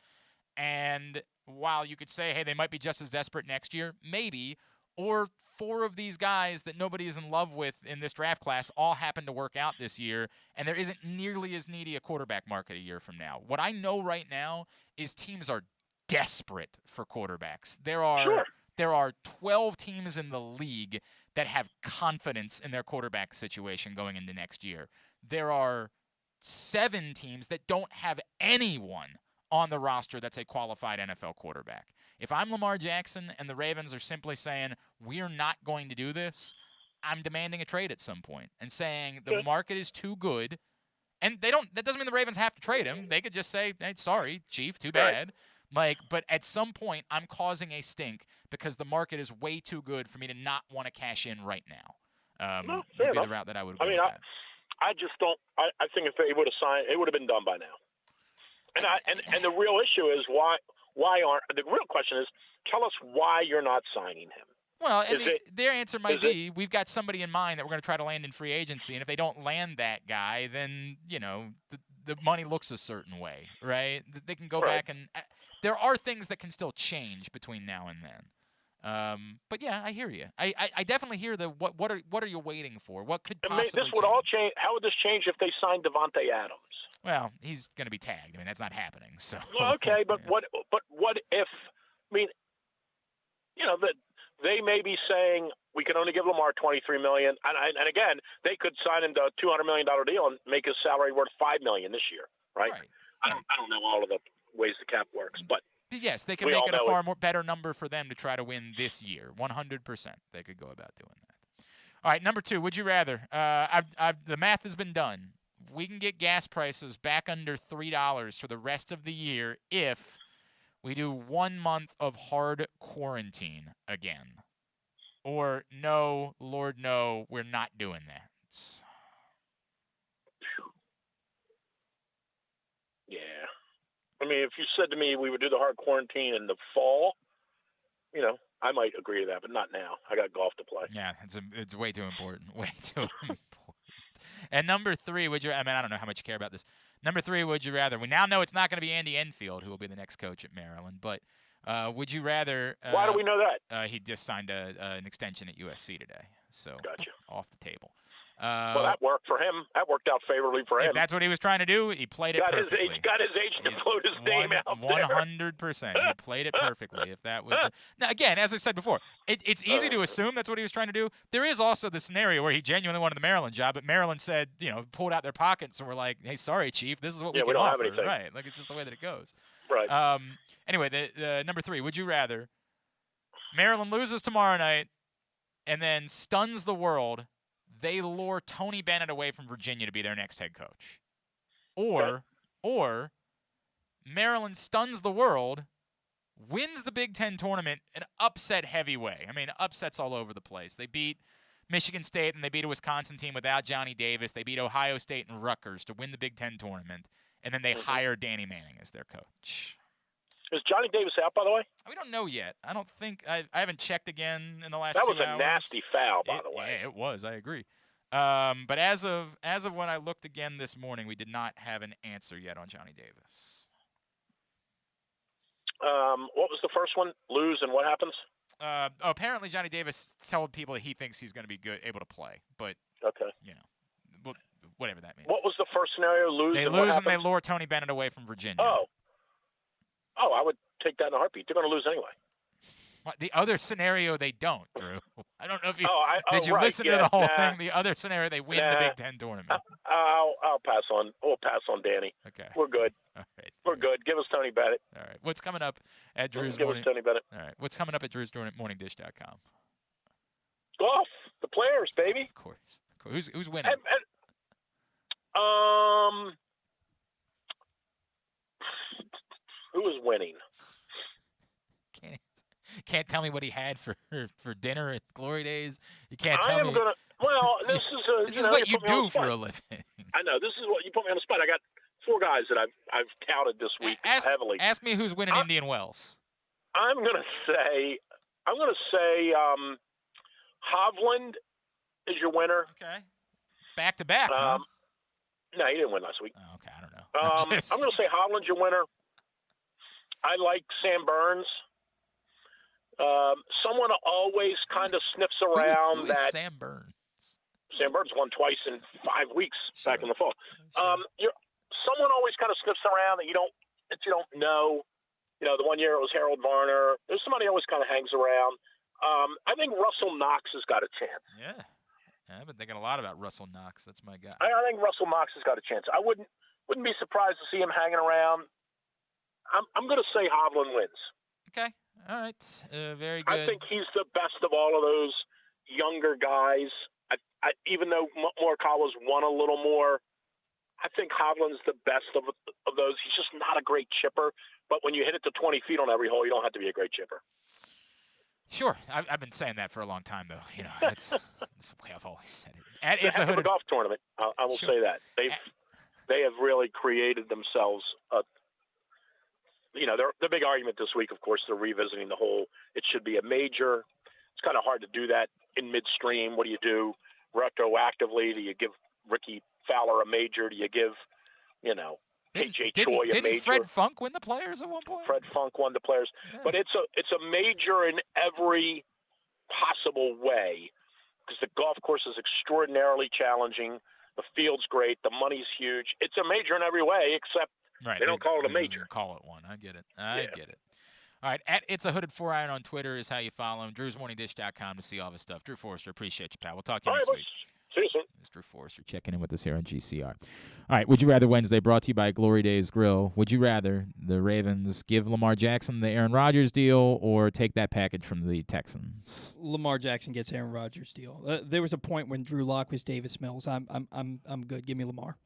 Speaker 2: And while you could say, hey, they might be just as desperate next year, maybe, or 4 of these guys that nobody is in love with in this draft class all happen to work out this year, and there isn't nearly as needy a quarterback market a year from now. What I know right now is teams are desperate for quarterbacks. There are 12 teams in the league that have confidence in their quarterback situation going into next year. There are 7 teams that don't have anyone on the roster that's a qualified NFL quarterback. If I'm Lamar Jackson and the Ravens are simply saying, we're not going to do this, I'm demanding a trade at some point and saying the market is too good. And that doesn't mean the Ravens have to trade him. They could just say, hey, sorry, Chief, too bad. But at some point, I'm causing a stink because the market is way too good for me to not want to cash in right now. Would be the route that I would go.
Speaker 13: I mean, I just don't. I think if they would have signed, it would have been done by now. And the real issue is why aren't? The real question is, tell us why you're not signing him.
Speaker 2: Well, their answer might be, we've got somebody in mind that we're going to try to land in free agency, and if they don't land that guy, then the money looks a certain way, right? They can go back and there are things that can still change between now and then. But yeah, I hear you. I definitely hear what are you waiting for? What could possibly
Speaker 13: this would all change? How would this change if they signed Devontae Adams?
Speaker 2: Well, he's going to be tagged. I mean, that's not happening. So
Speaker 13: okay, but what if? I mean, that they may be saying we can only give Lamar $23 million, and again, they could sign him to a $200 million deal and make his salary worth $5 million this year, right? I don't know all of the ways the cap works, but
Speaker 2: yes, they can make it a far better number for them to try to win this year. 100%, they could go about doing that. All right, number 2. Would you rather? The math has been done. We can get gas prices back under $3 for the rest of the year if we do 1 month of hard quarantine again. Or no, Lord, no, we're not doing that.
Speaker 13: Yeah. I mean, if you said to me we would do the hard quarantine in the fall, I might agree to that, but not now. I got golf to play.
Speaker 2: Yeah, it's way too important. Way too important. And number 3, I don't know how much you care about this. Number 3, would you rather? We now know it's not going to be Andy Enfield who will be the next coach at Maryland, but would you rather?
Speaker 13: Why do we know that?
Speaker 2: He just signed an extension at USC today, so
Speaker 13: gotcha.
Speaker 2: Off the table.
Speaker 13: Well, that worked for him. That worked out favorably for him.
Speaker 2: If that's what he was trying to do, he played it perfectly.
Speaker 13: Got his agent to float his name out
Speaker 2: 100%. He played it perfectly. If that was now, again, as I said before, it's easy to assume that's what he was trying to do. There is also the scenario where he genuinely wanted the Maryland job, but Maryland said, pulled out their pockets and were like, "Hey, sorry, Chief, this is what we can
Speaker 13: don't
Speaker 2: offer."
Speaker 13: Have anything.
Speaker 2: Right? Like it's just the way that it goes.
Speaker 13: Right.
Speaker 2: Anyway, the number 3. Would you rather? Maryland loses tomorrow night, and then stuns the world. they lure Tony Bennett away from Virginia to be their next head coach. Or Maryland stuns the world, wins the Big Ten tournament in an upset-heavy way. I mean, upsets all over the place. They beat Michigan State, and they beat a Wisconsin team without Johnny Davis. They beat Ohio State and Rutgers to win the Big Ten tournament, and then they hire Danny Manning as their coach.
Speaker 13: Is Johnny Davis out, by the way?
Speaker 2: We don't know yet. I don't think I haven't checked again in the last 2 hours.
Speaker 13: That was a nasty foul, by the way.
Speaker 2: Yeah, it was. I agree. But as of when I looked again this morning, we did not have an answer yet on Johnny Davis.
Speaker 13: What was the first one? Lose, and what happens?
Speaker 2: Apparently Johnny Davis told people that he thinks he's going to be able to play, but whatever that means.
Speaker 13: What was the first scenario? Lose.
Speaker 2: They lose and they lure Tony Bennett away from Virginia.
Speaker 13: Oh, I would take that in a heartbeat. They're going to lose anyway.
Speaker 2: The other scenario, they don't, Drew. I don't know if you did you
Speaker 13: right.
Speaker 2: listen to the whole thing. The other scenario, they win the Big Ten tournament.
Speaker 13: I'll pass on. We'll pass on Danny.
Speaker 2: Okay,
Speaker 13: we're good.
Speaker 2: All right,
Speaker 13: we're good. Give us Tony Bennett.
Speaker 2: All right. What's coming up at Drew's
Speaker 13: Give
Speaker 2: morning?
Speaker 13: us Tony Bennett.
Speaker 2: All right. What's coming up at Drew's morningdish.com?
Speaker 13: Golf, the players, baby.
Speaker 2: Of course. Who's winning?
Speaker 13: Who is winning?
Speaker 2: Can't tell me what he had for dinner at Glory Days. You can't tell me.
Speaker 13: Well, this is
Speaker 2: what you do for a living.
Speaker 13: I know. This is what you put me on the spot. I got 4 guys that I've touted this week heavily.
Speaker 2: Ask me who's winning Indian Wells.
Speaker 13: I'm gonna say Hovland is your winner.
Speaker 2: Okay. Back to back. Huh?
Speaker 13: No, he didn't win last week.
Speaker 2: Oh, okay, I don't know.
Speaker 13: I'm gonna say Hovland's your winner. I like Sam Burns. Someone always kind of sniffs around
Speaker 2: who is
Speaker 13: that.
Speaker 2: Sam Burns.
Speaker 13: Sam Burns won twice in 5 weeks back in the fall. Someone always kind of sniffs around that you don't know. You know, the one year it was Harold Varner. There's somebody always kind of hangs around. I think Russell Knox has got a chance.
Speaker 2: Yeah, I've been thinking a lot about Russell Knox. That's my guy.
Speaker 13: I think Russell Knox has got a chance. I wouldn't be surprised to see him hanging around. I'm going to say Hovland wins.
Speaker 2: Okay. All right. Very good.
Speaker 13: I think he's the best of all of those younger guys. Even though Morikawa's won a little more, I think Hovland's the best of those. He's just not a great chipper. But when you hit it to 20 feet on every hole, you don't have to be a great chipper.
Speaker 2: Sure. I've been saying that for a long time, though. You know, that's the way I've always said it.
Speaker 13: It's a golf tournament. I will say that. They have really created themselves the big argument this week, of course, they're revisiting the whole, it should be a major. It's kind of hard to do that in midstream. What do you do retroactively? Do you give Ricky Fowler a major? Do you give, KJ Choi a major?
Speaker 2: Didn't Fred Funk win the Players at one point?
Speaker 13: Fred Funk won the Players. Yeah. But it's a major in every possible way because the golf course is extraordinarily challenging. The field's great. The money's huge. It's a major in every way except they don't call it a major.
Speaker 2: Call it one. I get it. I get it. All right. At It's a Hooded 4-Iron on Twitter is how you follow him. Drew'sMorningDish.com to see all this stuff. Drew Forrester, appreciate you, pal. We'll talk to you next week.
Speaker 13: See you soon.
Speaker 2: It's Drew Forrester checking in with us here on GCR. All right. Would You Rather Wednesday brought to you by Glory Days Grill. Would you rather the Ravens give Lamar Jackson the Aaron Rodgers deal or take that package from the Texans?
Speaker 1: Lamar Jackson gets Aaron Rodgers deal. There was a point when Drew Lock was Davis Mills. I'm good. Give me Lamar.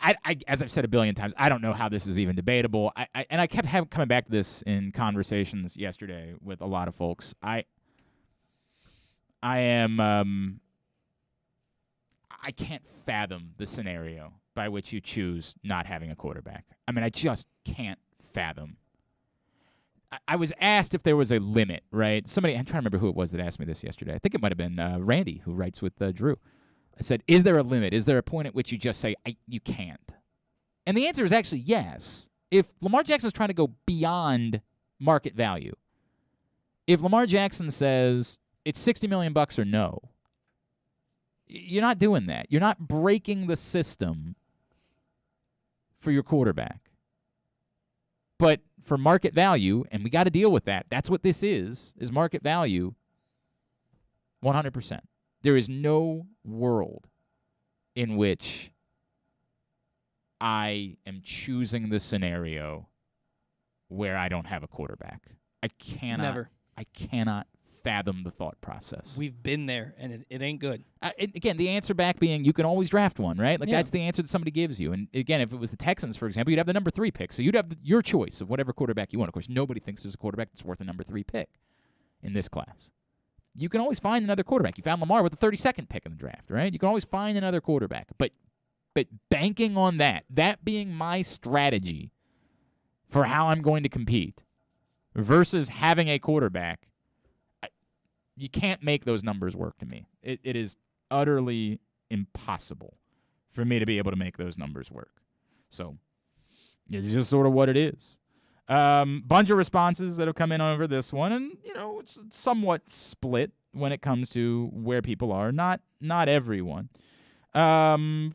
Speaker 2: As I've said a billion times, I don't know how this is even debatable. I kept coming back to this in conversations yesterday with a lot of folks. I can't fathom the scenario by which you choose not having a quarterback. I mean, I just can't fathom. I was asked if there was a limit, right? I'm trying to remember who it was that asked me this yesterday. I think it might have been Randy, who writes with Drew. I said, is there a limit? Is there a point at which you just say, you can't? And the answer is actually yes. If Lamar Jackson is trying to go beyond market value, if Lamar Jackson says it's $60 million or no, you're not doing that. You're not breaking the system for your quarterback. But for market value, and we got to deal with that, that's what this is market value, 100%. There is no world in which I am choosing the scenario where I don't have a quarterback. I cannot I cannot fathom the thought process.
Speaker 1: We've been there, and it ain't good.
Speaker 2: Again, the answer back being you can always draft one, right? Like that's the answer that somebody gives you. And again, if it was the Texans, for example, you'd have the number 3 pick. So you'd have your choice of whatever quarterback you want. Of course, nobody thinks there's a quarterback that's worth a number 3 pick in this class. You can always find another quarterback. You found Lamar with the 32nd pick in the draft, right? You can always find another quarterback. But banking on that being my strategy for how I'm going to compete versus having a quarterback, you can't make those numbers work to me. It is utterly impossible for me to be able to make those numbers work. So it's just sort of what it is. Bunch of responses that have come in over this one, and it's somewhat split when it comes to where people are. Not everyone. From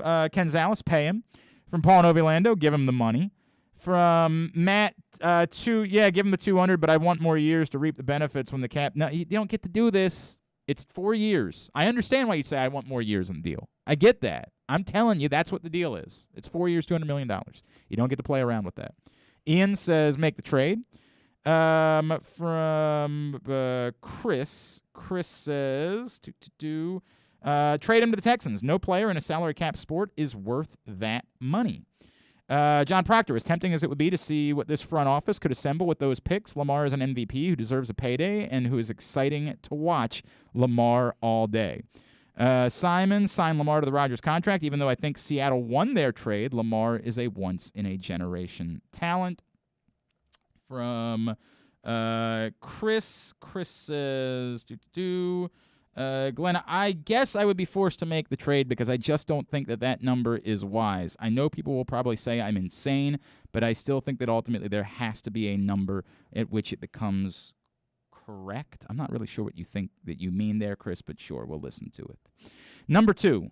Speaker 2: Gonzalez, pay him. From Paul Novilando, give him the money. From Matt, give him the 200, but I want more years to reap the benefits when the cap. No, you don't get to do this. It's 4 years. I understand why you say I want more years in the deal. I get that. I'm telling you, that's what the deal is. It's 4 years, $200 million. You don't get to play around with that. Ian says make the trade. From Chris says trade him to the Texans. No player in a salary cap sport is worth that money. John Proctor, as tempting as it would be to see what this front office could assemble with those picks, Lamar is an MVP who deserves a payday and who is exciting to watch Lamar all day. Simon signed Lamar to the Rodgers contract. Even though I think Seattle won their trade, Lamar is a once-in-a-generation talent. From Chris says, Glenn, I guess I would be forced to make the trade because I just don't think that number is wise. I know people will probably say I'm insane, but I still think that ultimately there has to be a number at which it becomes correct. I'm not really sure what you think that you mean there, Chris, but sure, we'll listen to it. Number 2,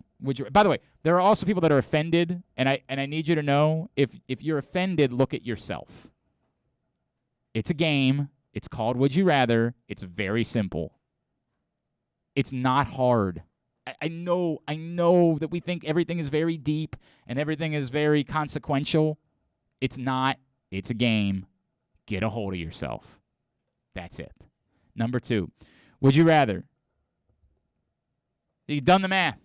Speaker 2: by the way, there are also people that are offended, and I need you to know, if you're offended, look at yourself. It's a game. It's called Would You Rather. It's very simple. It's not hard. I know that we think everything is very deep and everything is very consequential. It's not. It's a game. Get a hold of yourself. That's it. Number 2, would you rather? You've done the math.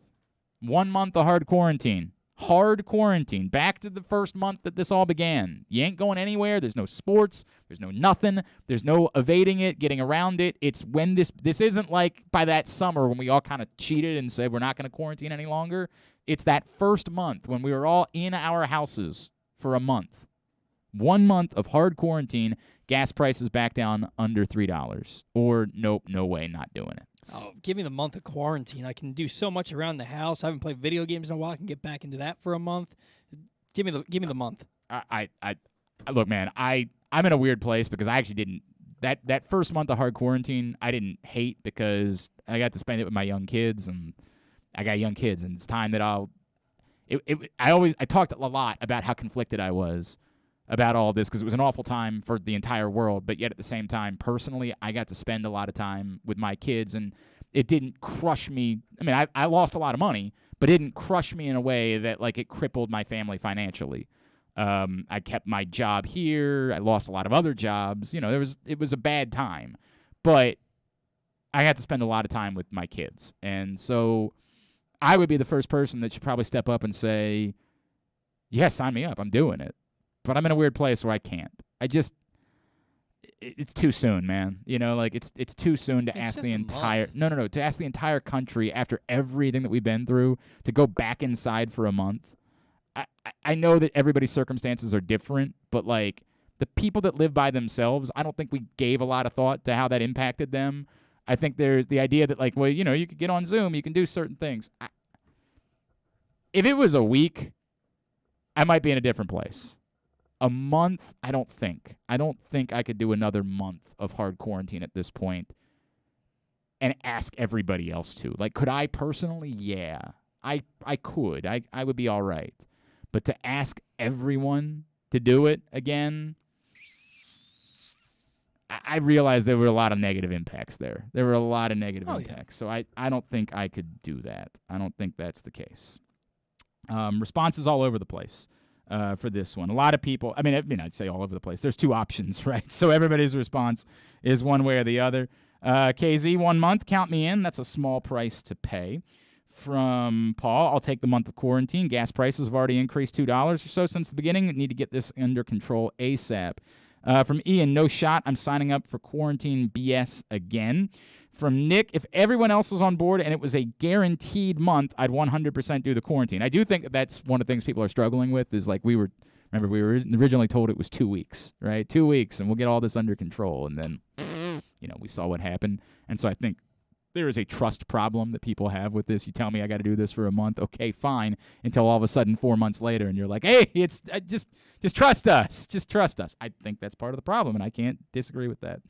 Speaker 2: 1 month of hard quarantine. Hard quarantine. Back to the first month that this all began. You ain't going anywhere. There's no sports. There's no nothing. There's no evading it, getting around it. It's when this isn't like by that summer when we all kind of cheated and said we're not going to quarantine any longer. It's that first month when we were all in our houses for a month. 1 month of hard quarantine. Gas prices back down under $3. Or nope, no way, not doing it.
Speaker 1: Oh, give me the month of quarantine. I can do so much around the house. I haven't played video games in a while. I can get back into that for a month. Give me the month.
Speaker 2: I look, man. I'm in a weird place because I actually didn't that first month of hard quarantine. I didn't hate because I got to spend it with my young kids, and I got young kids, and it's time that I talked a lot about how conflicted I was about all this because it was an awful time for the entire world, but yet at the same time, personally, I got to spend a lot of time with my kids, and it didn't crush me. I mean, I lost a lot of money, but it didn't crush me in a way that, like, it crippled my family financially. I kept my job here. I lost a lot of other jobs. It was a bad time, but I had to spend a lot of time with my kids, and so I would be the first person that should probably step up and say, yeah, sign me up. I'm doing it. But I'm in a weird place where I can't. It's too soon, man. It's too soon to ask the entire to ask the entire country after everything that we've been through to go back inside for a month. I know that everybody's circumstances are different, but like the people that live by themselves, I don't think we gave a lot of thought to how that impacted them. I think there's the idea that like, well, you could get on Zoom, you can do certain things. If it was a week, I might be in a different place. A month, I don't think. I don't think I could do another month of hard quarantine at this point and ask everybody else to. Like, could I personally? Yeah. I could. I would be all right. But to ask everyone to do it again, I realized there were a lot of negative impacts there. There were a lot of negative impacts. Yeah. So I don't think I could do that. I don't think that's the case. Responses all over the place. for this one. A lot of people, I'd say all over the place. There's two options, right? So everybody's response is one way or the other. KZ, 1 month, count me in. That's a small price to pay. From Paul, I'll take the month of quarantine. Gas prices have already increased $2 or so since the beginning. Need to get this under control ASAP. From Ian, no shot. I'm signing up for quarantine BS again. From Nick, if everyone else was on board and it was a guaranteed month, I'd 100% do the quarantine. I do think that's one of the things people are struggling with is like we were originally told it was 2 weeks, right? 2 weeks, and we'll get all this under control. And then, we saw what happened. And so I think there is a trust problem that people have with this. You tell me I got to do this for a month. Okay, fine. Until all of a sudden 4 months later and you're like, hey, it's just trust us. Just trust us. I think that's part of the problem, and I can't disagree with that.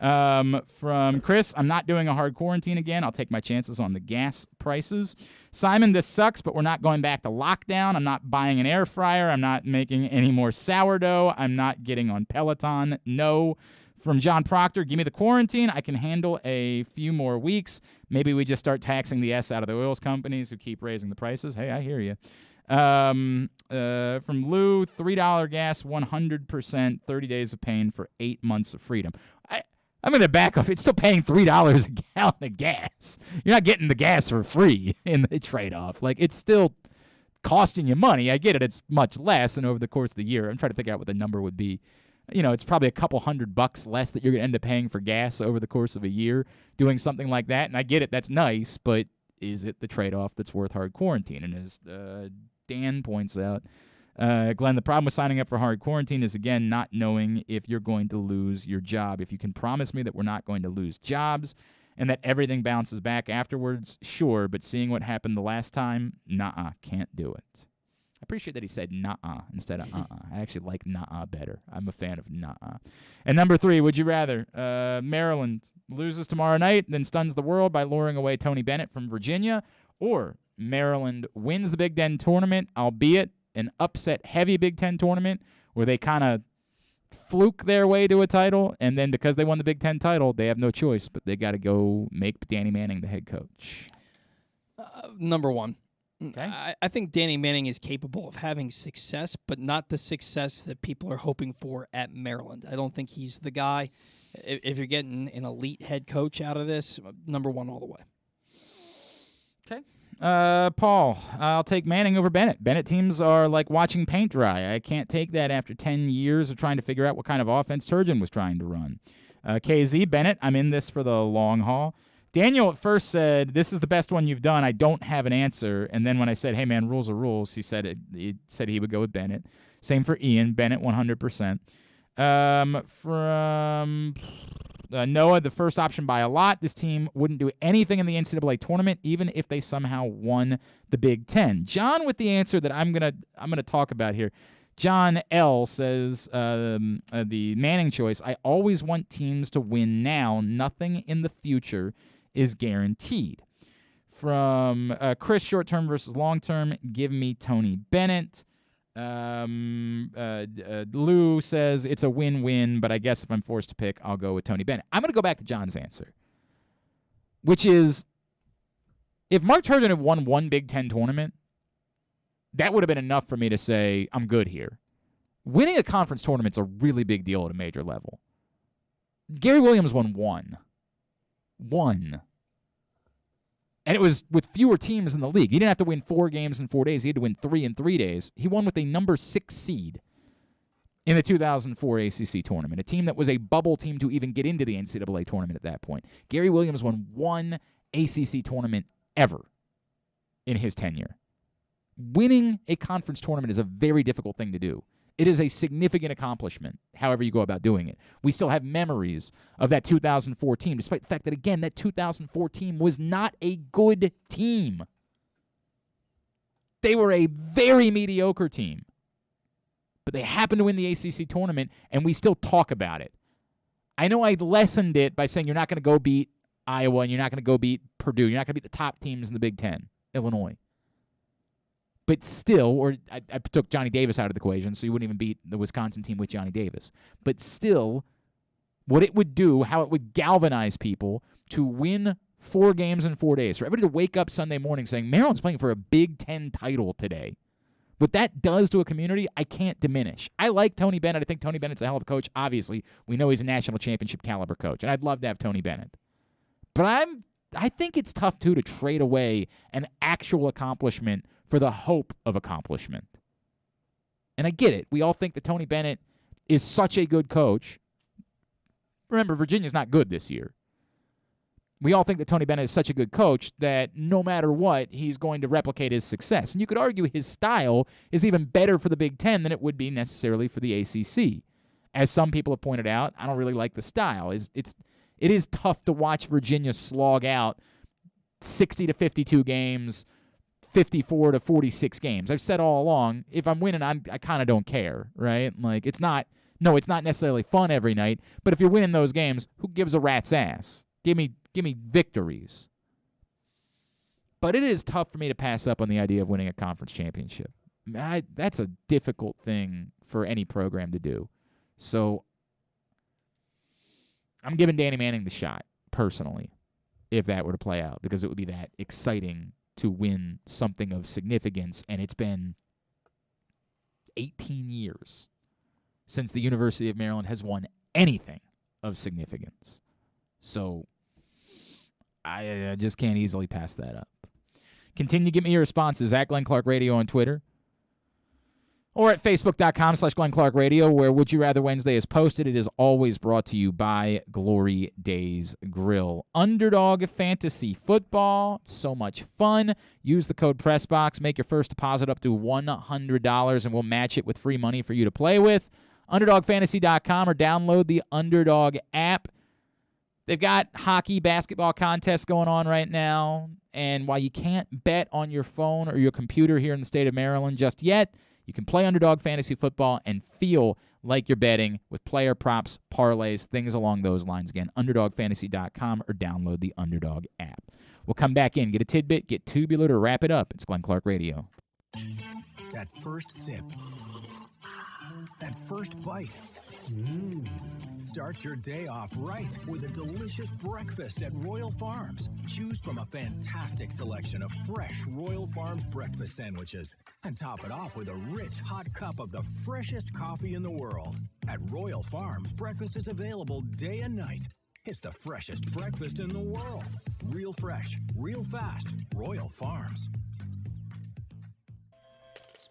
Speaker 2: From Chris, I'm not doing a hard quarantine again. I'll take my chances on the gas prices. Simon, this sucks, but we're not going back to lockdown. I'm not buying an air fryer. I'm not making any more sourdough. I'm not getting on Peloton. No. From John Proctor, give me the quarantine. I can handle a few more weeks. Maybe we just start taxing the S out of the oils companies who keep raising the prices. Hey, I hear you. From Lou, $3 gas, 100%, 30 days of pain for 8 months of freedom. I'm going to back off. It's still paying $3 a gallon of gas. You're not getting the gas for free in the trade-off. Like, it's still costing you money. I get it. It's much less, and over the course of the year, I'm trying to figure out what the number would be. It's probably a couple $100 less that you're going to end up paying for gas over the course of a year doing something like that. And I get it. That's nice, but is it the trade-off that's worth hard quarantine? And as Dan points out, Glenn, the problem with signing up for hard quarantine is, again, not knowing if you're going to lose your job. If you can promise me that we're not going to lose jobs and that everything bounces back afterwards, sure, but seeing what happened the last time, can't do it. I appreciate that he said nah instead of I actually like nah better. I'm a fan of nah. And number 3, would you rather Maryland loses tomorrow night, then stuns the world by luring away Tony Bennett from Virginia, or Maryland wins the Big Ten tournament, albeit an upset-heavy Big Ten tournament where they kind of fluke their way to a title, and then because they won the Big Ten title, they have no choice, but they got to go make Danny Manning the head coach?
Speaker 1: Number 1.
Speaker 2: Okay.
Speaker 1: I think Danny Manning is capable of having success, but not the success that people are hoping for at Maryland. I don't think he's the guy. If you're getting an elite head coach out of this, number 1 all the way.
Speaker 2: Okay. Paul, I'll take Manning over Bennett. Bennett teams are like watching paint dry. I can't take that after 10 years of trying to figure out what kind of offense Turgeon was trying to run. KZ, Bennett, I'm in this for the long haul. Daniel at first said, this is the best one you've done. I don't have an answer. And then when I said, hey, man, rules are rules, he said he would go with Bennett. Same for Ian. Bennett, 100%. From Noah, the first option by a lot. This team wouldn't do anything in the NCAA tournament, even if they somehow won the Big Ten. John with the answer that I'm gonna talk about here. John L. says the Manning choice, I always want teams to win now. Nothing in the future is guaranteed. From Chris, short-term versus long-term, give me Tony Bennett. Lou says it's a win-win, but I guess if I'm forced to pick, I'll go with Tony Bennett. I'm going to go back to John's answer, which is if Mark Turgeon had won one Big Ten tournament, that would have been enough for me to say I'm good here. Winning a conference tournament's a really big deal at a major level. Gary Williams won one. And it was with fewer teams in the league. He didn't have to win 4 games in 4 days. He had to win 3 in 3 days. He won with a number 6 seed in the 2004 ACC tournament, a team that was a bubble team to even get into the NCAA tournament at that point. Gary Williams won 1 ACC tournament ever in his tenure. Winning a conference tournament is a very difficult thing to do. It is a significant accomplishment, however you go about doing it. We still have memories of that 2004 team, despite the fact that, again, that 2004 team was not a good team. They were a very mediocre team. But they happened to win the ACC tournament, and we still talk about it. I know I lessened it by saying you're not going to go beat Iowa and you're not going to go beat Purdue. You're not going to beat the top teams in the Big Ten, Illinois. But still, or I took Johnny Davis out of the equation, so you wouldn't even beat the Wisconsin team with Johnny Davis. But still, what it would do, how it would galvanize people to win 4 games in 4 days. For everybody to wake up Sunday morning saying, Maryland's playing for a Big Ten title today. What that does to a community, I can't diminish. I like Tony Bennett. I think Tony Bennett's a hell of a coach. Obviously, we know he's a national championship caliber coach, and I'd love to have Tony Bennett. But I think it's tough, too, to trade away an actual accomplishment for the hope of accomplishment. And I get it. We all think that Tony Bennett is such a good coach. Remember, Virginia's not good this year. We all think that Tony Bennett is such a good coach that no matter what, he's going to replicate his success. And you could argue his style is even better for the Big Ten than it would be necessarily for the ACC. As some people have pointed out, I don't really like the style. It is tough to watch Virginia slog out 60 to 52 games, 54 to 46 games. I've said all along, if I'm winning, I kind of don't care, right? Like, it's not necessarily fun every night, but if you're winning those games, who gives a rat's ass? Give me victories. But it is tough for me to pass up on the idea of winning a conference championship. That's a difficult thing for any program to do. So I'm giving Danny Manning the shot, personally, if that were to play out, because it would be that exciting to win something of significance, and it's been 18 years since the University of Maryland has won anything of significance. So I just can't easily pass that up. Continue to give me your responses at Glenn Clark Radio on Twitter or at Facebook.com/Glenn Clark Radio, where Would You Rather Wednesday is posted. It is always brought to you by Glory Days Grill. Underdog Fantasy Football. It's so much fun. Use the code PRESSBOX. Make your first deposit up to $100, and we'll match it with free money for you to play with. UnderdogFantasy.com or download the Underdog app. They've got hockey, basketball contests going on right now, and while you can't bet on your phone or your computer here in the state of Maryland just yet, you can play Underdog Fantasy Football and feel like you're betting with player props, parlays, things along those lines. Again, UnderdogFantasy.com or download the Underdog app. We'll come back in, get a tidbit, get tubular to wrap it up. It's Glenn Clark Radio.
Speaker 4: That first sip. That first bite. Start your day off right with a delicious breakfast at Royal Farms. Choose from a fantastic selection of fresh Royal Farms breakfast sandwiches and top it off with a rich hot cup of the freshest coffee in the world. At Royal Farms, breakfast is available day and night. It's the freshest breakfast in the world. Real fresh, real fast. Royal Farms.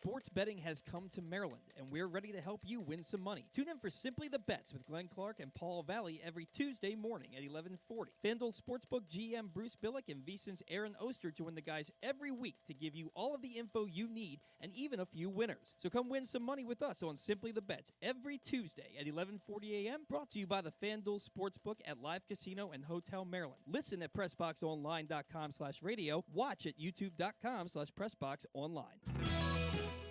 Speaker 1: Sports betting has come to Maryland, and we're ready to help you win some money. Tune in for Simply the Bets with Glenn Clark and Paul Valley every Tuesday morning at 11:40. FanDuel Sportsbook GM Bruce Billick and VSiN's Aaron Oster join the guys every week to give you all of the info you need and even a few winners. So come win some money with us on Simply the Bets every Tuesday at 11:40 a.m. Brought to you by the FanDuel Sportsbook at Live Casino and Hotel Maryland. Listen at PressBoxOnline.com/radio. Watch at YouTube.com/PressBoxOnline.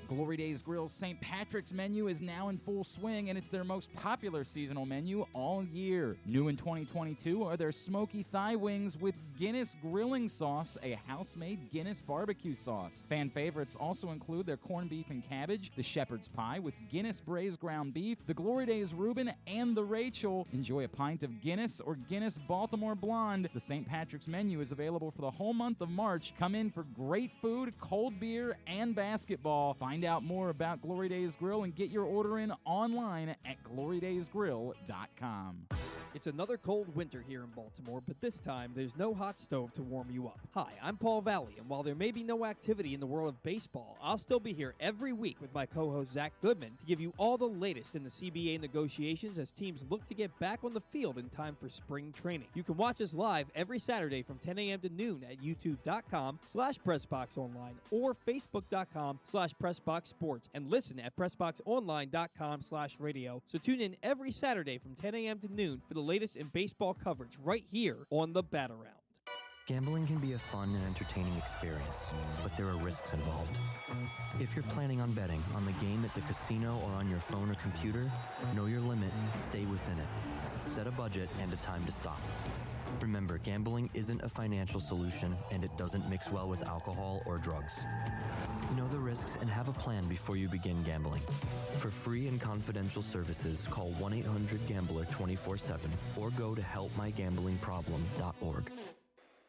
Speaker 2: Glory Days Grill's St. Patrick's menu is now in full swing, and it's their most popular seasonal menu all year. New in 2022 are their smoky thigh wings with Guinness grilling sauce, a house-made Guinness barbecue sauce. Fan favorites also include their corned beef and cabbage, the shepherd's pie with Guinness braised ground beef, the Glory Days Reuben, and the Rachel. Enjoy a pint of Guinness or Guinness Baltimore Blonde. The St. Patrick's menu is available for the whole month of March. Come in for great food, cold beer, and basketball. Find out more about Glory Days Grill and get your order in online at glorydaysgrill.com.
Speaker 1: It's another cold winter here in Baltimore, but this time there's no hot stove to warm you up. Hi, I'm Paul Valley, and while there may be no activity in the world of baseball, I'll still be here every week with my co-host Zach Goodman to give you all the latest in the CBA negotiations as teams look to get back on the field in time for spring training. You can watch us live every Saturday from 10 a.m. to noon at youtube.com/PressBoxOnline or facebook.com/PressBoxSports and listen at PressBoxOnline.com/radio. So tune in every Saturday from 10 a.m. to noon for the latest in baseball coverage right here on the Bat Around.
Speaker 6: Gambling can be a fun and entertaining experience, but there are risks involved. If you're planning on betting on the game at the casino or on your phone or computer, know your limit, stay within it. Set a budget and a time to stop. Remember, gambling isn't a financial solution, and it doesn't mix well with alcohol or drugs. Know the risks and have a plan before you begin gambling. For free and confidential services, call 1-800-GAMBLER 24/7 or go to helpmygamblingproblem.org.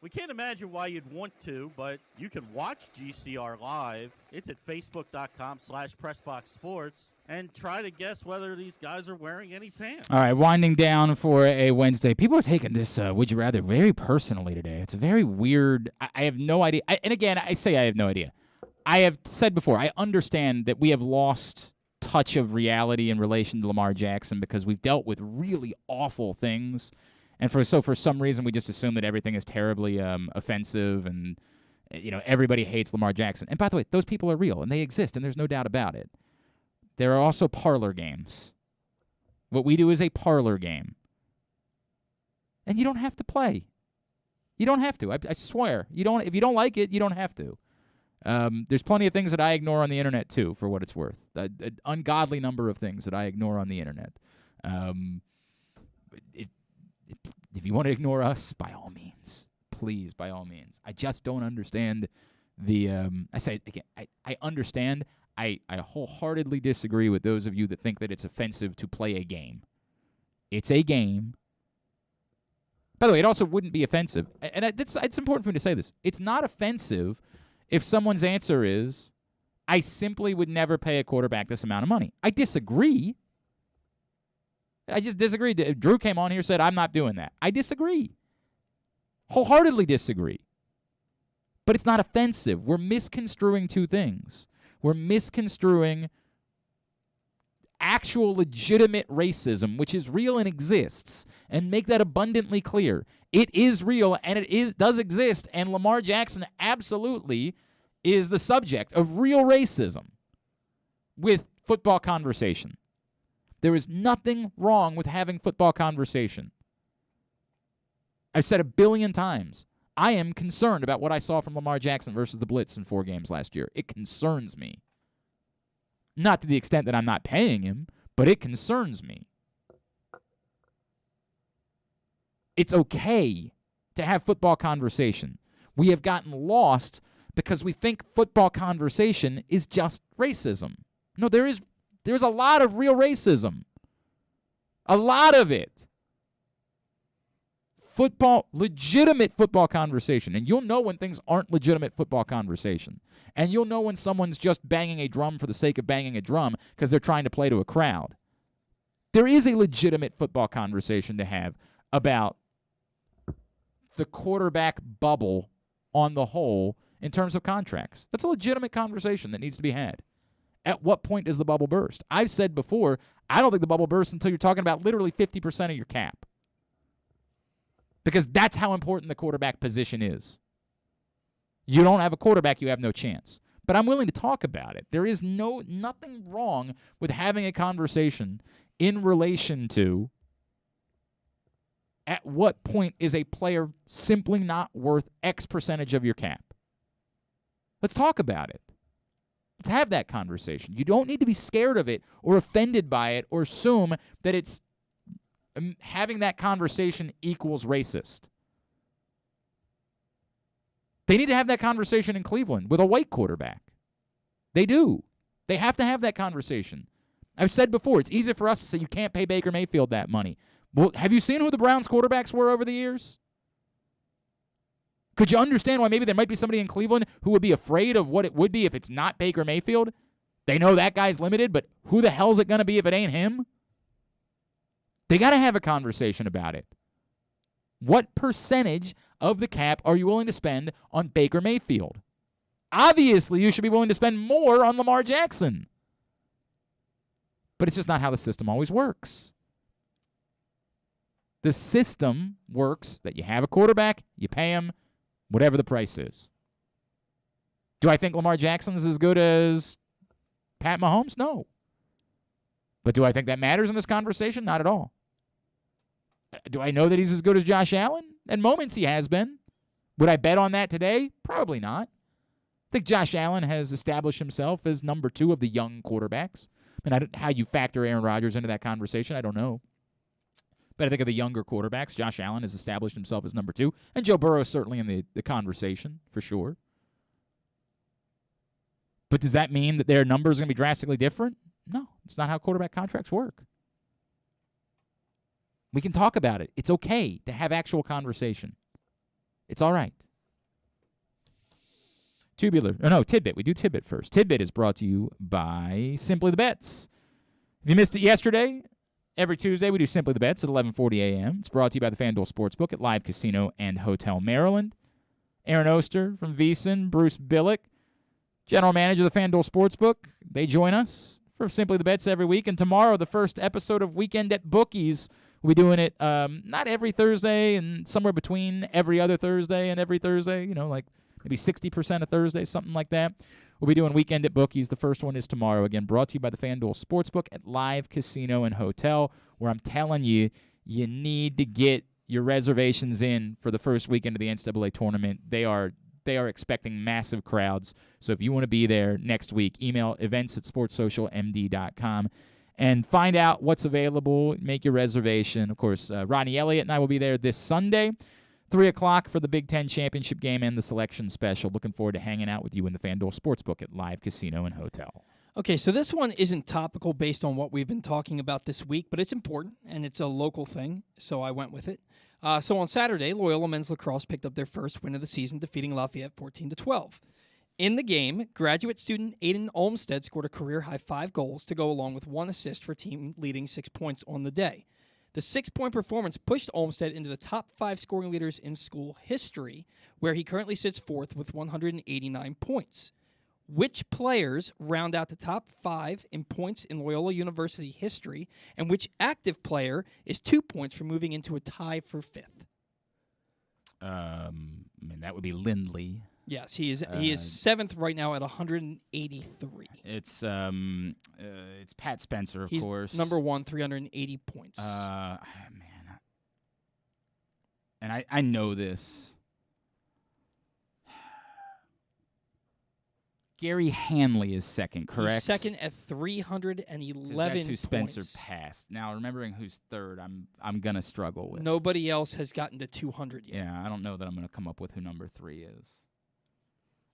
Speaker 12: We can't imagine why you'd want to, but you can watch GCR live. It's at facebook.com/PressBoxSports and try to guess whether these guys are wearing any pants.
Speaker 2: All right, winding down for a Wednesday. People are taking this Would You Rather very personally today. It's a very weird. I have no idea. And again, I say I have no idea. I have said before, I understand that we have lost touch of reality in relation to Lamar Jackson because we've dealt with really awful things. And for some reason, we just assume that everything is terribly offensive and, everybody hates Lamar Jackson. And by the way, those people are real, and they exist, and there's no doubt about it. There are also parlor games. What we do is a parlor game. And you don't have to play. You don't have to. I swear. If you don't like it, you don't have to. There's plenty of things that I ignore on the internet, too, for what it's worth. An ungodly number of things that I ignore on the internet. If you want to ignore us, by all means. Please, by all means. I just don't understand I say it again, I understand. I wholeheartedly disagree with those of you that think that it's offensive to play a game. It's a game. By the way, it also wouldn't be offensive. And it's important for me to say this. It's not offensive if someone's answer is, I simply would never pay a quarterback this amount of money. I disagree. I just disagree. Drew came on here and said, I'm not doing that. I disagree. Wholeheartedly disagree. But it's not offensive. We're misconstruing two things. We're misconstruing actual legitimate racism, which is real and exists, and make that abundantly clear. It is real and it does exist, and Lamar Jackson absolutely is the subject of real racism with football conversation. There is nothing wrong with having football conversation. I've said 1 billion times, I am concerned about what I saw from Lamar Jackson versus the Blitz in 4 games last year. It concerns me. Not to the extent that I'm not paying him, but it concerns me. It's okay to have football conversation. We have gotten lost because we think football conversation is just racism. No, there's a lot of real racism. A lot of it. Legitimate football conversation. And you'll know when things aren't legitimate football conversation. And you'll know when someone's just banging a drum for the sake of banging a drum because they're trying to play to a crowd. There is a legitimate football conversation to have about the quarterback bubble on the whole in terms of contracts. That's a legitimate conversation that needs to be had. At what point does the bubble burst? I've said before, I don't think the bubble bursts until you're talking about literally 50% of your cap. Because that's how important the quarterback position is. You don't have a quarterback, you have no chance. But I'm willing to talk about it. There is nothing wrong with having a conversation in relation to at what point is a player simply not worth X percentage of your cap. Let's talk about it. Let's have that conversation. You don't need to be scared of it or offended by it or assume that it's having that conversation equals racist. They need to have that conversation in Cleveland with a white quarterback. They do. They have to have that conversation. I've said before, it's easy for us to say you can't pay Baker Mayfield that money. Well, have you seen who the Browns quarterbacks were over the years? Could you understand why maybe there might be somebody in Cleveland who would be afraid of what it would be if it's not Baker Mayfield? They know that guy's limited, but who the hell is it going to be if it ain't him? They got to have a conversation about it. What percentage of the cap are you willing to spend on Baker Mayfield? Obviously, you should be willing to spend more on Lamar Jackson. But it's just not how the system always works. The system works that you have a quarterback, you pay him, whatever the price is. Do I think Lamar Jackson's as good as Pat Mahomes? No. But do I think that matters in this conversation? Not at all. Do I know that he's as good as Josh Allen? At moments he has been. Would I bet on that today? Probably not. I think Josh Allen has established himself as number 2 of the young quarterbacks. How you factor Aaron Rodgers into that conversation, I don't know. But I think of the younger quarterbacks, Josh Allen has established himself as number 2. And Joe Burrow is certainly in the conversation, for sure. But does that mean that their numbers are going to be drastically different? No, it's not how quarterback contracts work. We can talk about it. It's okay to have actual conversation. It's all right. Tidbit. We do Tidbit first. Tidbit is brought to you by Simply the Bets. If you missed it yesterday, every Tuesday we do Simply the Bets at 11:40 a.m. It's brought to you by the FanDuel Sportsbook at Live Casino and Hotel Maryland. Aaron Oster from VEASAN, Bruce Billick, general manager of the FanDuel Sportsbook. They join us for Simply the Bets every week. And tomorrow, the first episode of Weekend at Bookies. We'll be doing it not every Thursday and somewhere between every other Thursday and every Thursday, like maybe 60% of Thursdays, something like that. We'll be doing Weekend at Bookies. The first one is tomorrow. Again, brought to you by the FanDuel Sportsbook at Live Casino and Hotel, where I'm telling you, you need to get your reservations in for the first weekend of the NCAA tournament. They are expecting massive crowds. So if you want to be there next week, email events@sportssocialmd.com and find out what's available. Make your reservation. Of course, Ronnie Elliott and I will be there this Sunday, 3 o'clock for the Big Ten Championship game and the selection special. Looking forward to hanging out with you in the FanDuel Sportsbook at Live Casino and Hotel.
Speaker 1: Okay, so this one isn't topical based on what we've been talking about this week, but it's important, and it's a local thing, so I went with it. So on Saturday, Loyola men's lacrosse picked up their first win of the season, defeating Lafayette 14-12. In the game, graduate student Aiden Olmstead scored a career-high 5 goals to go along with 1 assist for team leading 6 points on the day. The 6-point performance pushed Olmstead into the top 5 scoring leaders in school history, where he currently sits 4th with 189 points. Which players round out the top 5 in points in Loyola University history, and which active player is 2 points from moving into a tie for 5th?
Speaker 2: That would be Lindley.
Speaker 1: Yes, he is 7th right now at 183.
Speaker 2: It's Pat Spencer, of
Speaker 1: He's
Speaker 2: course.
Speaker 1: number 1, 380 points.
Speaker 2: And I know this. Gary Hanley is second, correct?
Speaker 1: He's second at 311
Speaker 2: that's who Spencer
Speaker 1: points.
Speaker 2: passed. Now, remembering who's third, I'm going to struggle with.
Speaker 1: Nobody else has gotten to 200 yet.
Speaker 2: Yeah, I don't know that I'm going to come up with who number 3 is.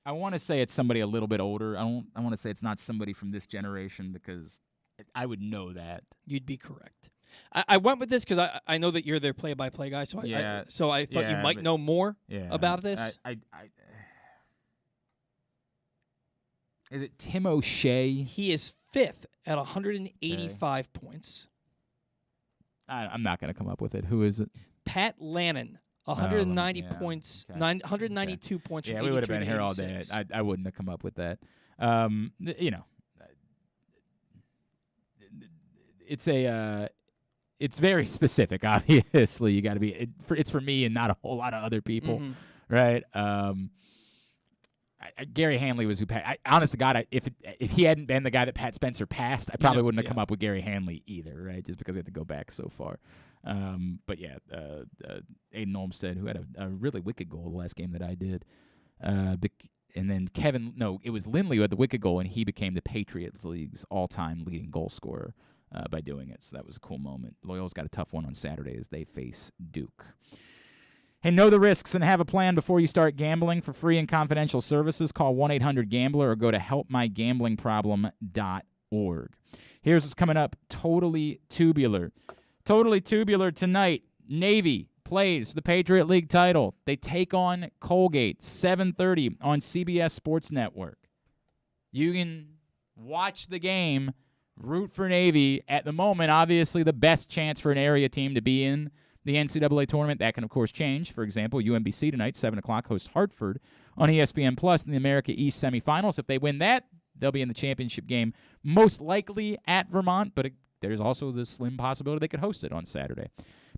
Speaker 2: I want to say it's somebody a little bit older. I want to say it's not somebody from this generation because I would know that.
Speaker 1: You'd be correct. I went with this because I know that you're their play-by-play guy, so I thought you might know more about this.
Speaker 2: Is it Tim O'Shea?
Speaker 1: He is 5th at 185 points.
Speaker 2: I'm not going to come up with it. Who is it?
Speaker 1: Pat Lannon, 190 points, 192 points.
Speaker 2: Yeah, we would have been here all day. I wouldn't have come up with that. It's very specific. Obviously, you got to be. It's for me and not a whole lot of other people, right? Gary Hanley was who passed. Honest to God, if he hadn't been the guy that Pat Spencer passed, I probably wouldn't have come up with Gary Hanley either, right? Just because I had to go back so far. But yeah, Aiden Olmstead, who had a really wicked goal the last game that I did. And then it was Lindley who had the wicked goal, and he became the Patriot League's all-time leading goal scorer by doing it. So that was a cool moment. Loyola's got a tough one on Saturday as they face Duke. Hey, know the risks and have a plan before you start gambling. For free and confidential services, call 1-800-GAMBLER or go to helpmygamblingproblem.org. Here's what's coming up. Totally Tubular. Totally Tubular tonight. Navy plays the Patriot League title. They take on Colgate, 7:30 on CBS Sports Network. You can watch the game, root for Navy. At the moment, obviously the best chance for an area team to be in the NCAA tournament. That can, of course, change. For example, UMBC tonight, 7 o'clock, hosts Hartford on ESPN Plus in the America East semifinals. If they win that, they'll be in the championship game, most likely at Vermont, but there's also the slim possibility they could host it on Saturday.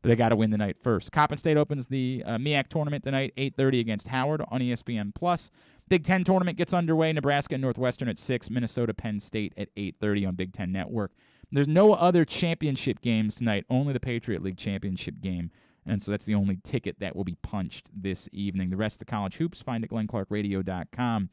Speaker 2: But they got to win the night first. Coppin State opens the MEAC tournament tonight, 8:30 against Howard on ESPN Plus. Big Ten tournament gets underway. Nebraska and Northwestern at 6, Minnesota, Penn State at 8:30 on Big Ten Network. There's no other championship games tonight, only the Patriot League championship game, and so that's the only ticket that will be punched this evening. The rest of the college hoops, find at glennclarkradio.com.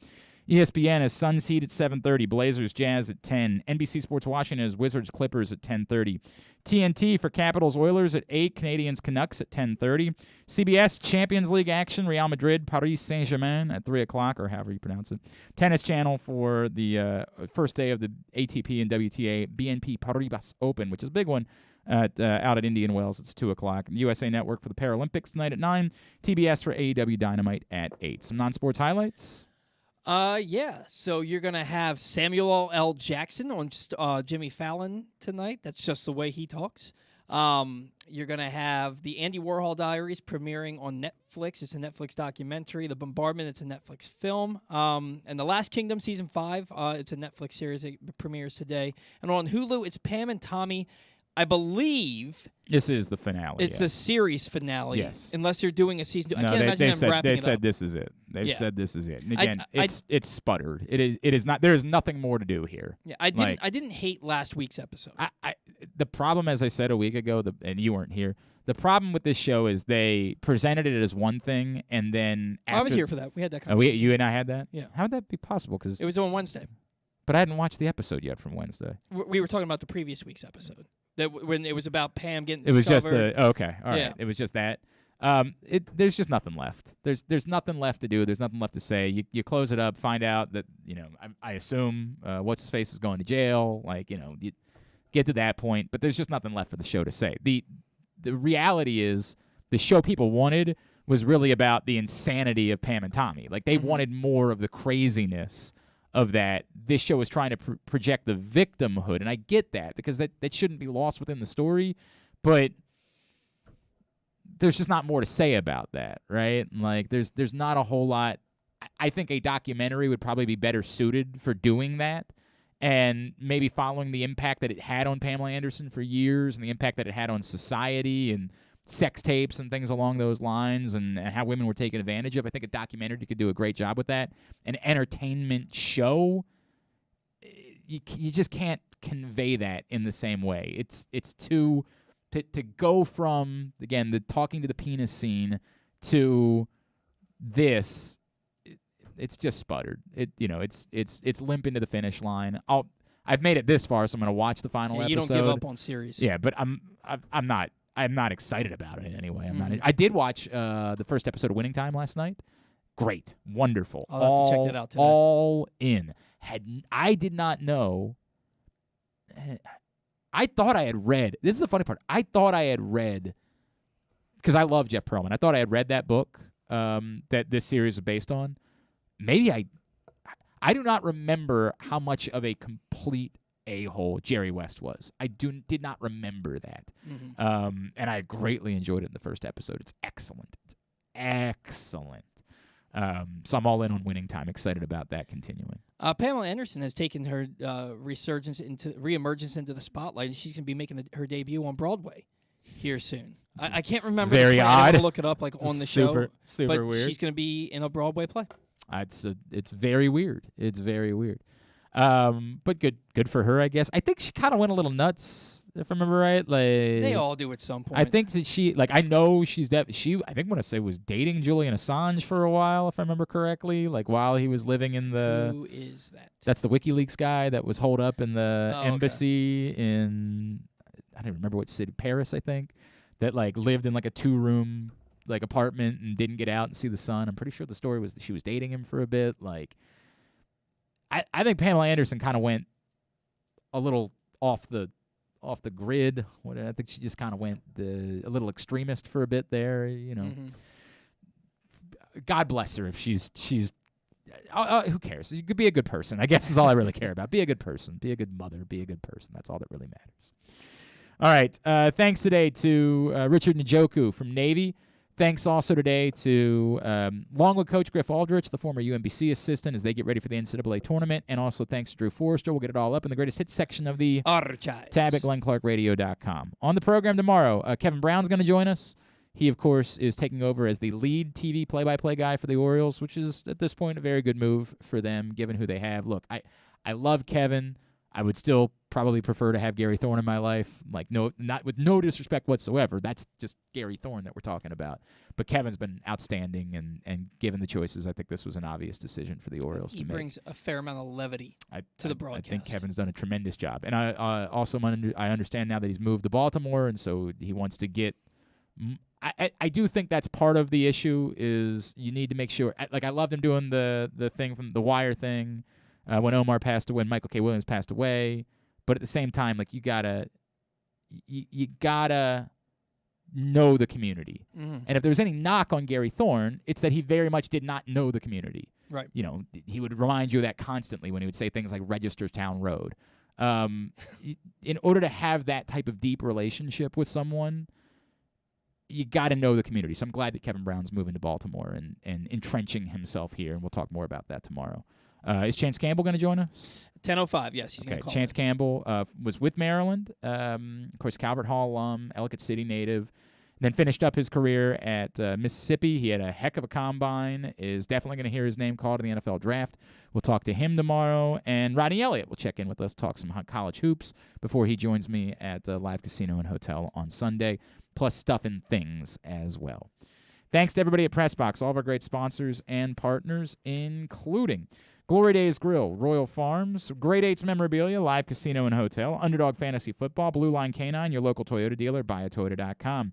Speaker 2: ESPN has Suns Heat at 7:30, Blazers Jazz at 10, NBC Sports Washington has Wizards Clippers at 10:30, TNT for Capitals Oilers at 8, Canadians Canucks at 10:30, CBS Champions League action, Real Madrid Paris Saint-Germain at 3 o'clock, or however you pronounce it. Tennis Channel for the first day of the ATP and WTA BNP Paribas Open, which is a big one. out at Indian Wells. It's 2 o'clock. USA Network for the Paralympics tonight at 9. TBS for AEW Dynamite at 8. Some non-sports highlights?
Speaker 1: Yeah. So you're going to have Samuel L. Jackson on Jimmy Fallon tonight. That's just the way he talks. You're going to have the Andy Warhol Diaries premiering on Netflix. It's a Netflix documentary. The Bombardment, it's a Netflix film. And The Last Kingdom Season 5, it's a Netflix series that premieres today. And on Hulu, it's Pam and Tommy. I believe
Speaker 2: this is the finale.
Speaker 1: It's the series finale.
Speaker 2: Yes.
Speaker 1: Unless they're doing a season 2.
Speaker 2: No,
Speaker 1: I can't imagine them wrapping it up.
Speaker 2: They said this is it. They've said this is it. And again, it's sputtered. It is not. There is nothing more to do here.
Speaker 1: Yeah, I didn't hate last week's episode.
Speaker 2: The problem, as I said a week ago, and you weren't here, the problem with this show is they presented it as one thing, and then after,
Speaker 1: I was here for that. We had that conversation.
Speaker 2: You and I had that?
Speaker 1: Yeah.
Speaker 2: How would that be possible? Because
Speaker 1: it was on Wednesday.
Speaker 2: But I hadn't watched the episode yet from Wednesday.
Speaker 1: We were talking about the previous week's episode. When it was about Pam getting
Speaker 2: discovered. It was just
Speaker 1: okay.
Speaker 2: All right. It was just that. There's just nothing left. There's nothing left to do. There's nothing left to say. You close it up, find out that, I assume what's his face is going to jail. You get to that point, but there's just nothing left for the show to say. The reality is the show people wanted was really about the insanity of Pam and Tommy. They wanted more of the craziness of that. This show is trying to project the victimhood, and I get that because that shouldn't be lost within the story, but there's just not more to say about that, right? There's not a whole lot. I think a documentary would probably be better suited for doing that and maybe following the impact that it had on Pamela Anderson for years and the impact that it had on society and sex tapes and things along those lines and how women were taken advantage of. I think a documentary could do a great job with that. An entertainment show, you just can't convey that in the same way. It's to go from, again, the talking to the penis scene to this, it's just sputtered. It's limp into the finish line. I've made it this far, so I'm going to watch the final episode.
Speaker 1: You don't give up on series.
Speaker 2: Yeah, but I'm not excited about it in any way. I did watch the first episode of Winning Time last night. Great. Wonderful.
Speaker 1: I'll have to check that out today.
Speaker 2: All in. I did not know. I thought I had read. This is the funny part. I thought I had read, because I love Jeff Pearlman. I thought I had read that book that this series is based on. Maybe I do not remember how much of a complete a-hole Jerry West was. I did not remember that. Mm-hmm. And I greatly enjoyed it in the first episode. It's excellent. It's excellent. So I'm all in on Winning Time. Excited about that continuing.
Speaker 1: Pamela Anderson has taken her reemergence into the spotlight, and she's going to be making her debut on Broadway here soon. I can't remember.
Speaker 2: Very odd.
Speaker 1: I'm gonna look it up on the show.
Speaker 2: Super
Speaker 1: but
Speaker 2: weird.
Speaker 1: She's going to be in a Broadway play.
Speaker 2: It's very weird. It's very weird. But good for her, I guess. I think she kind of went a little nuts, if I remember right.
Speaker 1: They all do at some point.
Speaker 2: I think that I know she's I think I want to say was dating Julian Assange for a while, if I remember correctly. while he was living in the.
Speaker 1: Who is that?
Speaker 2: That's the WikiLeaks guy that was holed up in the embassy in, I don't remember what city, Paris, I think. That lived in a 2-room apartment and didn't get out and see the sun. I'm pretty sure the story was that she was dating him for a bit. I think Pamela Anderson kind of went a little off the grid. I think she just kind of went a little extremist for a bit there.
Speaker 1: Mm-hmm.
Speaker 2: God bless her if she's. Who cares? You could be a good person, I guess, is all I really care about. Be a good person. Be a good mother. Be a good person. That's all that really matters. All right. Thanks today to Richard Njoku from Navy. Thanks also today to Longwood coach Griff Aldrich, the former UMBC assistant, as they get ready for the NCAA tournament. And also thanks to Drew Forrester. We'll get it all up in the greatest hits section of the
Speaker 1: Archives.
Speaker 2: tab at glennclarkradio.com. On the program tomorrow, Kevin Brown's going to join us. He, of course, is taking over as the lead TV play-by-play guy for the Orioles, which is, at this point, a very good move for them, given who they have. Look, I love Kevin. I would still probably prefer to have Gary Thorne in my life. Not with no disrespect whatsoever. That's just Gary Thorne that we're talking about. But Kevin's been outstanding, and given the choices, I think this was an obvious decision for the Orioles to make.
Speaker 1: He brings a fair amount of levity to the broadcast.
Speaker 2: I think Kevin's done a tremendous job. And I also I understand now that he's moved to Baltimore, and so he wants to get I do think that's part of the issue is you need to make sure. I loved him doing the thing from the Wire thing when Omar passed away, when Michael K. Williams passed away. But at the same time, you gotta you gotta know the community.
Speaker 1: Mm-hmm.
Speaker 2: And if there's any knock on Gary Thorne, it's that he very much did not know the community.
Speaker 1: Right.
Speaker 2: You know, he would remind you of that constantly when he would say things like Registerstown Road. In order to have that type of deep relationship with someone, you got to know the community. So I'm glad that Kevin Brown's moving to Baltimore and entrenching himself here, and we'll talk more about that tomorrow. Is Chance Campbell going to join us?
Speaker 1: 10:05, yes. He's going to
Speaker 2: Okay,
Speaker 1: call
Speaker 2: Chance
Speaker 1: in.
Speaker 2: Campbell was with Maryland, of course, Calvert Hall alum, Ellicott City native, then finished up his career at Mississippi. He had a heck of a combine, is definitely going to hear his name called in the NFL draft. We'll talk to him tomorrow. And Rodney Elliott will check in with us, talk some college hoops before he joins me at Live Casino and Hotel on Sunday, plus stuff and things as well. Thanks to everybody at PressBox, all of our great sponsors and partners, including Glory Days Grill, Royal Farms, Grade 8's Memorabilia, Live Casino and Hotel, Underdog Fantasy Football, Blue Line Canine, your local Toyota dealer, buyatoyota.com.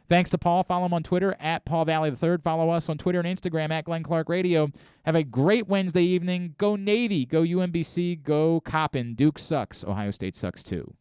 Speaker 2: Thanks to Paul. Follow him on Twitter, at Paul Valley III. Follow us on Twitter and Instagram, at Glenn Clark Radio. Have a great Wednesday evening. Go Navy. Go UMBC. Go Coppin. Duke sucks. Ohio State sucks too.